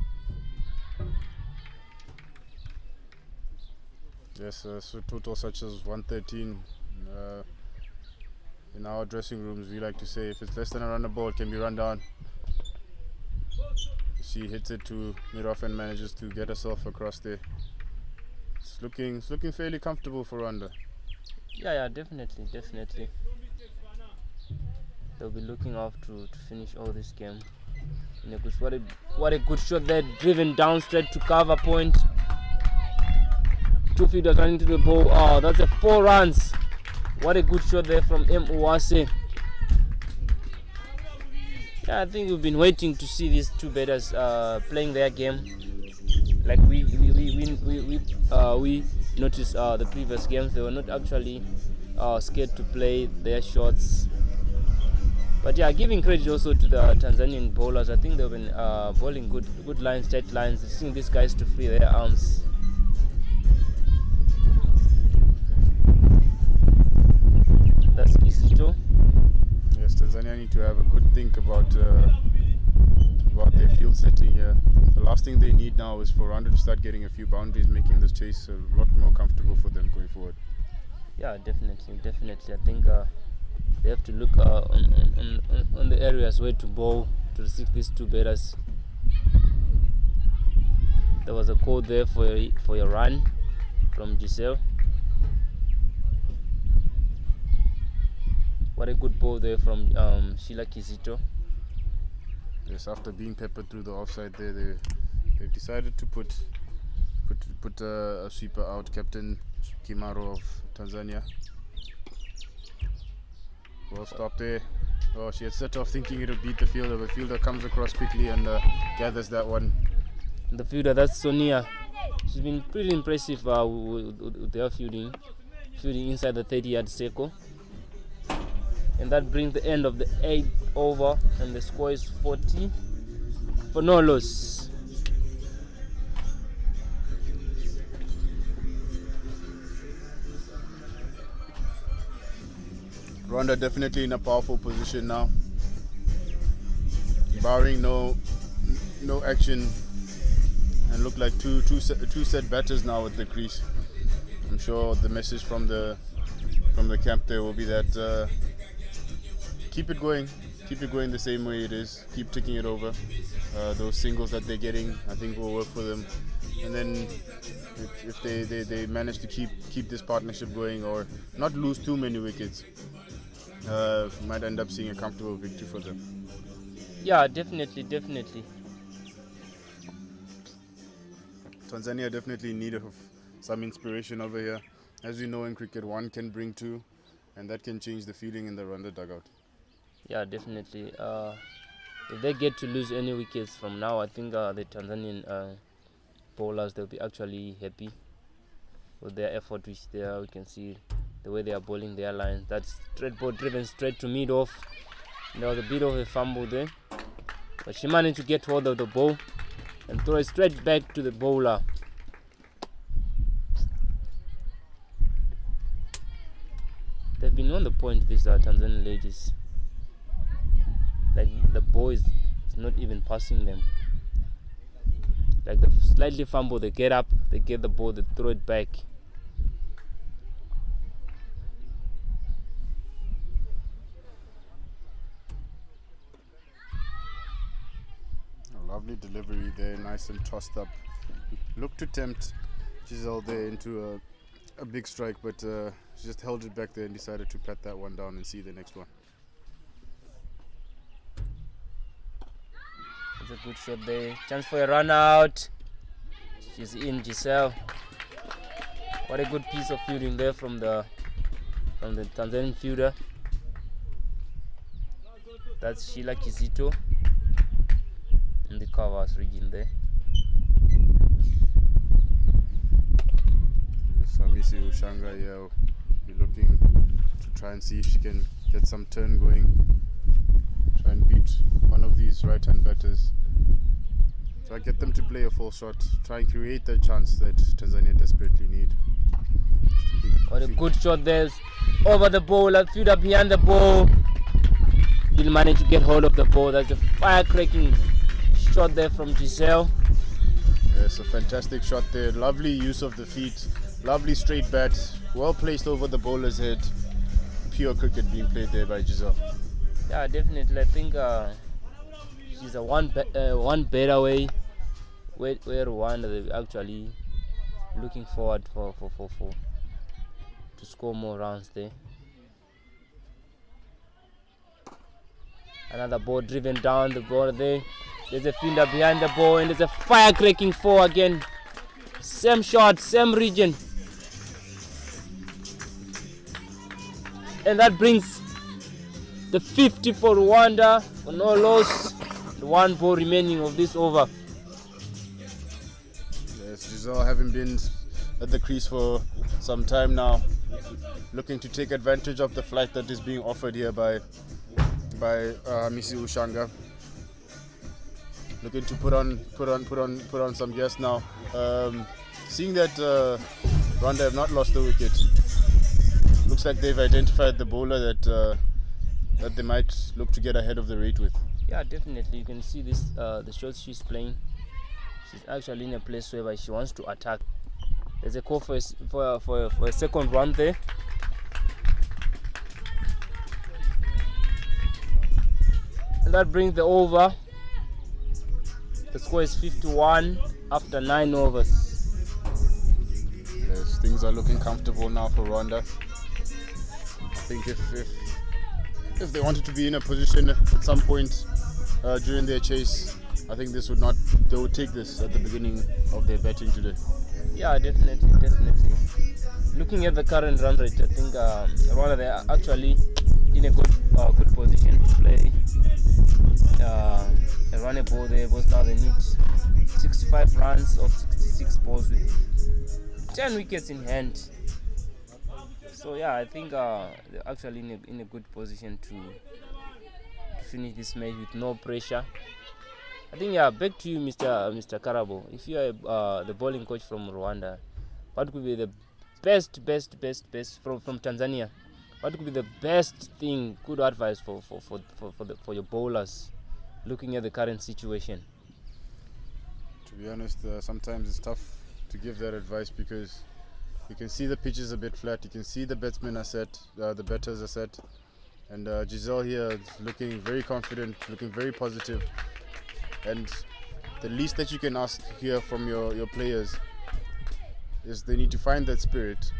Yes, so total such as 113. In our dressing rooms, we like to say if it's less than a runner ball, it can be run down. She hits it to mid-off and manages to get herself across there. It's looking fairly comfortable for Rwanda. Yeah, definitely. They'll be looking off to finish all this game. What a good shot there, driven down straight to cover point. 2 fielders running to the ball. Oh, that's a 4 runs. What a good shot there from M. Uwase. Yeah, I think we've been waiting to see these 2 batters playing their game. Like we noticed the previous games, they were not actually scared to play their shots. But yeah, giving credit also to the Tanzanian bowlers. I think they've been bowling good lines, straight lines, seeing these guys to free their arms. That's Kizito. Yes, Tanzania need to have a good think about their field setting here. The last thing they need now is for Rwanda to start getting a few boundaries, making this chase a lot more comfortable for them going forward. Yeah, definitely. I think they have to look on the areas where to bowl to restrict these 2 batters. There was a call there for a run from Giselle. What a good ball there from Sheila Kizito. Yes, after being peppered through the offside there, they've decided to put a sweeper out, Captain Kimaro of Tanzania. Well stopped there. Oh, she had set off thinking it would beat the fielder. The fielder comes across quickly and gathers that one. The fielder, that's Sonia. She's been pretty impressive with their fielding inside the 30-yard circle. And that brings the end of the 8th over, and the score is 40 for no loss. Rwanda definitely in a powerful position now, barring no action, and look like two set batters now at the crease. I'm sure the message from the camp there will be that keep it going the same way it is, keep ticking it over. Those singles that they're getting, I think, will work for them. and then if they manage to keep this partnership going or not lose too many wickets, might end up seeing a comfortable victory for them. Yeah, definitely. Tanzania definitely in need of some inspiration over here. As we know in cricket, one can bring two, and that can change the feeling in the Rwanda dugout. Yeah, definitely. If they get to lose any wickets from now, I think the Tanzanian bowlers, they'll be actually happy with their effort, which we can see the way they are bowling their lines. That's straight ball driven straight to mid-off. There was a bit of a fumble there, but she managed to get hold of the ball and throw it straight back to the bowler. They've been on the point, these Tanzanian ladies. Like the ball is not even passing them. Like they slightly fumble, they get up, they get the ball, they throw it back. A lovely delivery there, nice and tossed up. Looked to tempt Giselle there into a big strike, but she just held it back there and decided to pat that one down and see the next one. That's a good shot there. Chance for a run out. She's in, Giselle. What a good piece of fielding there from the Tanzanian fielder. That's Sheila Kizito in the covers region there. Samisi Ushanga here will be looking to try and see if she can get some turn going. Try and beat one of these right-hand batters. Try and get them to play a full shot. Try and create the chance that Tanzania desperately need. What a good shot there. Over the ball, fielder behind the ball. Didn't manage to get hold of the ball. That's a fire-cracking shot there from Giselle. Yes, a fantastic shot there. Lovely use of the feet. Lovely straight bat. Well placed over the bowler's head. Pure cricket being played there by Giselle. Yeah, definitely. I think she's a one better way where Rwanda they're actually looking forward for to score more runs there. Another ball driven down the ball there. There's a fielder behind the ball and there's a fire-cracking four again. Same shot, same region. And that brings the 50 for Rwanda for no loss. The one ball remaining of this over. Yes, Giselle having been at the crease for some time now, looking to take advantage of the flight that is being offered here by Misi Ushanga. Looking to put on some gas now. Seeing that Rwanda have not lost the wicket, looks like they've identified the bowler that they might look to get ahead of the rate with. Yeah, definitely. You can see this the shots she's playing. She's actually in a place where she wants to attack. There's a call for a second run there. And that brings the over. The score is 51 after 9 overs. Yes, things are looking comfortable now for Rwanda. I think if they wanted to be in a position at some point during their chase, I think they would take this at the beginning of their batting today. Yeah, definitely. Looking at the current run rate, I think Rwanda they are actually in a good position to play. A run a ball there, but now they need 65 runs of 66 balls with 10 wickets in hand. So yeah, I think they're actually in a good position to finish this match with no pressure. I think back to you, Mr. Karabo. If you are the bowling coach from Rwanda, what could be the best from Tanzania? What could be the best thing, good advice for your bowlers, looking at the current situation? To be honest, sometimes it's tough to give that advice because you can see the pitch is a bit flat. You can see the batsmen are set, the batters are set, and Giselle here is looking very confident, looking very positive. And the least that you can ask here from your players is they need to find that spirit.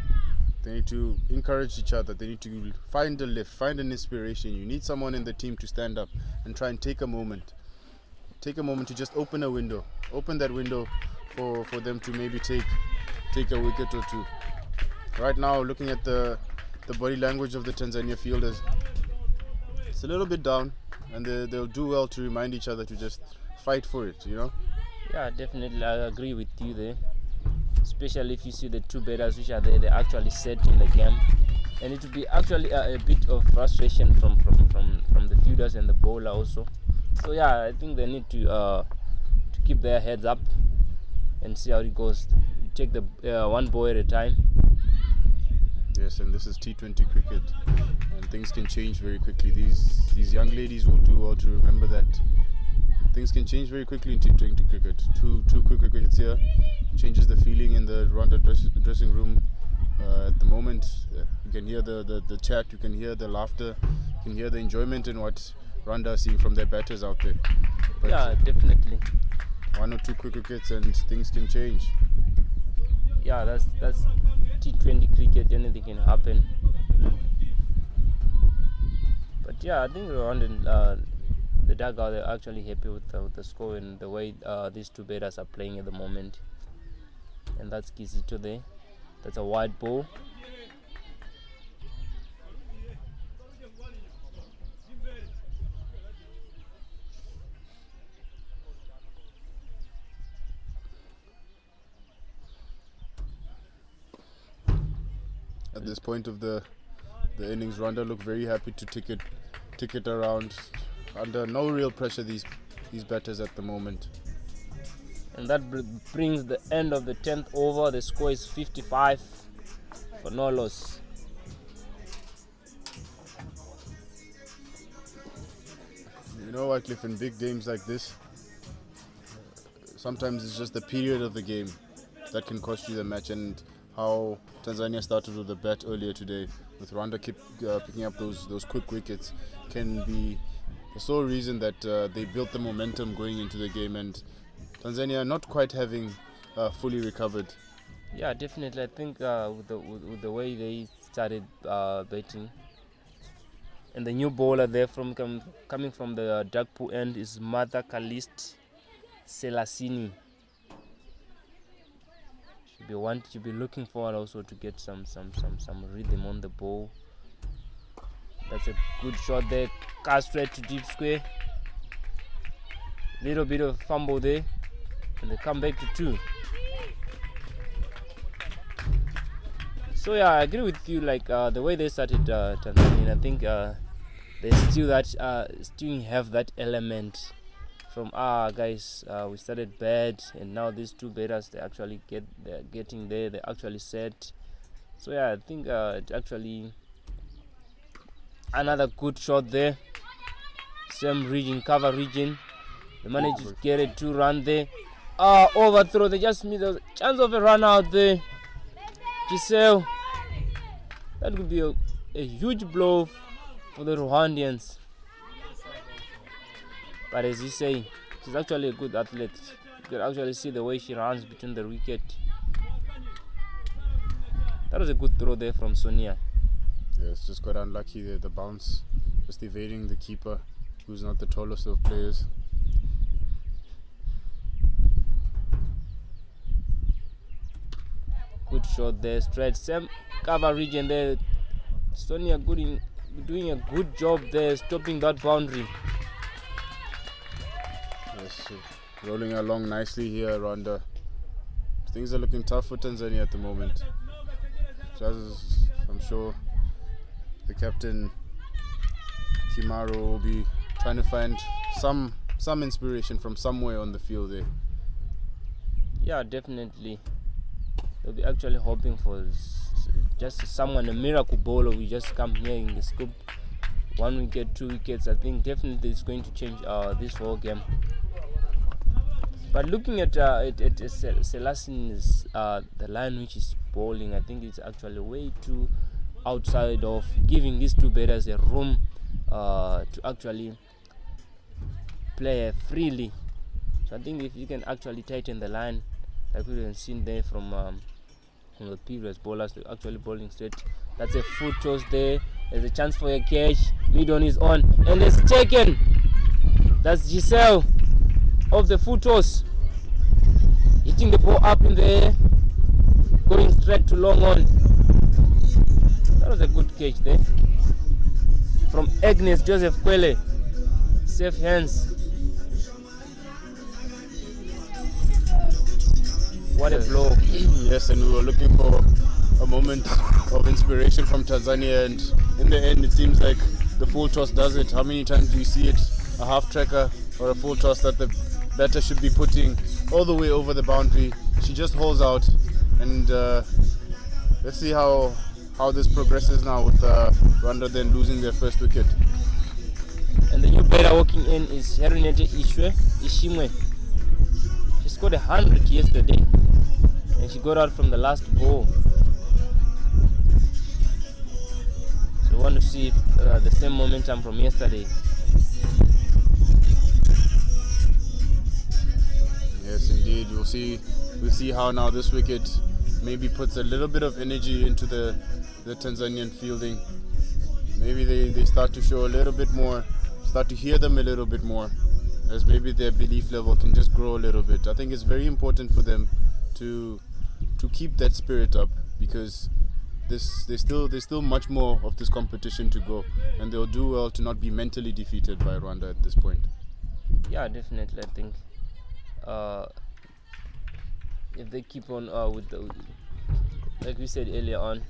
They need to encourage each other. They need to find a lift, find an inspiration. You need someone in the team to stand up and try and take a moment. Take a moment to just open a window. Open that window for them to maybe take a wicket or two. Right now, looking at the body language of the Tanzania fielders, it's a little bit down, and they'll do well to remind each other to just fight for it, you know? Yeah, definitely, I agree with you there. Especially if you see the two batters which are there, they're actually set in the game, and it will be actually a bit of frustration from the fielders and the bowler also. So yeah, I think they need to keep their heads up and see how it goes. You take the one ball at a time. Yes, and this is T20 cricket, and things can change very quickly. These young ladies will do well to remember that things can change very quickly in T20 cricket. Two quick wickets here changes the feeling in the Rwanda dressing room. At the moment, you can hear the chat, you can hear the laughter, you can hear the enjoyment in what Rwanda are seeing from their batters out there. But yeah, definitely. One or two quick wickets and things can change. Yeah, that's T20 cricket. Anything can happen. But yeah, I think Rwanda, the dugout, they're actually happy with the score and the way these two batters are playing at the moment. And that's Kizito there. That's a wide ball. At this point of the innings, Rwanda look very happy to tick it around under no real pressure. These batters at the moment. And that brings the end of the 10th over. The score is 55 for no loss. You know what, Cliff, in big games like this, sometimes it's just the period of the game that can cost you the match. And how Tanzania started with the bat earlier today, with Rwanda picking up those quick wickets, can be the sole reason that they built the momentum going into the game, and Tanzania not quite having fully recovered. Yeah, definitely. I think with the way they started batting, and the new bowler there coming from the dark pool end is Martha Kalist Selasini. Should be looking forward also to get some rhythm on the ball. That's a good shot there. Cast straight to deep square. Little bit of fumble there, and they come back to 2. So yeah, I agree with you. Like the way they started Tanzania, I think they still have that element from guys. We started bad, and now these two batters they're getting there. They actually set. So yeah, I think it actually another good shot there. Same region, cover region. They managed to get a 2-run there. Overthrow. They just missed a chance of a run out there. Giselle. That could be a huge blow for the Rwandians. But as you say, she's actually a good athlete. You can actually see the way she runs between the wicket. That was a good throw there from Sonia. Yes, just got unlucky there. The bounce, just evading the keeper, who's not the tallest of players. Good shot there, straight. Same cover region there. Sonia doing a good job there, stopping that boundary. Yes, rolling along nicely here, Rwanda. Things are looking tough for Tanzania at the moment. As I'm sure the captain Kimaro will be trying to find some inspiration from somewhere on the field there. Yeah, definitely. They'll be actually hoping for just someone, a miracle bowler. We just come here in the scoop, 1 wicket, 2 wickets. I think definitely it's going to change this whole game. But looking at Selasini's the line which is bowling, I think it's actually way too outside of giving these two batters a room to actually play freely. So I think if you can actually tighten the line, like we have seen there from the previous bowlers, they're actually bowling straight. That's a foot toss there. There's a chance for a catch. Mid on is on, and it's taken. That's Giselle of the foot toss, hitting the ball up in the air, going straight to long on. That was a good catch there from Agnes Joseph Kwele. Safe hands. What a blow. Yes, and we were looking for a moment of inspiration from Tanzania, and in the end it seems like the full toss does it. How many times do you see it, a half tracker or a full toss that the batter should be putting all the way over the boundary? She just holds out, and let's see how this progresses now with Rwanda then losing their first wicket. And the new batter walking in is Herinete Ishimwe. She scored 100 yesterday, and she got out from the last ball. So we want to see the same momentum from yesterday. Yes, indeed. We'll see how now this wicket maybe puts a little bit of energy into the Tanzanian fielding. Maybe they start to show a little bit more, start to hear them a little bit more, as maybe their belief level can just grow a little bit. I think it's very important for them to keep that spirit up, because there's still much more of this competition to go, and they'll do well to not be mentally defeated by Rwanda at this point. Yeah, definitely. I think if they keep on with the, like we said earlier on,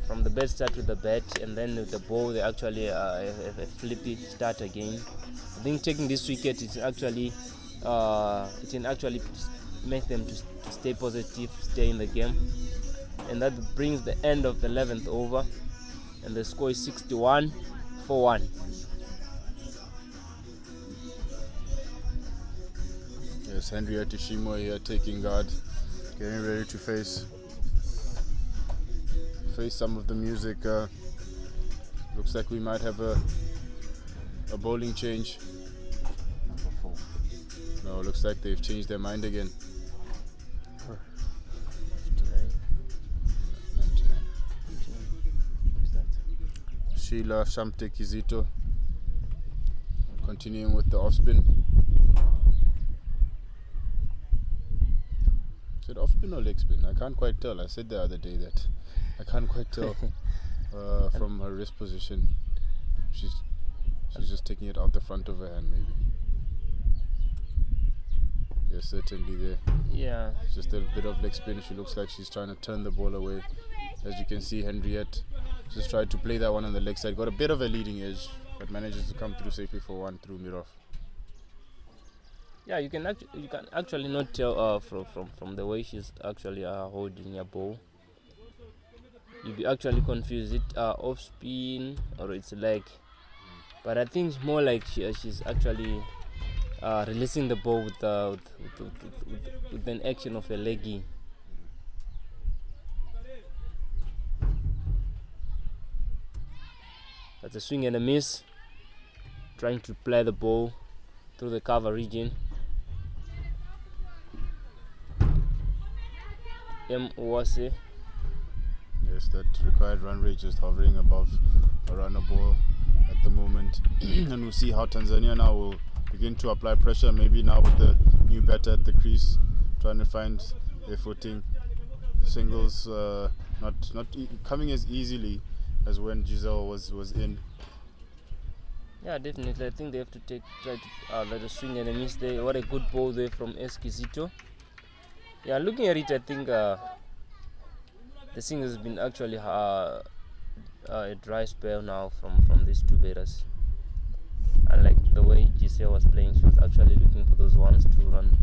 from the bad start with the bat, and then with the ball they actually have a flippy start again. I think taking this wicket it can actually make them to stay positive, stay in the game, and that brings the end of the 11th over, and the score is 61 for 1. Yes, Henriette Ishimwe here taking guard, getting ready to face some of the music. Looks like we might have a bowling change. Number 4. No, looks like they've changed their mind again. 99. Sheila Shamte Kizito continuing with the off spin. Is it off spin or leg spin? I can't quite tell. I said the other day that I can't quite tell from her wrist position. She's just taking it out the front of her hand, maybe. Yes, certainly there. Yeah. Just a bit of leg spin. She looks like she's trying to turn the ball away. As you can see, Henriette just tried to play that one on the leg side. Got a bit of a leading edge, but manages to come through safely for 1 through mid-off. Yeah, you can actually not tell from the way she's actually holding a ball. You'll be actually confused. Is it off spin or it's leg? But I think it's more like she's actually releasing the ball with an action of a leggy. That's a swing and a miss. Trying to play the ball through the cover region. Owase. Yes, that required run rate just hovering above around a ball at the moment. And we'll see how Tanzania now will begin to apply pressure, maybe now with the new batter at the crease, trying to find their footing. Singles not coming as easily as when Giselle was in. Yeah, definitely. I think they have to try to let a swing and a miss there. What a good ball there from Esquisito. Yeah, looking at it, I think the thing has been actually a dry spell now from these two batters. Unlike the way Giselle was playing, she was actually looking for those ones to run.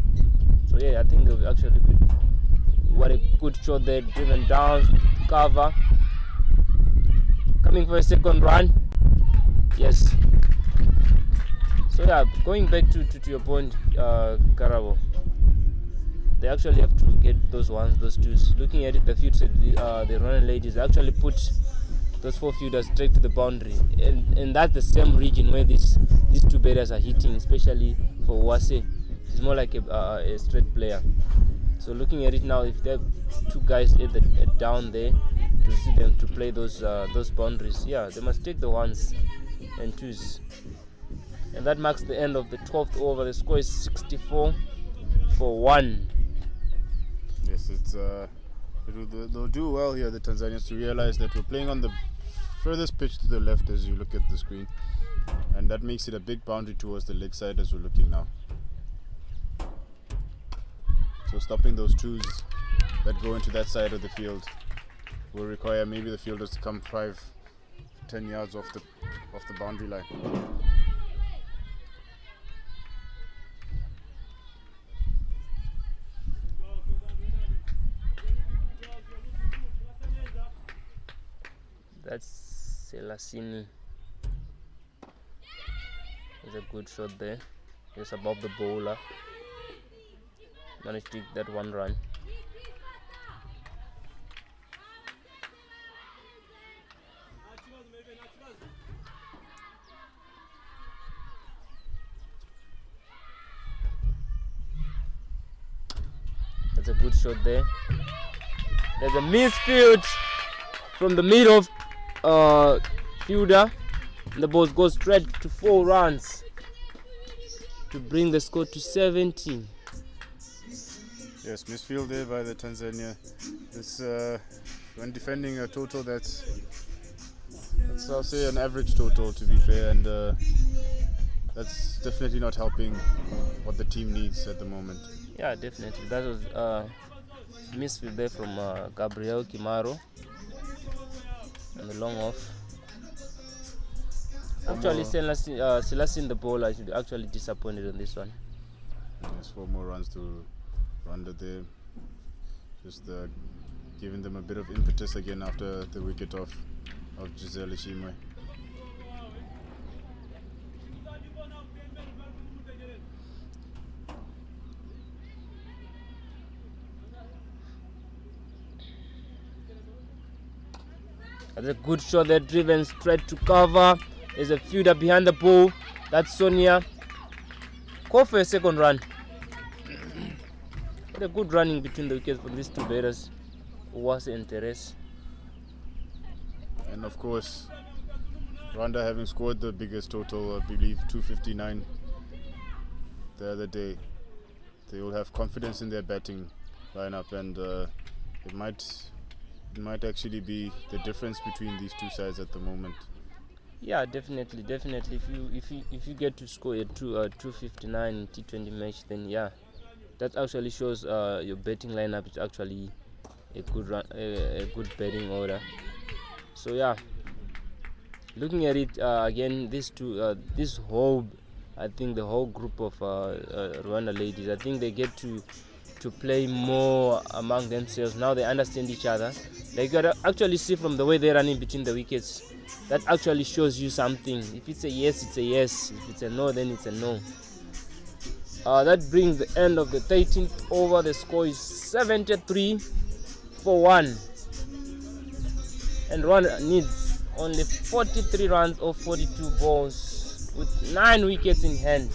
So yeah, I think they'll be actually good. What a good shot there, driven down, cover. Coming for a second run. Yes. So yeah, going back to your point, Karabo. They actually have to get those ones, those twos. Looking at it, the field, the running ladies actually put those 4 fielders straight to the boundary, and that's the same region where these two batters are hitting, especially for Owase. He's more like a straight player. So looking at it now, if there are two guys down there to see them to play those boundaries, yeah, they must take the ones and twos. And that marks the end of the 12th over. The score is 64-1. Yes, they'll do well here, the Tanzanians, to realize that we're playing on the furthest pitch to the left as you look at the screen, and that makes it a big boundary towards the leg side as we're looking now. So stopping those twos that go into that side of the field will require maybe the fielders to come 5-10 yards off the boundary line. That's Selasini. There's a good shot there, just above the bowler. Managed to take that one run. That's a good shot there. There's a misfield from the mid of fielder. And the ball goes straight to 4 runs to bring the score to 70. Yes, misfield there by the Tanzania. It's when defending a total that's I'll say an average total, to be fair, and that's definitely not helping what the team needs at the moment. Yeah, definitely. That was misfield there from Gabriel Kimaro and the long off. Actually, Selassie the ball, I should actually disappointed on this one. Yes, 4 more runs to Rwanda there. Just giving them a bit of impetus again after the wicket of Giselle Ishimwe. That's a good shot there, driven straight to cover. There's a fielder behind the ball. That's Sonia. Call for a second run. What a good running between the wickets for these two batters. Was interest. And of course, Rwanda having scored the biggest total, I believe 259 the other day, they will have confidence in their batting lineup, and it might actually be the difference between these two sides at the moment. Yeah, definitely. If you get to score a 259 T20 match, then yeah, that actually shows your betting lineup is actually a good betting order. So yeah, looking at it again, these two, this whole, I think the whole group of Rwanda ladies, I think they get to play more among themselves. Now they understand each other. They gotta actually see from the way they're running between the wickets. That actually shows you something. If it's a yes, it's a yes. If it's a no, then it's a no. That brings the end of the 13th over. The score is 73-1. And Rwanda needs only 43 runs off 42 balls with 9 wickets in hand.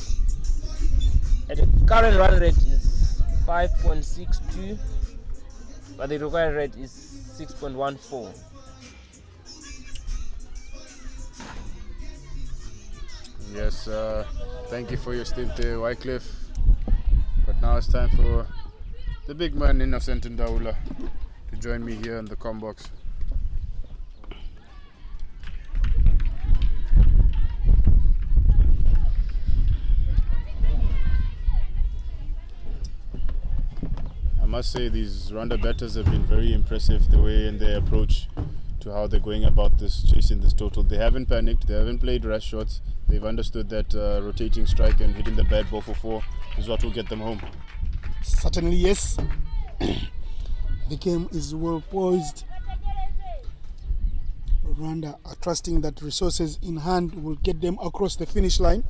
And the current run rate is 5.62, but the required rate is 6.14. Yes, thank you for your stint there, Wycliffe. But now it's time for the big man, Innocent Ndaula, to join me here in the combox. I must say these Rwanda batters have been very impressive, the way and their approach to how they're going about this, chasing this total. They haven't panicked, they haven't played rash shots. They've understood that rotating strike and hitting the bad ball for 4 is what will get them home. Certainly, yes. The game is well poised. Rwanda are trusting that resources in hand will get them across the finish line.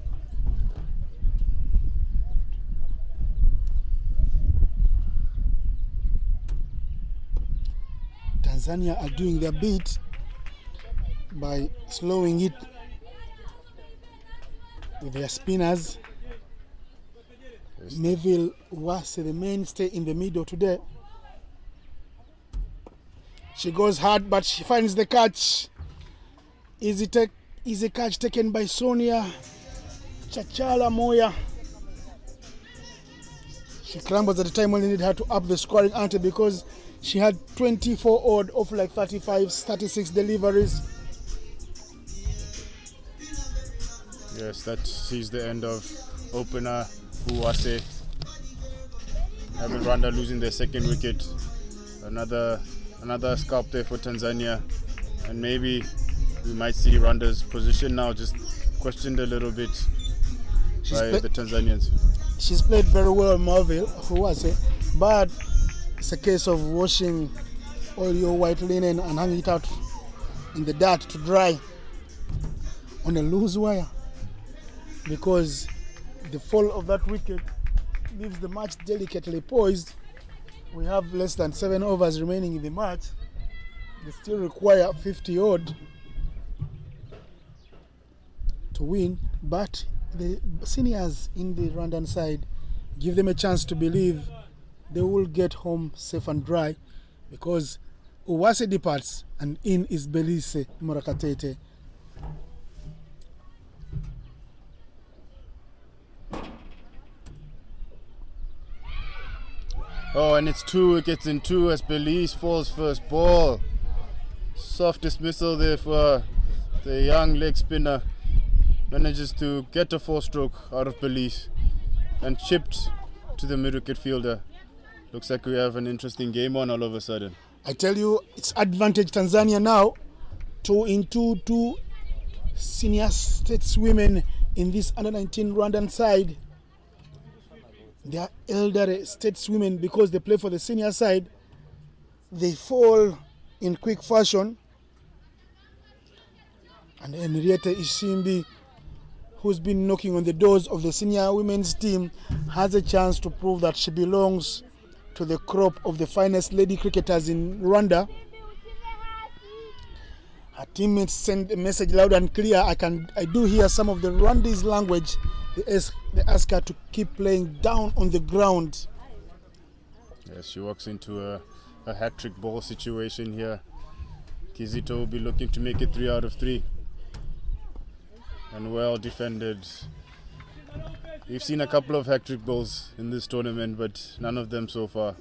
Tanzania are doing their bit by slowing it with their spinners, Neville was the mainstay in the middle today. She goes hard, but she finds the catch. Easy catch taken by Sonia Chachala Moya. She crumbles at the time when they need her to up the scoring ante because she had 24 odd of like 36 deliveries. Yes, that sees the end of opener Uwase. Having Rwanda losing their second wicket. Another scalp there for Tanzania. And maybe we might see Rwanda's position now just questioned a little bit by the Tanzanians. She's played very well, Marvel, Uwase, but it's a case of washing all your white linen and hanging it out in the dirt to dry on a loose wire, because the fall of that wicket leaves the match delicately poised. We have less than 7 overs remaining in the match. They still require 50 odd to win, but the seniors in the Rwandan side give them a chance to believe they will get home safe and dry, because Uwase departs and in is Belise Murakatete. Oh, and it's 2 wickets in 2 as Belize falls first ball. Soft dismissal there for the young leg spinner. Manages to get a 4-stroke out of Belize and chipped to the mid-wicket fielder. Looks like we have an interesting game on all of a sudden. I tell you, it's advantage Tanzania now. 2 in 2 senior stateswomen in this under-19 Rwandan side. They are elderly stateswomen because they play for the senior side. They fall in quick fashion. And Henrietta Ishimbi, who's been knocking on the doors of the senior women's team, has a chance to prove that she belongs to the crop of the finest lady cricketers in Rwanda. Her teammates send a message loud and clear. I do hear some of the Rwandese language. They ask her to keep playing down on the ground. Yes, she walks into a hat-trick ball situation here. Kizito will be looking to make it 3 out of 3. And well defended. We've seen a couple of hat-trick balls in this tournament, but none of them so far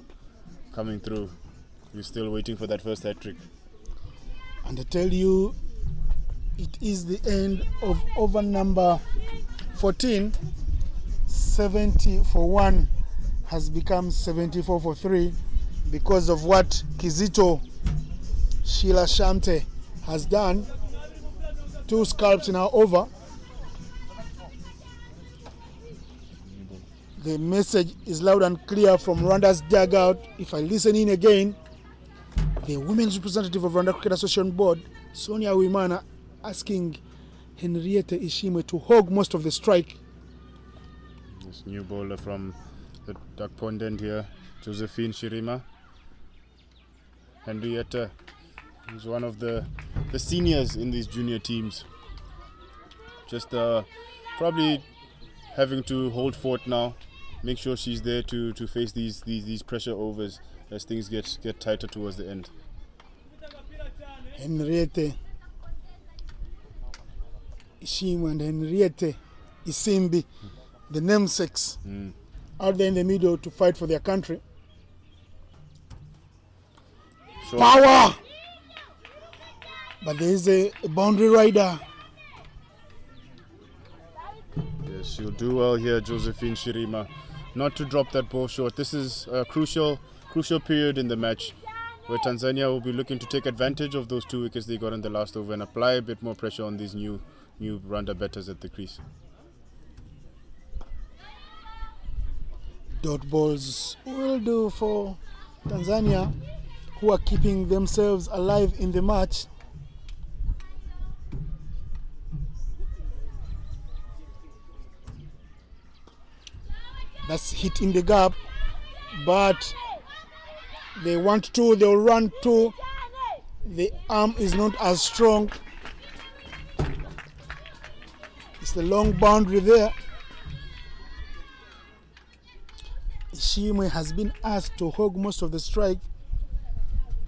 coming through. We're still waiting for that first hat-trick. And I tell you, it is the end of over number 14. 70 for 1 has become 74 for 3 because of what Kizito Sheila Shamte has done. 2 scalps in our over. The message is loud and clear from Rwanda's dugout. If I listen in again, the women's representative of Rwanda Cricket Association Board, Sonia Wimana, asking Henrietta Ishimwe to hog most of the strike. This new bowler from the duck pond end here, Josephine Shirima. Henrietta is one of the seniors in these junior teams. Just probably having to hold fort now. Make sure she's there to face these pressure overs as things get tighter towards the end. Henriette Ishimwe and Henriette Isimbi, the namesakes, out there in the middle to fight for their country. Sure. Power! But there is a boundary rider. Yes, she'll do well here, Josephine Shirima. Not to drop that ball short. This is a crucial period in the match where Tanzania will be looking to take advantage of those 2 wickets they got in the last over and apply a bit more pressure on these new Rwanda batters at the crease. Dot balls will do for Tanzania, who are keeping themselves alive in the match. That's hit in the gap, but they want to, they'll run to. The arm is not as strong. It's the long boundary there. Ishimwe has been asked to hog most of the strike.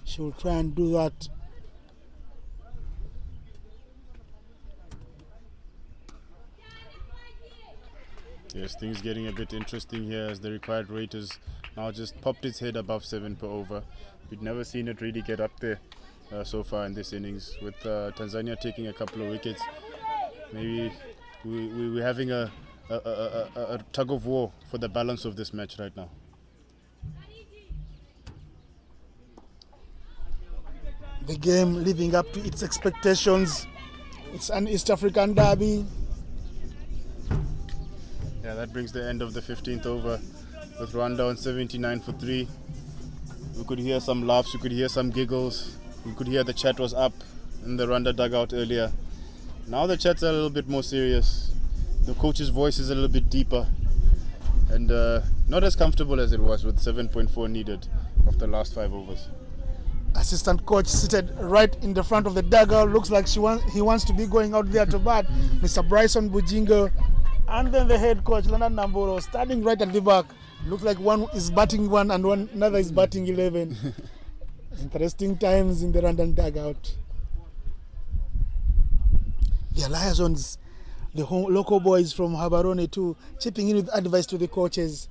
She will try and do that. Yes, things getting a bit interesting here as the required rate has now just popped its head above 7 per over. We've never seen it really get up there so far in this innings, with Tanzania taking a couple of wickets. Maybe we're having a tug of war for the balance of this match right now. The game living up to its expectations. It's an East African derby. Yeah, that brings the end of the 15th over with Rwanda on 79 for 3. We could hear some laughs, we could hear some giggles, we could hear the chat was up in the Rwanda dugout earlier. Now the chat's a little bit more serious. The coach's voice is a little bit deeper and not as comfortable as it was with 7.4 needed of the last 5 overs. Assistant coach seated right in the front of the dugout. Looks like he wants to be going out there to bat. Mr. Bryson Bujingo. And then the head coach, Leonard Namboro, standing right at the back. Looks like one is batting 1 and another is batting 11. Interesting times in the Rwandan dugout. The liaisons, the local boys from Habarone too, chipping in with advice to the coaches.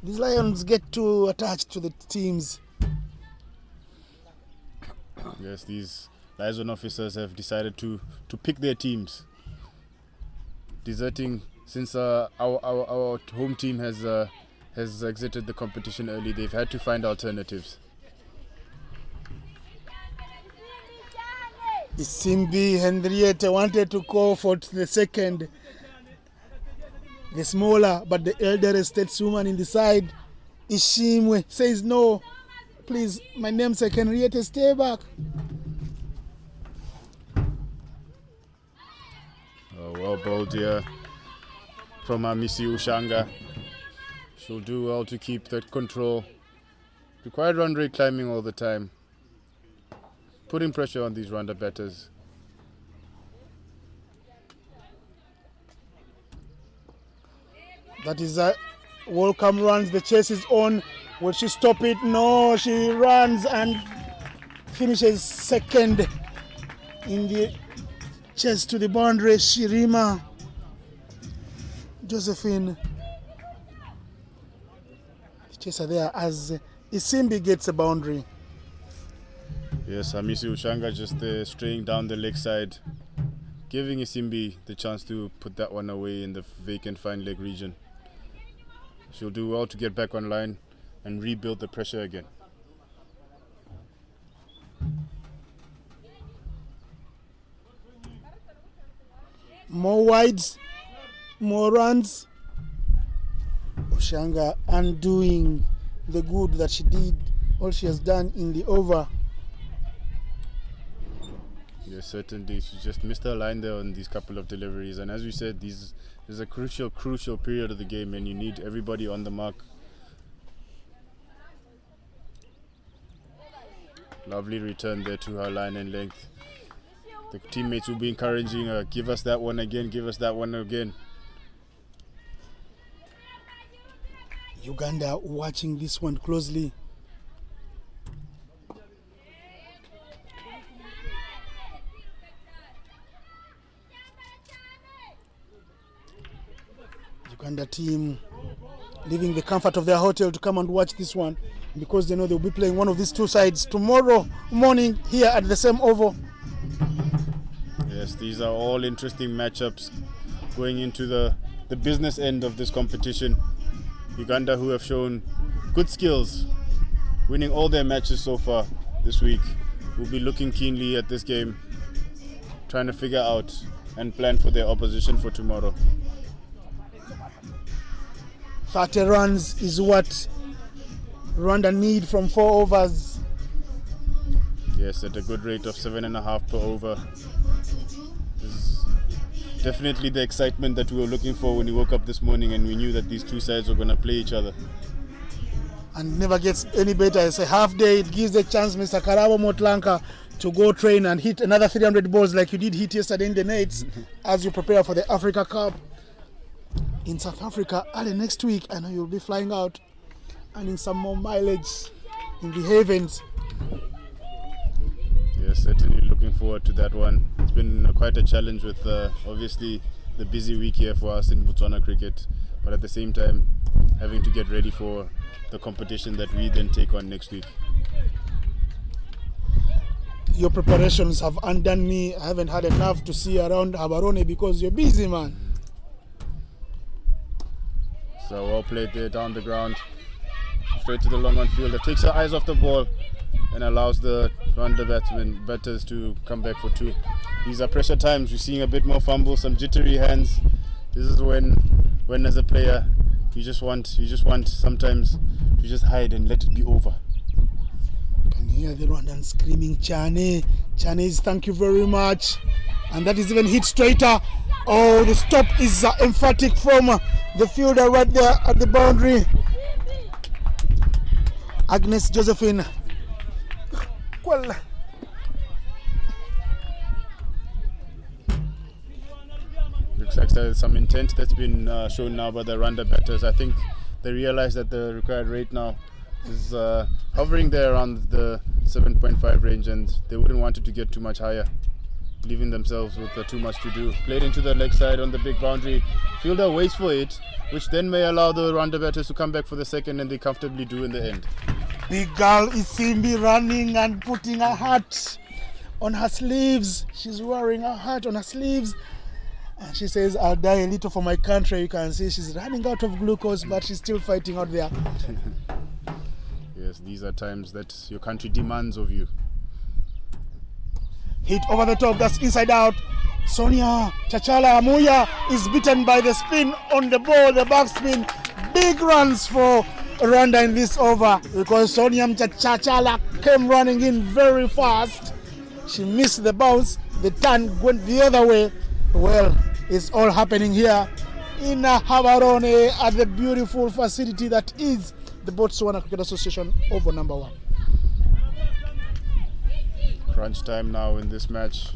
These lions get too attached to the teams. Yes, these liaison officers have decided to pick their teams. Deserting since our home team has exited the competition early, they've had to find alternatives. Isimbi Henriette wanted to call for the second, the smaller but the elder stateswoman in the side. Ishimwe says no, please, my namesake Henriette, stay back. Oh, well bowled here from Missy Ushanga. She'll do well to keep that control. Required run rate climbing all the time, putting pressure on these Rwanda batters. That is welcome runs. The chase is on. Will she stop it? No, she runs and finishes second in the chase to the boundary. Shirima Josephine, the chaser there as Isimbi gets a boundary. Yes, Hamisi Ushanga just straying down the leg side, giving Isimbi the chance to put that one away in the vacant fine leg region. She'll do well to get back online and rebuild the pressure again. More wides, more runs. Ushanga undoing the good that she did, all she has done in the over. Yes, certainly. She just missed her line there on these couple of deliveries. And as we said, this is a crucial period of the game and you need everybody on the mark. Lovely return there to her line and length. The teammates will be encouraging her, give us that one again, give us that one again. Uganda watching this one closely. Uganda team leaving the comfort of their hotel to come and watch this one because they know they'll be playing one of these two sides tomorrow morning here at the same oval. Yes, these are all interesting matchups going into the business end of this competition. Uganda, who have shown good skills, winning all their matches so far this week, will be looking keenly at this game, trying to figure out and plan for their opposition for tomorrow. 30 runs is what Rwanda need from 4 overs. Yes, at a good rate of 7.5 per over. This is definitely the excitement that we were looking for when we woke up this morning and we knew that these two sides were going to play each other. And never gets any better. It's a half day. It gives a chance Mr. Karabo Motlanka to go train and hit another 300 balls like you did hit yesterday in the nets as you prepare for the Africa Cup in South Africa early next week. I know you'll be flying out. earning some more mileage in the heavens. Yes, certainly looking forward to that one. It's been quite a challenge with obviously the busy week here for us in Botswana cricket, but at the same time having to get ready for the competition that we then take on next week. Your preparations have undone me. I haven't had enough to see around Gaborone because you're busy, man. So well played there down the ground, straight to the long on fielder, takes her eyes off the ball and allows the Rwanda batters to come back for two. These are pressure times. We're seeing a bit more fumble, some jittery hands. This is when as a player you just want sometimes to just hide and let it be over. You can hear the Rwandan screaming, Chane. Chane's thank you very much. And that is even hit straighter. Oh, the stop is emphatic from the fielder right there at the boundary. Agnes Josephine. Well, looks like there's some intent that's been shown now by the Rwanda batters. I think they realize that the required rate now is hovering there around the 7.5 range, and they wouldn't want it to get too much higher, leaving themselves with too much to do. Played into the leg side on the big boundary. Fielder waits for it, which then may allow the Rwanda batters to come back for the second, and they comfortably do in the end. big girl Isimbi running and putting her hat on her sleeves. She's wearing her hat on her sleeves. And she says, I'll die a little for my country. You can see she's running out of glucose, but she's still fighting out there. Yes, these are times that your country demands of you. Hit over the top, that's inside out. Sonia Chachala Amuya is beaten by the spin on the ball, the backspin. Big runs for Rwanda in this over because Sonia Chachala came running in very fast. She missed the bounce, the turn went the other way. Well, it's all happening here in Gaborone at the beautiful facility that is the Botswana Cricket Association over number 1. Crunch time now in this match.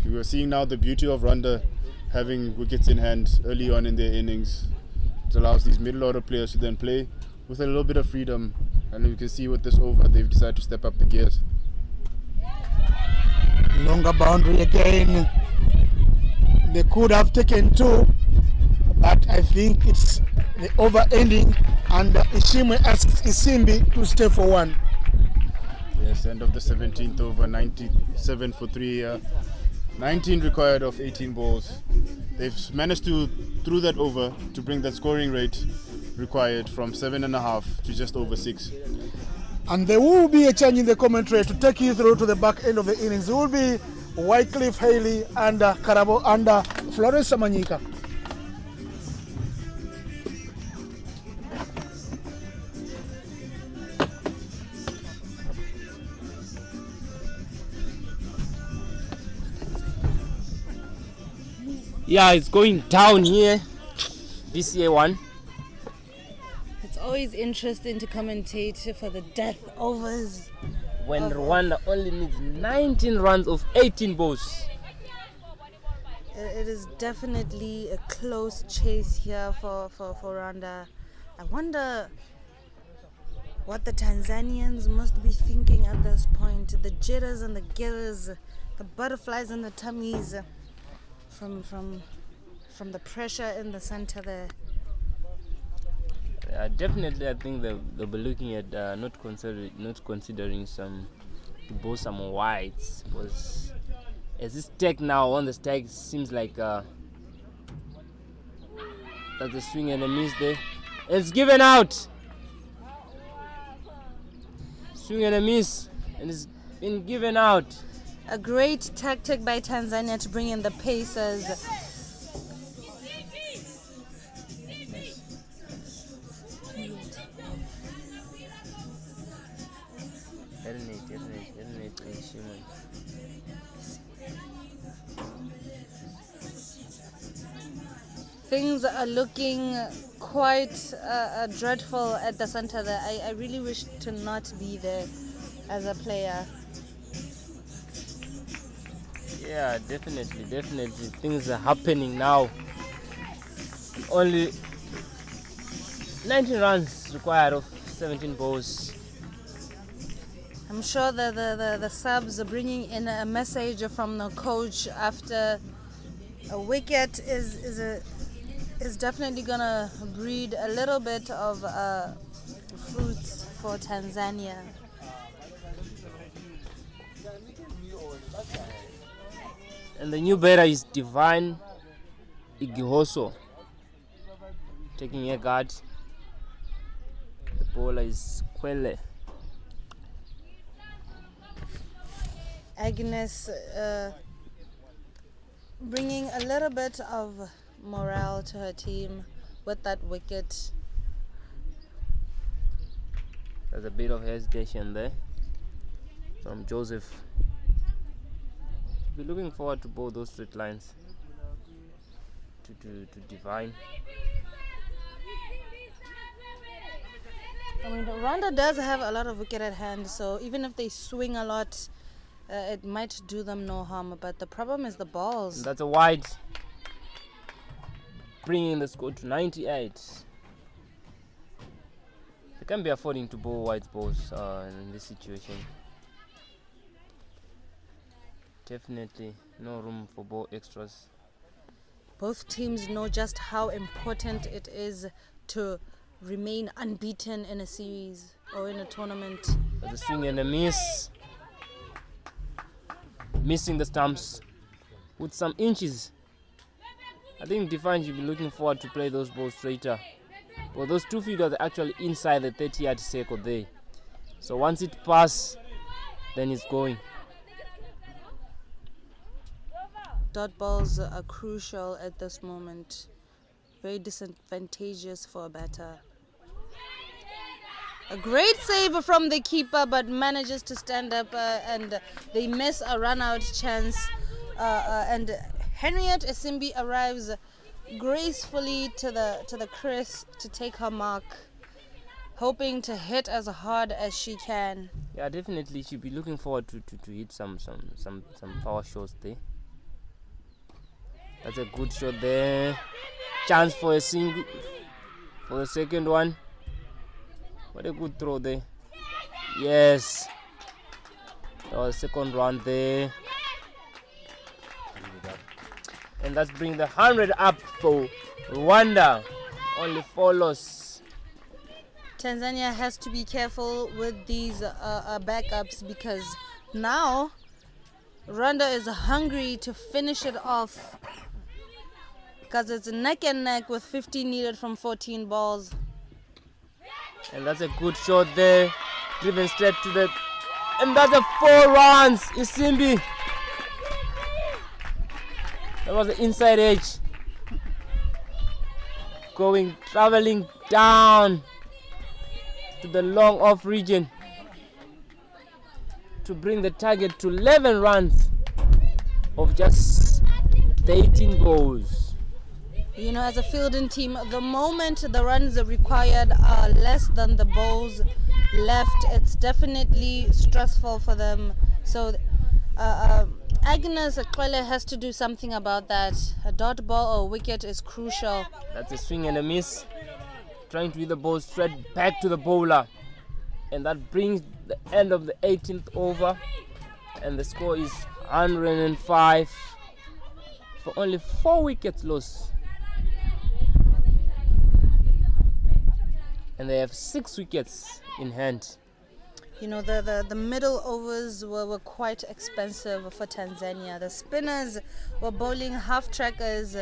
We are seeing now the beauty of Rwanda having wickets in hand early on in their innings. It allows these middle order players to then play with a little bit of freedom, and you can see with this over they've decided to step up the gears. Longer boundary again. They could have taken 2, but I think it's the over ending, and Ishimwe asks Isimbi to stay for 1. Yes, end of the 17th over, 97 for 3. 19 required of 18 balls. They've managed to, through that over, to bring that scoring rate required from 7.5 to just over 6. And there will be a change in the commentary to take you through to the back end of the innings. There will be Wycliffe Haley and Karabo and Florence Samanyika. Yeah, it's going down here. BCA 1. It's always interesting to commentate for the death overs. When Rwanda only needs 19 runs of 18 balls. It is definitely a close chase here for Rwanda. I wonder what the Tanzanians must be thinking at this point. The jitters and the gitters, the butterflies in the tummies from the pressure in the center there. Definitely, I think they'll be looking at not considering to bowl some whites, because as this tag now on the stag seems like that's a swing and a miss there. It's given out. Swing and a miss, and it's been given out. A great tactic by Tanzania to bring in the pacers. Things are looking quite dreadful at the center there. I really wish to not be there as a player. Yeah, definitely. Things are happening now. Only 19 runs required of 17 balls. I'm sure that the subs are bringing in a message from the coach after a wicket is definitely gonna breed a little bit of fruits for Tanzania. And the new batter is Divine Igihoso, taking a guard. The bowler is Kwele. Agnes bringing a little bit of morale to her team with that wicket. There's a bit of hesitation there from Joseph. Be looking forward to both those straight lines to Divine. I mean, Rwanda does have a lot of wicket at hand, so even if they swing a lot, it might do them no harm. But the problem is the balls. And that's a wide, bringing the score to 98. They can't be affording to bowl wide balls in this situation. Definitely no room for ball extras. Both teams know just how important it is to remain unbeaten in a series or in a tournament. There's a swing and a miss. Missing the stumps with some inches. I think Divine should be looking forward to play those balls straighter. But those 2 feet are actually inside the 30-yard circle there. So once it passes, then it's going. Dot balls are crucial at this moment. Very disadvantageous for a batter. A great save from the keeper, but manages to stand up and they miss a run-out chance. And Henriette Esimbi arrives gracefully to the crease to take her mark, hoping to hit as hard as she can. Yeah, definitely she'll be looking forward to hit some power shots there. That's a good shot there. Chance for a single for the second one. What a good throw there. Yes. That was the second run there. And that's bringing the 100 up for Rwanda. Only 4 loss. Tanzania has to be careful with these backups because now Rwanda is hungry to finish it off because it's neck and neck with 15 needed from 14 balls. And that's a good shot there. Driven straight to the... And that's a 4 runs. Isimbi. That was the inside edge. Traveling down to the long off region to bring the target to 11 runs of just 18 balls. You know, as a fielding team, the moment the runs required are less than the balls left, it's definitely stressful for them. So Agnes Kwele has to do something about that. A dot ball or wicket is crucial. That's a swing and a miss. Trying to hit the ball straight back to the bowler. And that brings the end of the 18th over. And the score is 105 for only 4 wickets lost. And they have 6 wickets in hand. You know, the middle overs were quite expensive for Tanzania. The spinners were bowling half trackers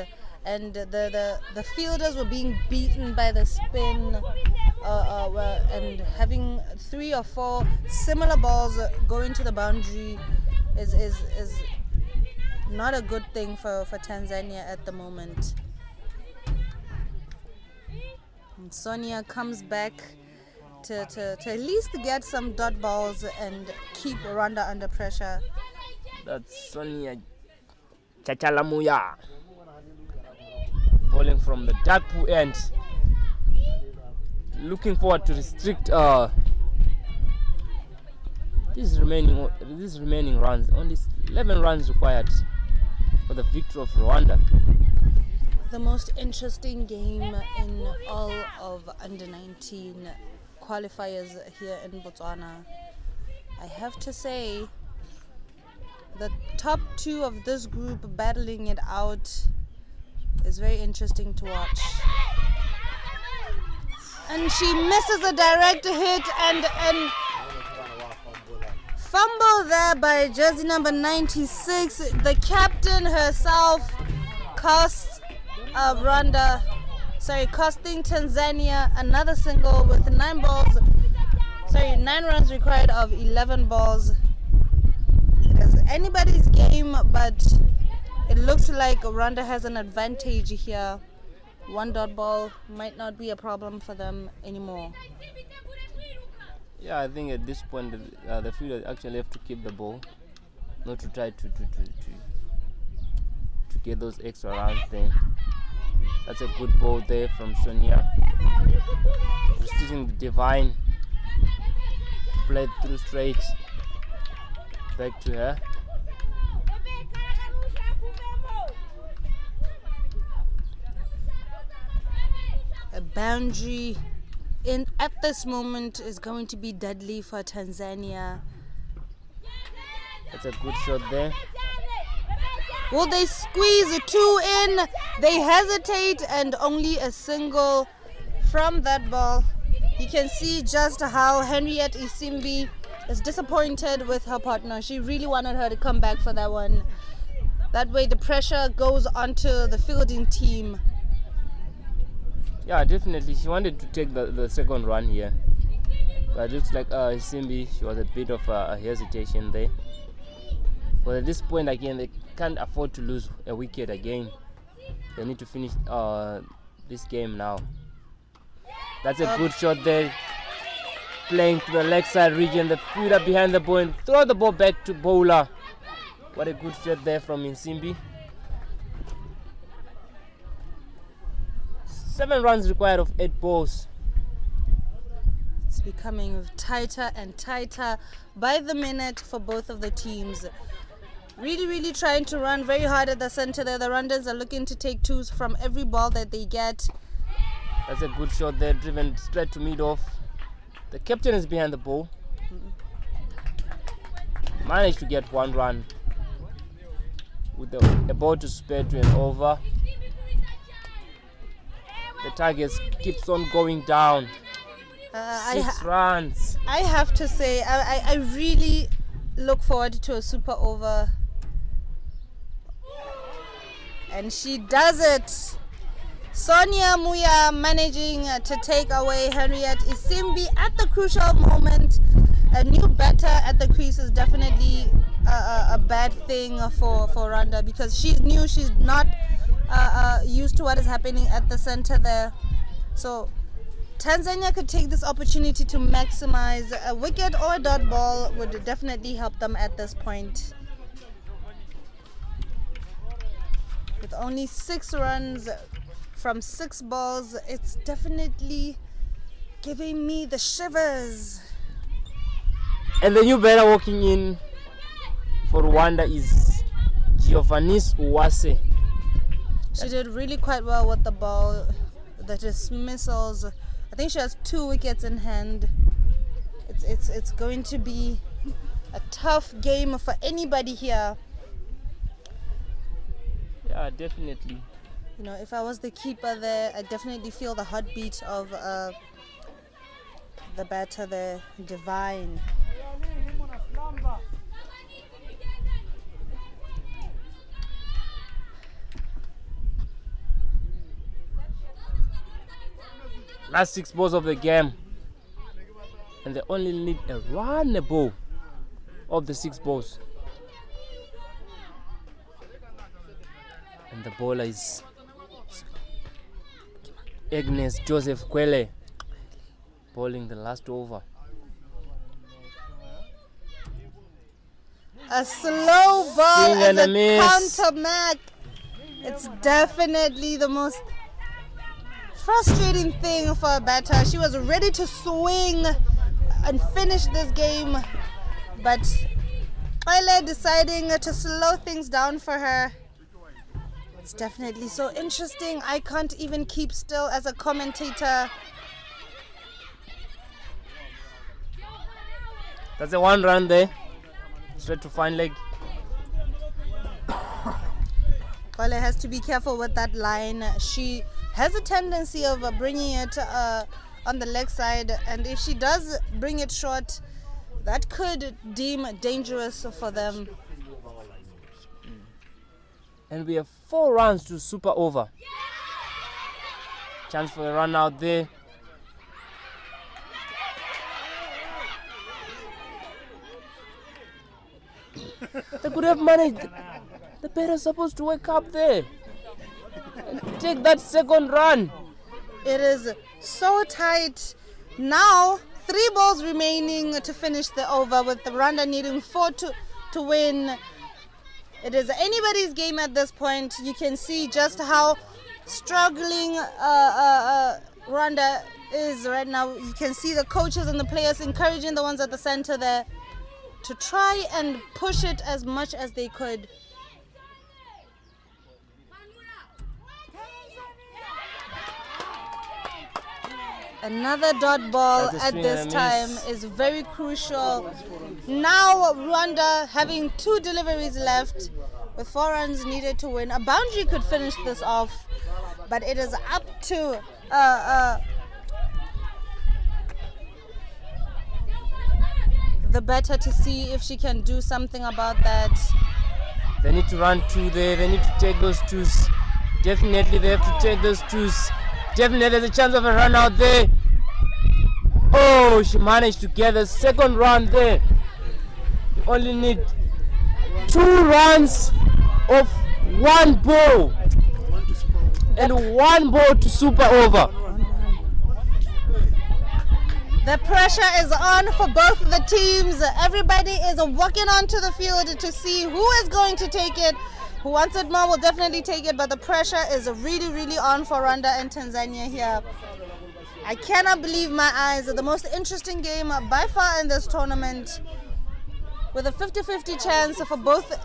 and the fielders were being beaten by the spin and having 3 or 4 similar balls going to the boundary is not a good thing for Tanzania at the moment. And Sonia comes back to at least get some dot balls and keep Rwanda under pressure. That's Sonia Chachalamuya bowling from the dark blue end. Looking forward to restrict these remaining runs. Only 11 runs required for the victory of Rwanda. The most interesting game in all of under-19 qualifiers here in Botswana. I have to say, the top two of this group battling it out is very interesting to watch. And she misses a direct hit and fumble there by jersey number 96. The captain herself costing Tanzania another single with 9 runs required of 11 balls. It is anybody's game, but it looks like Rwanda has an advantage here. 1 dot ball might not be a problem for them anymore. Yeah, I think at this point the field actually have to keep the ball, not to try to get those extra rounds there. That's a good ball there from Sonia. Restricting the Divine to play through straight. Back to her. A boundary at this moment is going to be deadly for Tanzania. That's a good shot there. Will they squeeze 2 in? They hesitate, and only a single from that ball. You can see just how Henriette Isimbi is disappointed with her partner. She really wanted her to come back for that one. That way the pressure goes onto the fielding team. Yeah, definitely. She wanted to take the second run here. But it looks like Isimbi, she was a bit of a hesitation there. But at this point, again, they can't afford to lose a wicket again. They need to finish this game now. That's a good shot there. Playing to the leg side region. The fielder behind the ball and throw the ball back to bowler. What a good shot there from Isimbi. 7 runs required of 8 balls. It's becoming tighter and tighter by the minute for both of the teams. Really trying to run very hard at the center there. The Rwandans are looking to take 2s from every ball that they get. That's a good shot there, driven straight to mid-off. The captain is behind the ball. Managed to get 1 run with a ball to spare to an over. The target keeps on going down. 6 runs. I have to say, I really look forward to a super over. And she does it. Sonia Muya managing to take away Henriette Isimbi at the crucial moment. A new batter at the crease is definitely a bad thing for Rwanda, because she knew she's not used to what is happening at the center there. So Tanzania could take this opportunity to maximize a wicket or a dot ball. Would definitely help them at this point. With only 6 runs from 6 balls, it's definitely giving me the shivers. And the new batter walking in for Rwanda is Giovannis Uwase. She did really quite well with the ball, the dismissals. I think she has 2 wickets in hand. It's going to be a tough game for anybody here. Yeah, definitely. You know, if I was the keeper there, I definitely feel the heartbeat of the batter there, Divine. Last 6 balls of the game, and they only need a run a ball of the 6 balls. And the bowler is Agnes Joseph Kwele, bowling the last over. A slow ball Swing as and a a miss. counter mark. It's definitely the most frustrating thing for a batter. She was ready to swing and finish this game, but Kwele deciding to slow things down for her. It's definitely so interesting. I can't even keep still as a commentator. That's a 1 run there. Straight to fine leg. Kole has to be careful with that line. She has a tendency of bringing it on the leg side, and if she does bring it short, that could deem dangerous for them. And we have 4 runs to super over. Chance for a run out there. They could have managed. The batter's supposed to wake up there and take that second run. It is so tight. Now, 3 balls remaining to finish the over, with Rwanda needing 4 to win. It is anybody's game at this point. You can see just how struggling Rwanda is right now. You can see the coaches and the players encouraging the ones at the center there to try and push it as much as they could. Another dot ball at this time is very crucial. Now Rwanda having 2 deliveries left with 4 runs needed to win. A boundary could finish this off, but it is up to the batter to see if she can do something about that. They need to run 2 there. They need to take those 2s. Definitely they have to take those 2s. Definitely there's a chance of a run out there. Oh, she managed to get the second run there. You only need 2 runs of 1 ball and 1 ball to super over. The pressure is on for both the teams. Everybody is walking onto the field to see who is going to take it. Who wants it more will definitely take it, but the pressure is really, really on for Rwanda and Tanzania here. I cannot believe my eyes. The most interesting game by far in this tournament, with a 50-50 chance for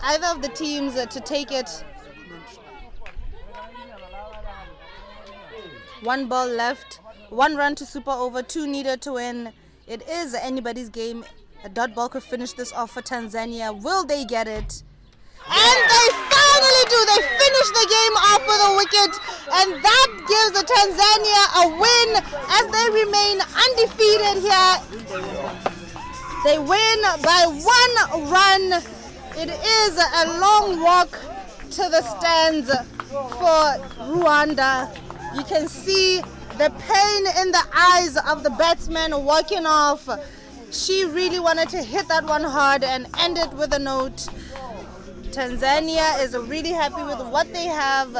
either of the teams to take it. 1 ball left, 1 run to super over, 2 needed to win. It is anybody's game. A dot ball could finish this off for Tanzania. Will they get it? And they finally do. They finish the game off with a wicket, and that gives Tanzania a win as they remain undefeated here. They win by 1 run. It is a long walk to the stands for Rwanda. You can see the pain in the eyes of the batsman walking off. She really wanted to hit that one hard and end it with a note. Tanzania is really happy with what they have.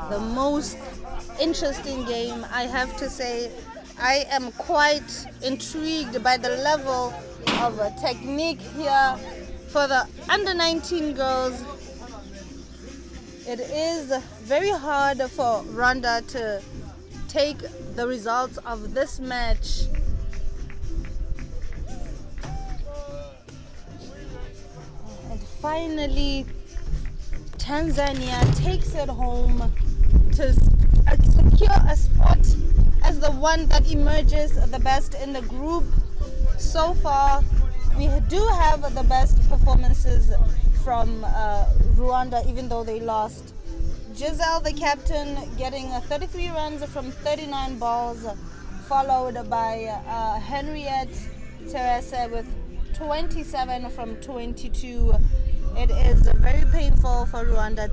The most interesting game, I have to say. I am quite intrigued by the level of technique here for the under 19 girls. It is very hard for Rwanda to take the results of this match. And finally, Tanzania takes it home to secure a spot as the one that emerges the best in the group. So far, we do have the best performances from Rwanda, even though they lost. Giselle, the captain, getting 33 runs from 39 balls, followed by Henriette Teresa with 27 from 22. It is very painful for Rwanda.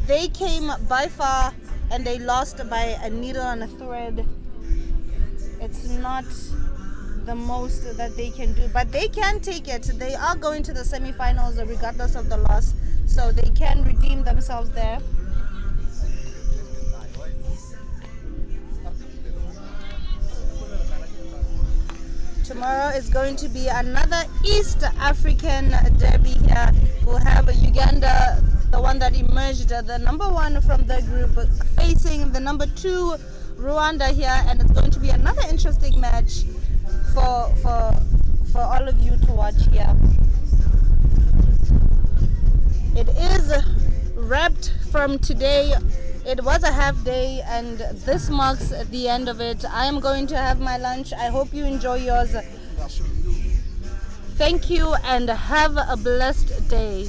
They came by far and they lost by a needle and a thread. It's not the most that they can do, but they can take it. They are going to the semi-finals regardless of the loss, so they can redeem themselves there. Tomorrow is going to be another East African derby here. We'll have Uganda, the one that emerged the number 1 from the group, facing the number 2 Rwanda here, and it's going to be another interesting match for all of you to watch here. It is wrapped from today It was a half day, and this marks the end of it. I am going to have my lunch. I hope you enjoy yours. Thank you and have a blessed day.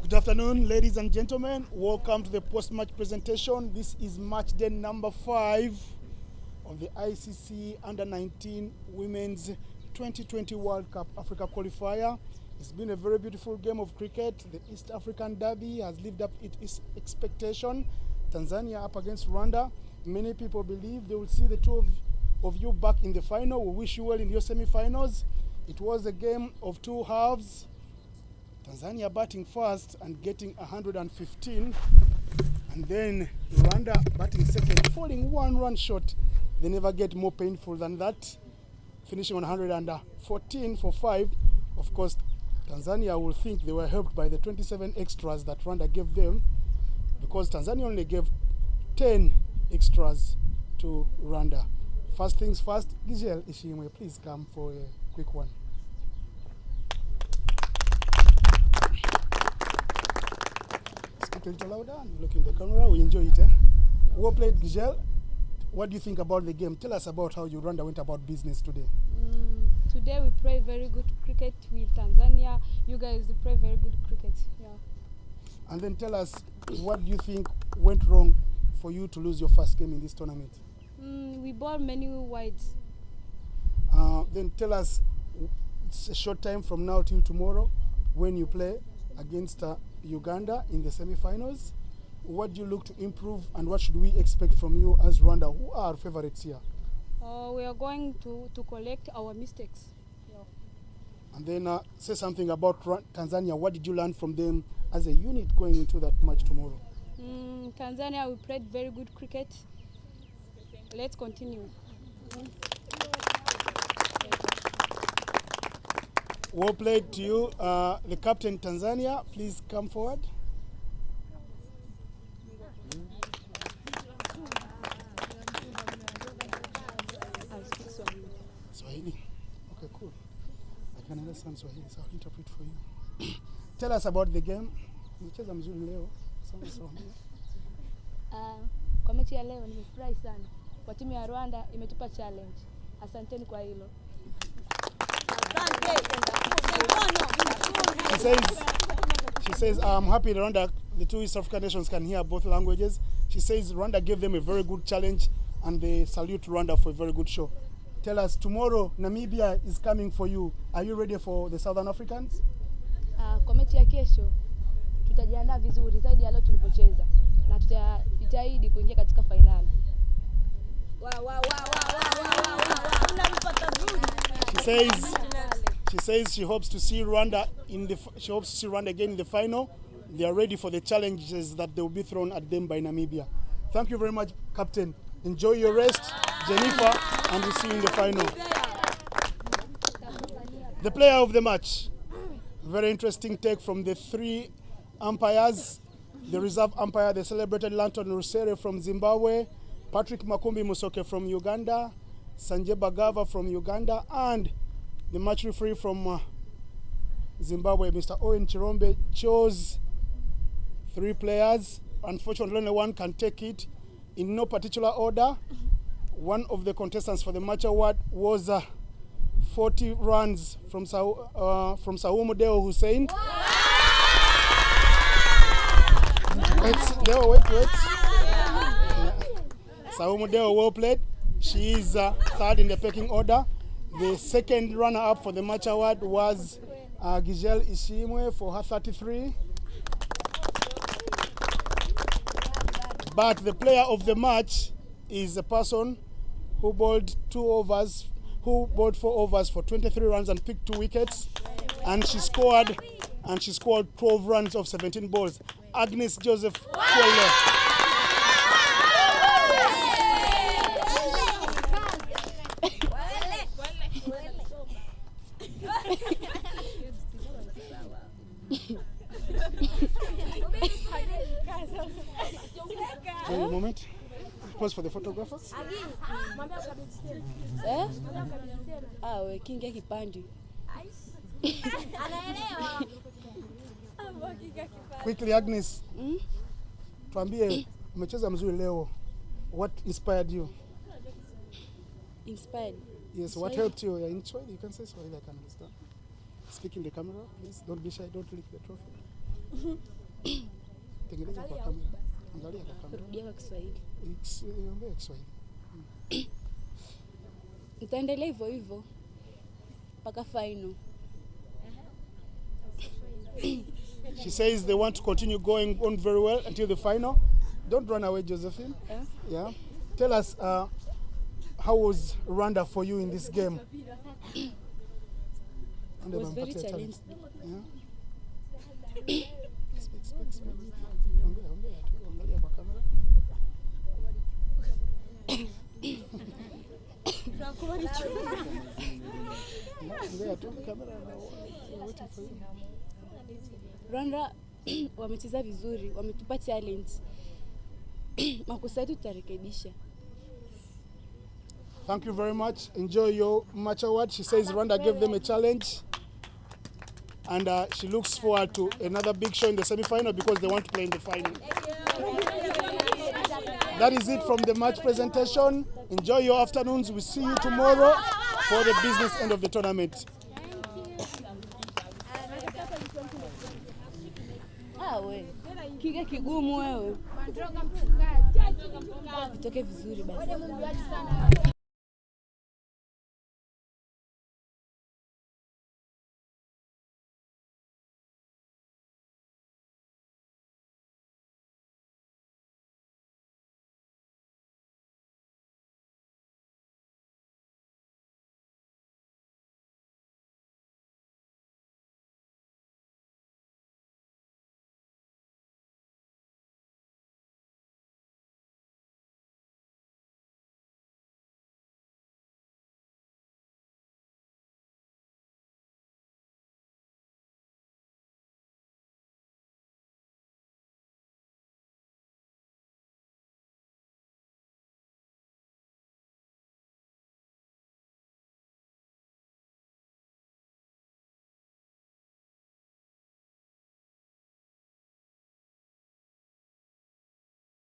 Good afternoon, ladies and gentlemen. Welcome to the post-match presentation. This is match day number 5 of the ICC Under-19 Women's 2020 World Cup Africa Qualifier. It's been a very beautiful game of cricket. The East African Derby has lived up to its expectation. Tanzania up against Rwanda. Many people believe they will see the two of you back in the final. We wish you well in your semi-finals. It was a game of two halves. Tanzania batting first and getting 115, and then Rwanda batting second, falling 1 run short. They never get more painful than that, finishing on 114 for 5. Of course, Tanzania will think they were helped by the 27 extras that Rwanda gave them, because Tanzania only gave 10 extras to Rwanda. First things first, Giselle Ishimwe, please come for a quick one. Speak a little louder and look in the camera. We enjoy it. Well played, Giselle. What do you think about the game? Tell us about how Rwanda went about business today. Today we play very good cricket with Tanzania. You guys play very good cricket. Yeah. And then tell us, what do you think went wrong for you to lose your first game in this tournament? We bowled many wides. Then tell us, it's a short time from now till tomorrow when you play against Uganda in the semi-finals. What do you look to improve, and what should we expect from you as Rwanda, who are our favorites here? We are going to collect our mistakes. Yeah. And then say something about Tanzania. What did you learn from them as a unit going into that match tomorrow? Tanzania, we played very good cricket. Let's continue. Well played to you. The captain, Tanzania, please come forward. Swahili. Okay, cool. I can understand Swahili, so I'll interpret for you. Tell us about the game. Mcheza mzuri leo. Kwa mechi ya leo nimefurahi sana. Kwa timu ya Rwanda imetupa challenge. Asanteni kwa hilo. She says, I'm happy Rwanda, the two East African nations can hear both languages. She says Rwanda gave them a very good challenge and they salute Rwanda for a very good show. Tell us, tomorrow Namibia is coming for you. Are you ready for the Southern Africans? Kwa mechi ya kesho tutajiandaa vizuri zaidi ya leo tulipocheza na tutajitahidi kuingia katika finali. She says she hopes to see Rwanda again in the final. They are ready for the challenges that they will be thrown at them by Namibia. Thank you very much, Captain. Enjoy your rest, Jennifer, and we'll see you in the final. The player of the match. Very interesting take from the 3 umpires. The reserve umpire, the celebrated Lanton Rusere from Zimbabwe, Patrick Makumbi Musoke from Uganda, Sanjay Bagava from Uganda, and the match referee from Zimbabwe, Mr. Owen Chirombe, chose 3 players. Unfortunately, only one can take it. In no particular order, one of the contestants for the match award was 40 runs from Saumu Deo Hussein. Wait. Saumu Deo, well played. She is 3rd in the pecking order. The second runner-up for the match award was Giselle Ishimwe for her 33. But the player of the match is a person who bowled 4 overs for 23 runs and picked 2 wickets, and she scored 12 runs of 17 balls. Agnes Joseph Kwele. Wait a moment. Pause for the photographers. Quickly Agnes. Tuambie umecheza mzuri leo. What inspired you? Inspired? Yes, what helped you? In Swahili, you can say Swahili, I can understand. Speak in the camera, please. Don't be shy, don't lick the trophy. Tengeneza kwa kamera. Angalia kwa kamera. Rudia kwa Kiswahili. Ongea Kiswahili. Nitaendelea hivyo hivyo mpaka final. She says they want to continue going on very well until the final. Don't run away, Josephine. Yeah. Tell us, how was Rwanda for you in this game? It was very challenging. Yeah. Rwanda wamecheza vizuri, wametupa challenge. Makosa yetu tutarekebisha. Thank you very much. Enjoy your match award. She says Rwanda gave them a challenge. And she looks forward to another big show in the semi-final because they want to play in the final. That is it from the match presentation. Enjoy your afternoons. We'll see you tomorrow for the business end of the tournament. Kika kigumu wewe. Itoke vizuri basi.